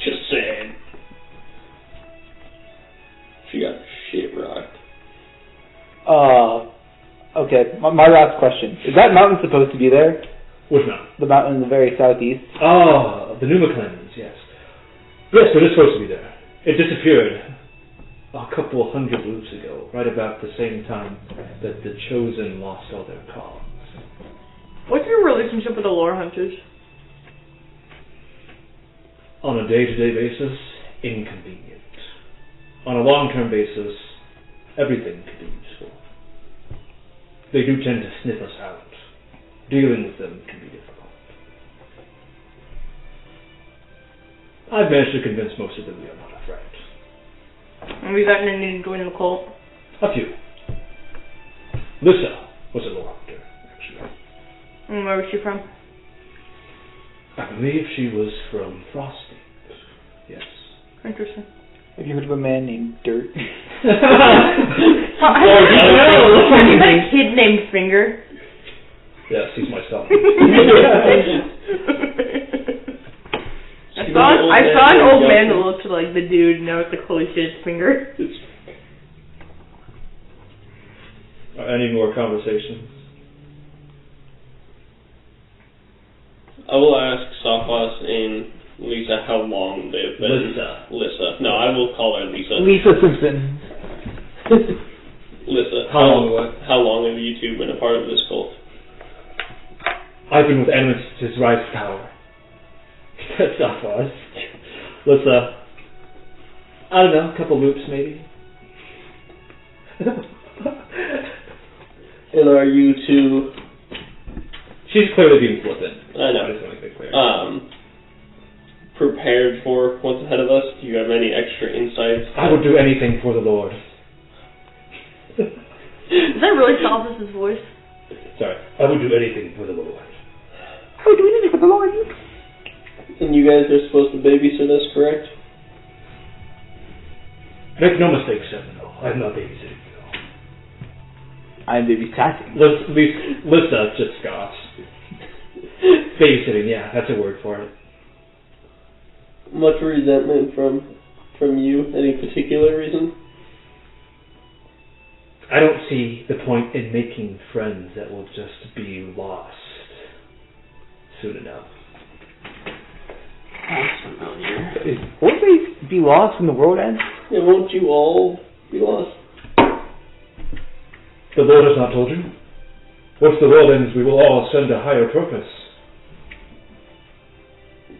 Just saying. She got shit rocked. Okay, my last question. Is that mountain supposed to be there? Which mountain? The mountain in the very southeast? Oh, the Pneumoclans, yes. Yes, it is supposed to be there. It disappeared a couple hundred loops ago, right about the same time that the Chosen lost all their cogs. What's your relationship with the lore hunters? On a day-to-day basis, inconvenient. On a long-term basis, everything could be useful. They do tend to sniff us out. Dealing with them can be difficult. I've managed to convince most of them we are not a threat. Have you gotten any to join the cult? A few. Lyssa was a lore hunter, actually. And where was she from? I believe she was from Frosty. Yes. Interesting. Have you heard of a man named Dirt? Have you met a kid named Finger? Yes, he's my son. I saw an old man that looked like the dude, and I was like, holy shit, it's Finger. any more conversations? I will ask Sophos and Lyssa how long they've been. Lyssa. No, I will call her Lyssa. Lyssa Simpson. Lyssa. How long what? How long have you two been a part of this cult? I've been with Animus to his rise to power. That's Sophos. Lyssa. I don't know, a couple loops maybe. And are you two... She's clearly being flippant. I know. I just want to make it clear. Prepared for what's ahead of us? Do you have any extra insights? I would do anything for the Lord. Is that really Sophos' voice? Sorry. I would do anything for the Lord. I would do anything for the Lord. And you guys are supposed to babysit us, correct? Make no mistake, Seminole. I'm not babysitting you. I'm babysitting. Lyssa just scoffs. Babysitting, yeah, that's a word for it. Much resentment from you? Any particular reason? I don't see the point in making friends that will just be lost soon enough. That's familiar. Won't they be lost when the world ends? Yeah, won't you all be lost? The Lord has not told you? Once the world ends, we will all ascend to higher purpose.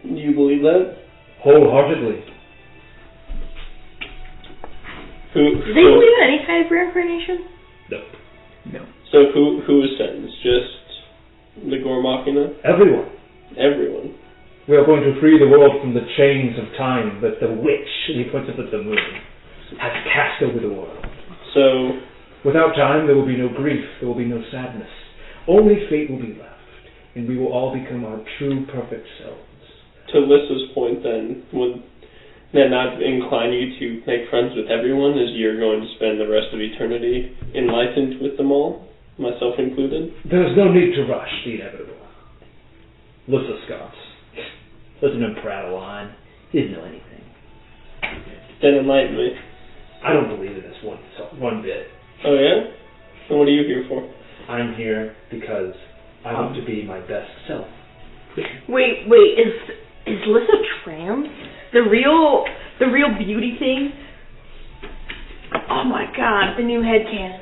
Do you believe that? Wholeheartedly. Do they believe in any kind of reincarnation? No. So who is sentenced? Just the Gormachina? Everyone. Everyone. We are going to free the world from the chains of time that the witch, and he points up at the moon, has cast over the world. So... Without time, there will be no grief, there will be no sadness. Only fate will be left, and we will all become our true, perfect selves. To Lyssa's point then, would that not incline you to make friends with everyone as you're going to spend the rest of eternity enlightened with them all, myself included? There is no need to rush the inevitable. Lyssa scoffs. Listen to him prattle on. He didn't know anything. Then enlighten me. I don't believe in this one bit. Oh yeah? And what are you here for? I'm here because I want to be my best self. Wait, is Lyssa trans? The real beauty thing? Oh my god, the new headcanon.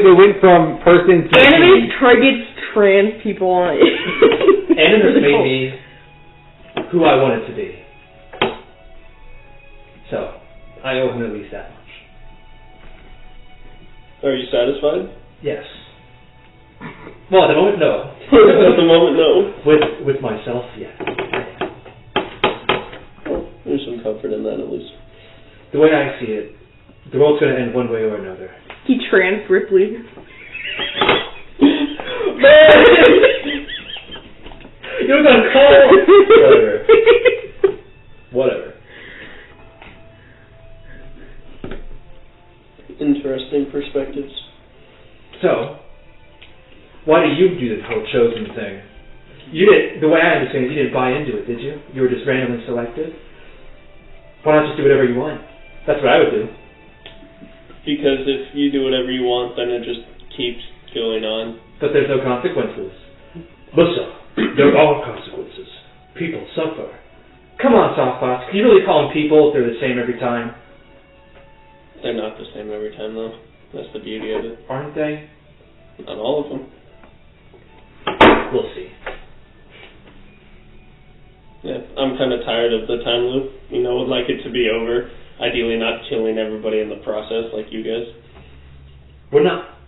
They went from person to... Animus targets trans people on it. Animus made me who I wanted to be. So, I owe him at least that much. Are you satisfied? Yes. Well, at the moment, no. At the moment, no. With myself, yeah. Well, there's some comfort in that, at least. The way I see it, the world's going to end one way or another. He trans Ripley. You're gonna call. Whatever. Interesting perspectives. So, why do you do the whole chosen thing? You didn't. The way I understand it, you didn't buy into it, did you? You were just randomly selected. Why not just do whatever you want? That's what I would do. Because if you do whatever you want, then it just keeps going on. But there's no consequences. Lyssa, there are consequences. People suffer. Come on, Sophos. Can you really call them people if they're the same every time? They're not the same every time, though. That's the beauty of it. Aren't they? Not all of them. We'll see. Yeah, I'm kind of tired of the time loop. You know, would like it to be over. Ideally not killing everybody in the process like you guys. We're not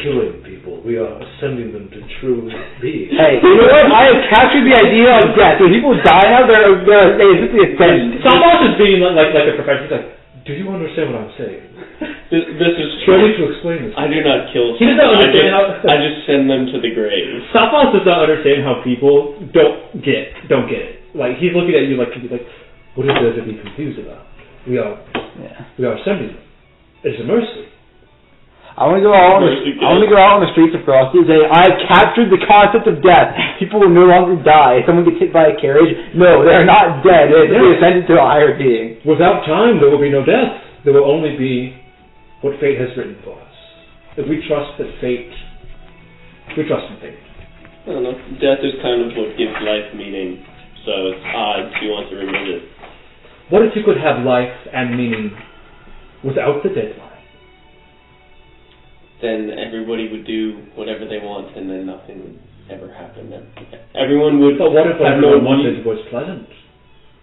killing people. We are sending them to true beings. Hey, you know what? I have captured the idea of death. When people die now, they're simply ascended. Sophos is being like a professor. He's like, do you understand what I'm saying? This is true. I need to explain this. I do not kill He doesn't understand I just send them to the grave. Sophos does not understand how people don't get it. Like, he's looking at you like, what is there to be confused about? We are sending them. It's a mercy. I want to go out on the streets of Frosty and say, I've captured the concept of death. People will no longer die. If someone gets hit by a carriage, no, they're not dead. They're ascended to a higher being. Without time, there will be no death. There will only be what fate has written for us. If we trust that fate, we trust in fate. I don't know. Death is kind of what gives life meaning, so it's odd to want to remove it. What if you could have life and meaning without the deadline? Then everybody would do whatever they want, and then nothing would ever happen. Everyone would. But what if what everyone wanted was pleasant?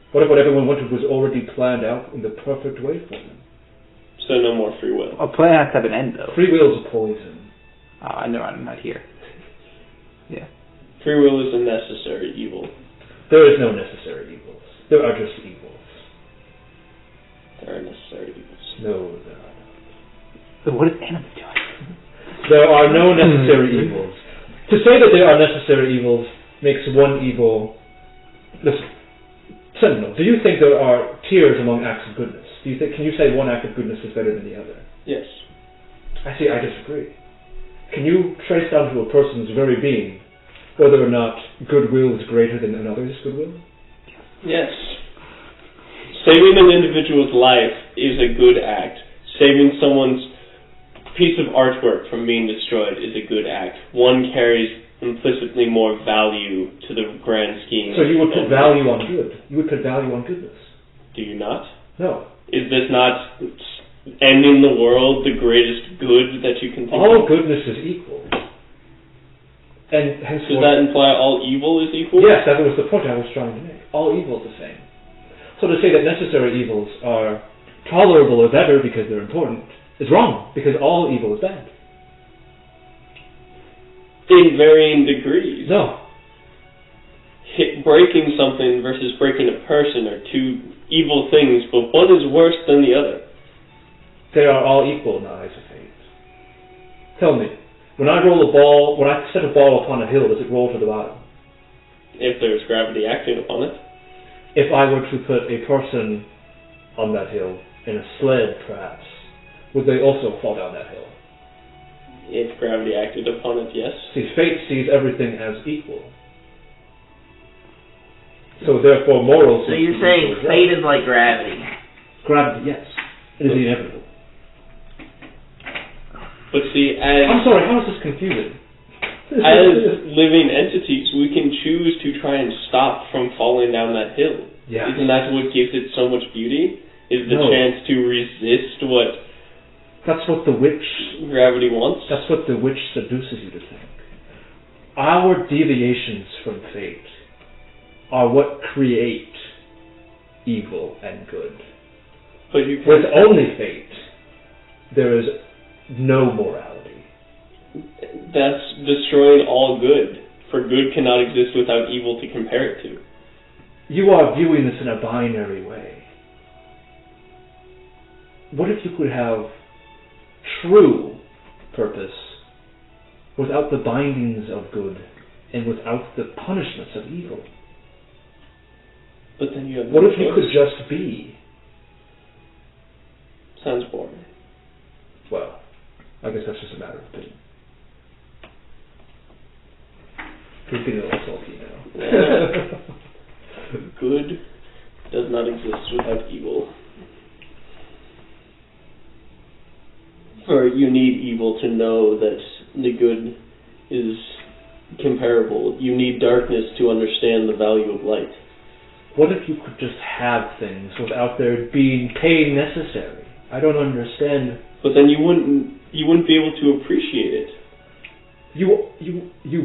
What if what everyone wanted was already planned out in the perfect way for them? So no more free will. A plan has to have an end, though. Free will is poison. I know, I'm not here. Yeah. Free will is a necessary evil. There is no necessary evils. There are just evils. There are necessary evils. No, there are not. So what is Animus doing? There are no necessary evils. To say that there are necessary evils makes one evil... Listen, Sentinel, do you think there are tiers among acts of goodness? Can you say one act of goodness is better than the other? Yes. I disagree. Can you trace down to a person's very being whether or not goodwill is greater than another's goodwill? Yes. Saving an individual's life is a good act. Saving someone's piece of artwork from being destroyed is a good act. One carries implicitly more value to the grand scheme. So you would put value on good. You would put value on goodness. Do you not? No. Is this not ending the world the greatest good that you can think all of? All goodness is equal. And hence does that imply all evil is equal? Yes, that was the point I was trying to make. All evil is the same. So to say that necessary evils are tolerable or better because they're important is wrong, because all evil is bad. In varying degrees. No. Breaking something versus breaking a person are two evil things, but one is worse than the other. They are all equal in the eyes of fate. Tell me, when I set a ball upon a hill, does it roll to the bottom? If there's gravity acting upon it. If I were to put a person on that hill, in a sled perhaps, would they also fall down that hill? If gravity acted upon it, yes. See, fate sees everything as equal. So therefore morals... So you're saying fate is like gravity? Gravity, yes. It is inevitable. But see, as... I'm sorry, how is this confusing? As living entities, we can choose to try and stop from falling down that hill. Yeah. Isn't that what gives it so much beauty? Is the chance to resist what... That's what the witch... Gravity wants? That's what the witch seduces you to think. Our deviations from fate are what create evil and good. But you with only fate, there is no morality. That's destroying all good. For good cannot exist without evil to compare it to. You are viewing this in a binary way. What if you could have true purpose without the bindings of good and without the punishments of evil? But then you have what if you could just be? Sounds boring. Well, I guess that's just a matter of opinion. He's getting a little salty now. Yeah. Good does not exist without evil. For you need evil to know that the good is comparable. You need darkness to understand the value of light. What if you could just have things without there being pain necessary? I don't understand. But then you wouldn't be able to appreciate it. You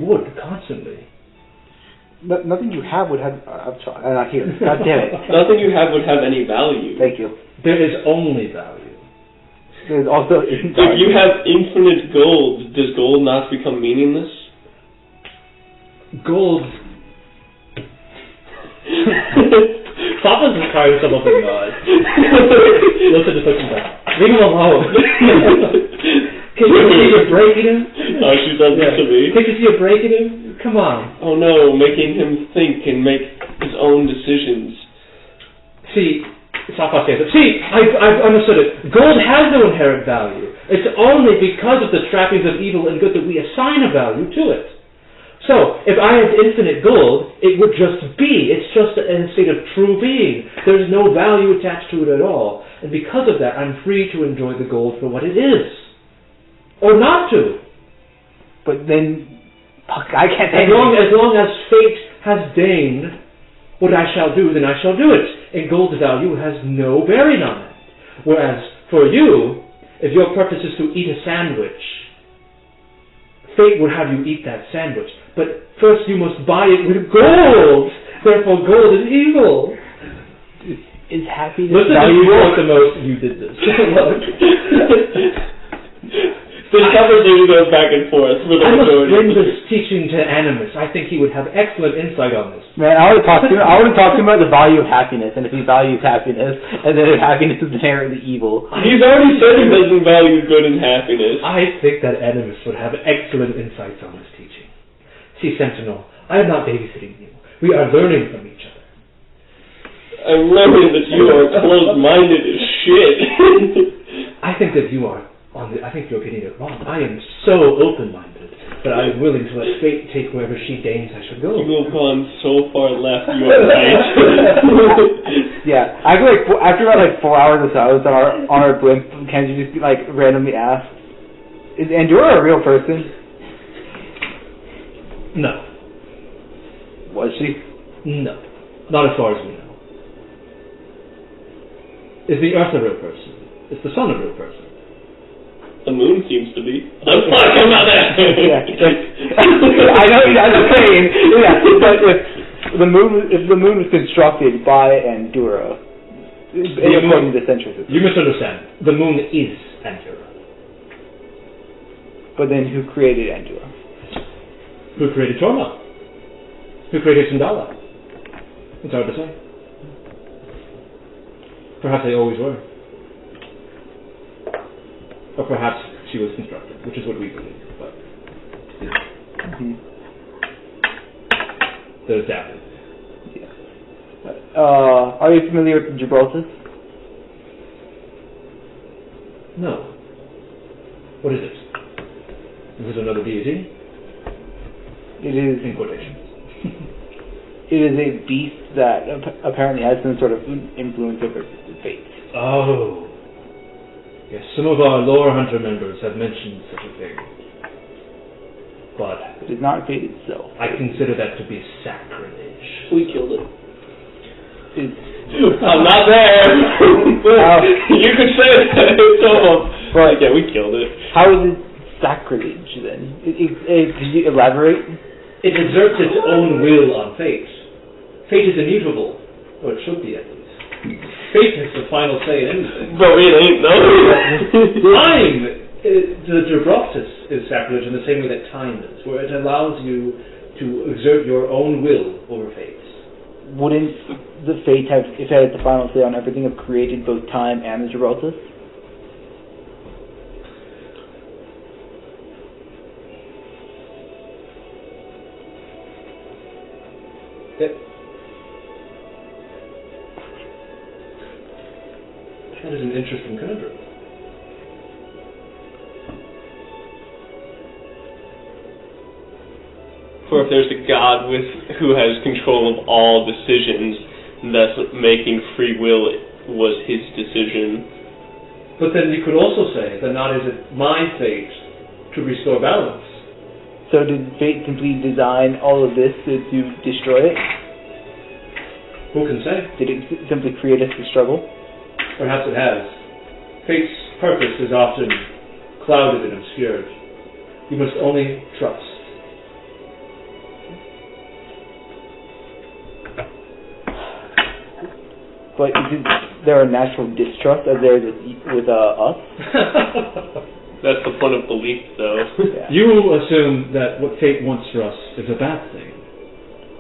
would constantly. But nothing you have would have. I'm not here. God damn it. Nothing you have would have any value. Thank you. There is only value. There's also. If you have infinite gold, does gold not become meaningless? Gold. Sophos is trying some of them guys. Lyssa just looking back. Leave him alone. Can you see a break in him? Oh, she does this to me. Can't you see a break in him? Come on. Oh no, making him think and make his own decisions. See, Sophos says it. See, I've understood it. Gold has no inherent value. It's only because of the trappings of evil and good that we assign a value to it. So, if I had infinite gold, it would just be. It's just a state of true being. There's no value attached to it at all. And because of that, I'm free to enjoy the gold for what it is. Or not to. But then, I can't. As long as fate has deigned what I shall do, then I shall do it. And gold's value has no bearing on it. Whereas, for you, if your purpose is to eat a sandwich, fate would have you eat that sandwich. But first you must buy it with gold. Therefore gold is evil. Is happiness Listen, you wrote the most, you did this. This conversation goes back and forth. I must bring this teaching to Animus. I think he would have excellent insight on this. Man, I want to talk to him about the value of happiness, and if he values happiness, and then if happiness is inherently evil. He's already said he doesn't value good and happiness. I think that Animus would have excellent insights on this teaching. See, Sentinel, I am not babysitting you. We are learning from each other. I'm learning that you are closed-minded as shit. I think that you are I think you're getting it wrong. I am so open-minded that I am willing to let fate take wherever she deigns I should go. You have gone so far left, you are right. Yeah, after about 4 hours of silence on our blimp, can you just randomly ask, is Andorra a real person? No. Was she? No. Not as far as we know. Is the Earth a real person? Is the Sun a real person? The moon seems to be. I'm talking about that! Yeah. I know you're saying, yeah, but if the moon was constructed by Andorra, according to the centric system. You misunderstand. The moon is Andorra. But then who created Andorra? Who created Torma? Who created Sindala? It's hard to say. Perhaps they always were. Or perhaps she was constructed, which is what we believe. But there's that. Yeah. Are you familiar with Gibraltar? No. What is it? Is it another deity? It is, in quotations. It is a beast that apparently has some sort of influence over fate. Oh. Yes, some of our lore hunter members have mentioned such a thing. But it is not fate itself. I consider that to be sacrilege. We killed it. I'm not there. You could say that. But yeah, we killed it. How is it sacrilege then? Can you elaborate? It exerts its own will on fate. Fate is immutable, or it should be at least. Fate has the final say in anything. But it ain't, no. Time, the Gibraltar is sacrilege in the same way that time is, where it allows you to exert your own will over fate. Wouldn't the fate have, if it had the final say on everything, have created both time and the Gibraltar? That is an interesting conundrum. For if there's a God who has control of all decisions, thus making free will was his decision. But then you could also say that not is it my fate to restore balance. So did fate simply design all of this to destroy it? Who can say? Did it simply create us to struggle? Perhaps it has. Fate's purpose is often clouded and obscured. You must only trust. But is there a natural distrust as there is with us? That's the point of belief, though. Yeah. You assume that what fate wants for us is a bad thing.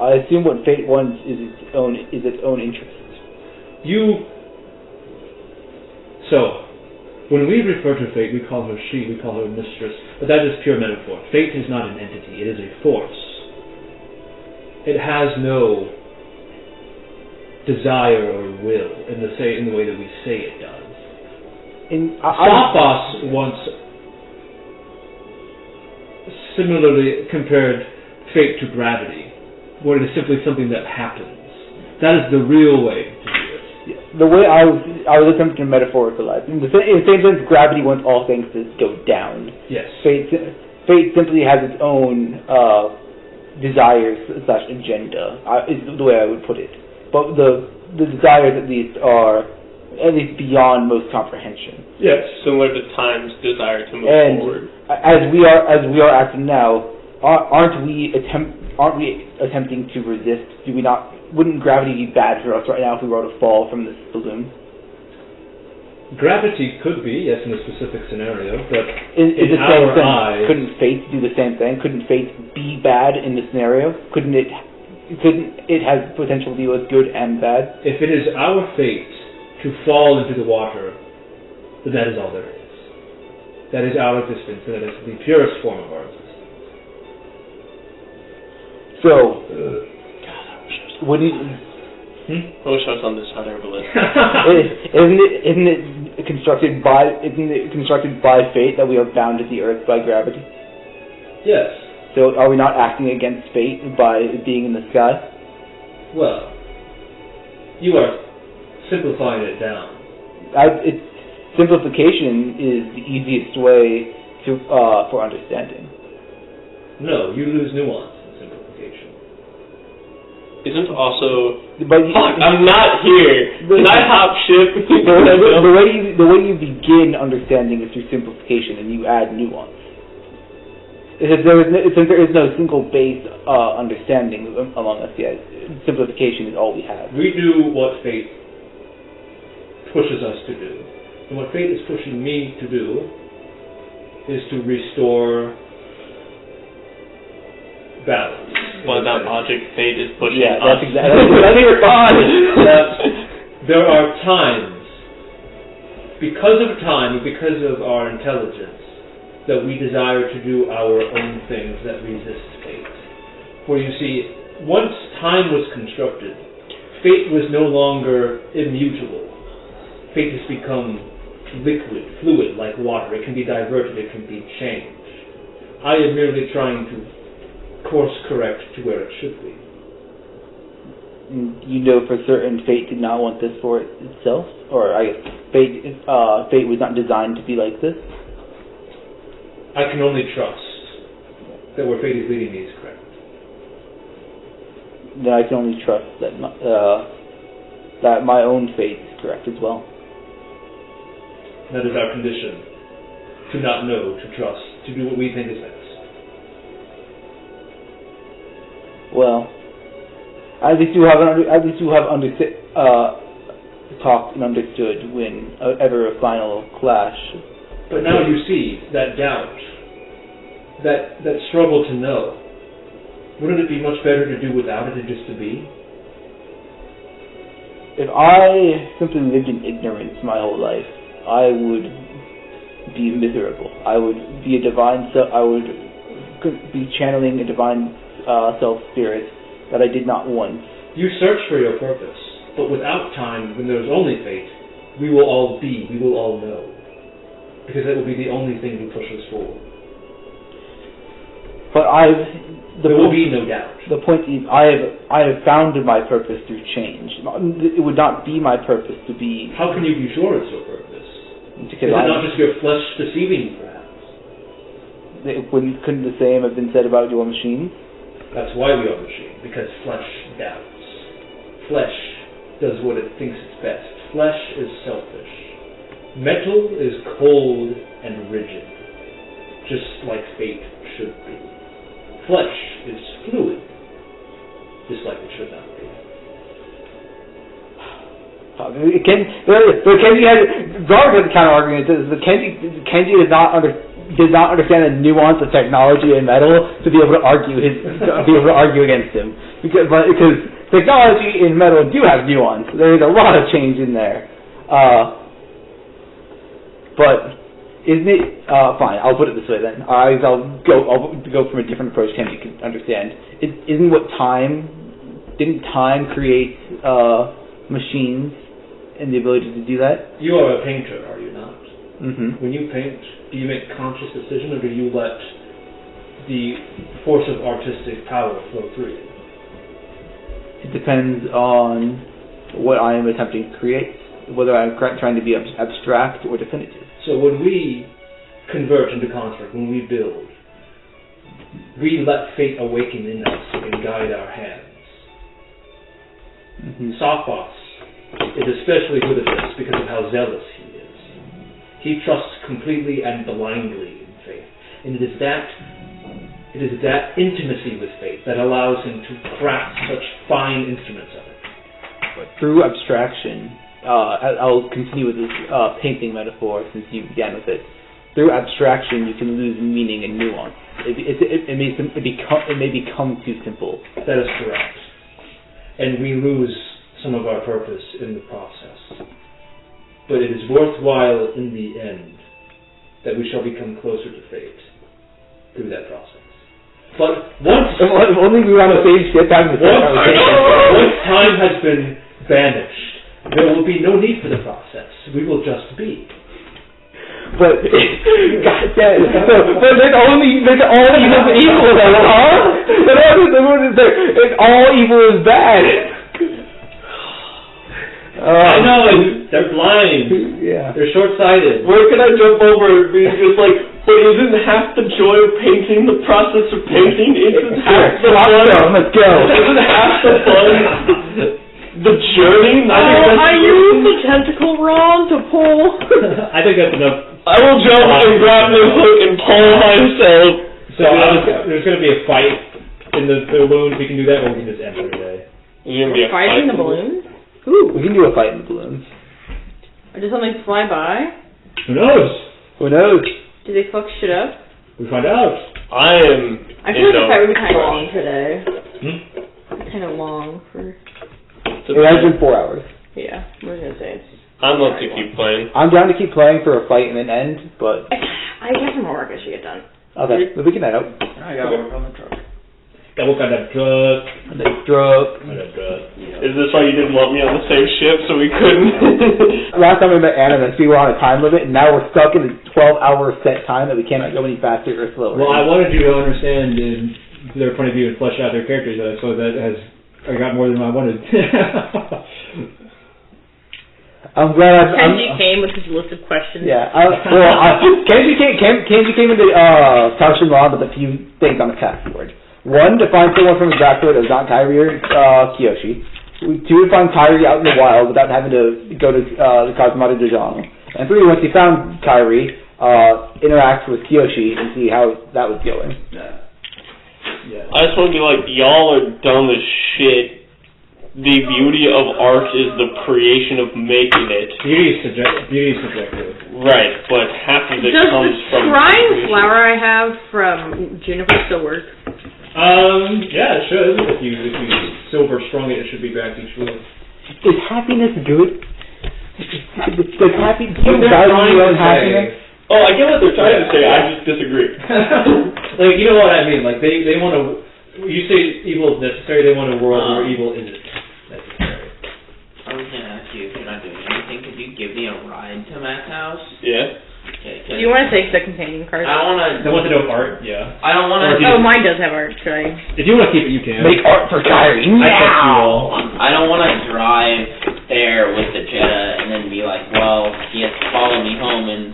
I assume what fate wants is its own interest. So, when we refer to fate, we call her she, we call her mistress, but that is pure metaphor. Fate is not an entity, it is a force. It has no desire or will in the way that we say it does. Sophos once similarly compared fate to gravity, where it is simply something that happens. That is the real way to do it. The way I was attempting to metaphoricalize. In the same sense, gravity wants all things to go down. Yes. Fate simply has its own desires / agenda. Is the way I would put it. But the desires at least are at least beyond most comprehension. Yes, similar to time's desire to move forward. As we are acting now, aren't we attempting to resist? Do we not? Wouldn't gravity be bad for us right now if we were to fall from this balloon? Gravity could be, yes, in a specific scenario, but in the our same sense, eyes, couldn't fate do the same thing? Couldn't fate be bad in this scenario? Couldn't it have potential to be both good and bad? If it is our fate to fall into the water, then that is all there is. That is our existence, and that is the purest form of our existence. So, wouldn't I wish I was on this side of the list. isn't it constructed by fate that we are bound to the earth by gravity? Yes. So are we not acting against fate by being in the sky? Well, you are simplifying it down. Simplification is the easiest way for understanding. No, you lose nuance in simplification. Isn't also... But I'm not here. Can I hop ship? The way you begin understanding is through simplification, and you add nuance. Since there is no single base understanding among us yet, simplification is all we have. We do what fate pushes us to do. And what fate is pushing me to do is to restore balance. Well, that logic, fate is pushing us. That's exactly what I respond. There are times, because of time, because of our intelligence, that we desire to do our own things that resist fate. For you see, once time was constructed, fate was no longer immutable. Fate has become liquid, fluid, like water. It can be diverted, it can be changed. I am merely trying to course correct to where it should be. You know for certain fate did not want this for itself? Or I guess fate was not designed to be like this? I can only trust that where fate is leading me is correct. Then I can only trust that my own fate is correct as well. That is our condition. To not know, to trust, to do what we think is best. Well, at least you have talked and understood when ever a final clash. But now you see that doubt, that struggle to know. Wouldn't it be much better to do without it and just to be? If I simply lived in ignorance my whole life, I would be miserable. I would be I would be channeling a divine self-spirit that I did not want. You search for your purpose, but without time, when there's only fate, we will all know. Because that will be the only thing to push us forward. But there will be no doubt. The point is, I have found my purpose through change. It would not be my purpose to be... How can you be sure it's your purpose? Because is it not just your flesh deceiving you, perhaps? Couldn't the same have been said about your machines? That's why we are machines, because flesh doubts. Flesh does what it thinks is best. Flesh is selfish. Metal is cold and rigid, just like fate should be. Flesh is fluid, just like it should not be. Kenji has the counter argument. Kenji does not understand the nuance of technology and metal to be able to argue against him because technology and metal do have nuance. There is a lot of change in there. But isn't it fine? I'll put it this way then. I'll go from a different approach. Kenji can understand. Didn't time create machines and the ability to do that. You are a painter, are you not? Mm-hmm. When you paint, do you make conscious decision, or do you let the force of artistic power flow through you? It depends on what I am attempting to create, whether I'm trying to be abstract or definitive. So when we convert into construct, when we build, we let fate awaken in us and guide our hands. Mm-hmm. Sophos is especially good at this because of how zealous he is. He trusts completely and blindly in fate. And it is that intimacy with fate that allows him to craft such fine instruments of it. But through abstraction, I'll continue with this painting metaphor since you began with it. Through abstraction, you can lose meaning and nuance. It may become too simple. That is correct. And we lose some of our purpose in the process. But it is worthwhile in the end that we shall become closer to fate through that process. But once... If only we were on the same ship having the same conversation. Once time has been banished, there will be no need for the process. We will just be. But God damn it. But then all evil is evil, huh? All evil is bad. I know, they're blind. Yeah. They're short-sighted. Where can I jump over and be just like, but isn't half the joy of painting the process of painting? Isn't half the fun? Let's go. Isn't half the fun the journey? I used the tentacle rod to pull. I think that's enough. I will jump and grab the hook and pull myself. So there's going to be a fight in the balloons. We can do that, or we can just end for the day. There's going to be a fight in the balloons? Ooh. We can do a fight in the balloons. Or does something fly by? Who knows? Who knows? Do they fuck shit up? We find out. I feel like the fight would be kind of long today. Kind of long for... It has been 4 hours. Yeah, I was going to say it's... I'd love to keep playing. I'm down to keep playing for a fight and an end, but... I got some more work I should get done. Okay, but we can head out. I got work on the truck. Yeah, work on that truck. Is this why you didn't want me on the same ship so we couldn't? Last time we met Animus, we were on a time limit, and now we're stuck in a 12-hour set time that we cannot go any faster or slower. Well, I wanted you to understand in their point of view and flesh out their characters, so that I got more than I wanted. I'm glad Kenji came with his list of questions. Yeah, Kenji came into Shen'Rah with a few things on the task board. 1, to find someone from his backstory that was not Kairi or Kyoshi. 2, to find Kairi out in the wild without having to go to the Kazumata Dojang. And 3, once he found Kairi, interact with Kyoshi and see how that was going. Yeah. I just want to be like, y'all are dumb as shit. The beauty of art is the creation of making it. Beauty is subjective. Right, but half of it comes from... Does the shrine flower I have from Juniper still work? Yeah, it should. If you silver strung it, it should be back each week. Is happiness good? Does happiness... Do you value your own happiness? Oh, I get what they're trying to say, I just disagree. Like, you know what I mean? Like, they want to... You say evil is necessary, they want a world where evil isn't necessary. I was going to ask you, if you're not doing anything, could you give me a ride to Matt's house? Yeah. Okay, Do you want to take the companion card? I don't want to... They want to know art, yeah. I don't want to... Oh, mine does have art, should I? If you want to keep it, you can. Make art for Kairi. I trust you all. I don't want to drive there with the Jetta and then be like, well, he has to follow me home in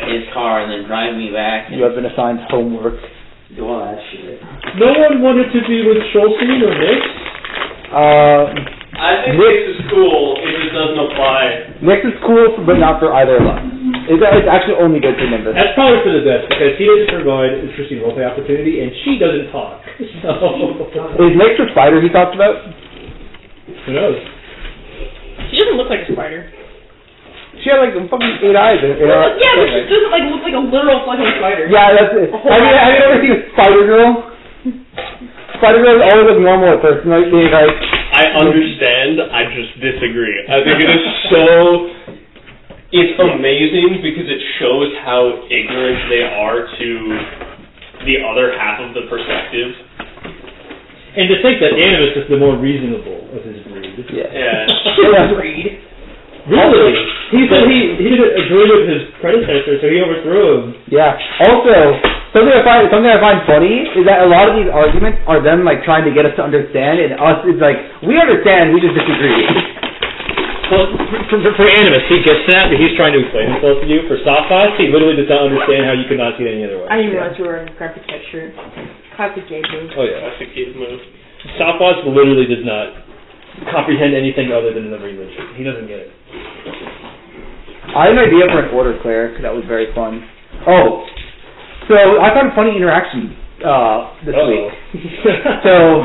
his car and then drive me back. You have been assigned homework. Do all that shit. No one wanted to be with Schulstein or Nix? I think Nix is cool, it just doesn't apply. Nix is cool, but not for either of us. It's actually only good for Nimbus. That's probably for the best, because he doesn't provide interesting roleplay opportunity, and she doesn't talk. So. Is Nix the spider he talked about? Who knows? She doesn't look like a spider. She had like fucking 8 eyes. Yeah, but she doesn't like look like a literal fucking spider. Yeah, that's it. Have you ever seen Spider Girl? Spider Girl is always like normal at first, like being like. I understand. I just disagree. I think it is so. It's amazing because it shows how ignorant they are to the other half of the perspective. And to think that Animus is the more reasonable of his breed. read. Yeah. Read. Really? He said he didn't agree with his predecessor, so he overthrew him. Yeah. Also, something I find funny is that a lot of these arguments are them like trying to get us to understand, and us is like we understand, we just disagree. Well, for Animus, he gets that, but he's trying to explain himself to you. For Sophos, he literally does not understand how you could not see it any other way. I didn't realize you were in graphic texture. Classic game move. Oh yeah. Classic kid move. Sophos literally does not comprehend anything other than the language. He doesn't get it. I had an idea for an order cleric that was very fun. Oh, so I found a funny interaction this week. So,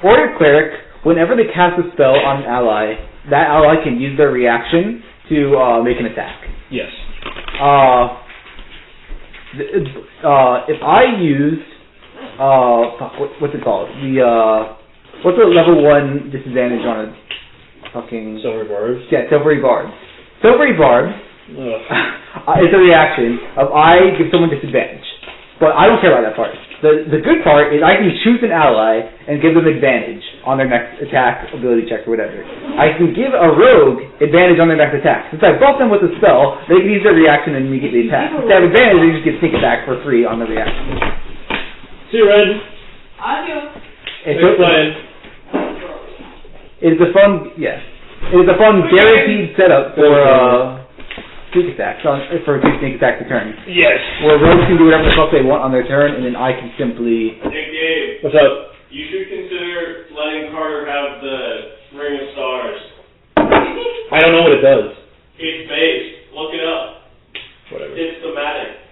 order cleric, whenever they cast a spell on an ally, that ally can use their reaction to make an attack. Yes. If I used what's it called? What's the level 1 disadvantage on a fucking Silver barbs. Yeah, silvery barbs. Silvery barbs is a reaction of I give someone disadvantage. But I don't care about that part. The good part is I can choose an ally and give them advantage on their next attack, ability check, or whatever. I can give a rogue advantage on their next attack. Since I buff them with a spell, they can use their reaction and immediately attack. If they have advantage, they just get sneak attack for free on the reaction. See you, Red. Adios. It's a fun, yes. It is a fun guaranteed setup for sneak attacks, for 2 sneak attacks a turn. Yes. Where rogues can do whatever the fuck they want on their turn, and then I can simply... Hey, Gabe. What's up? You should consider letting Carter have the Ring of Stars. I don't know what it does. It's based. Look it up. Whatever. It's thematic.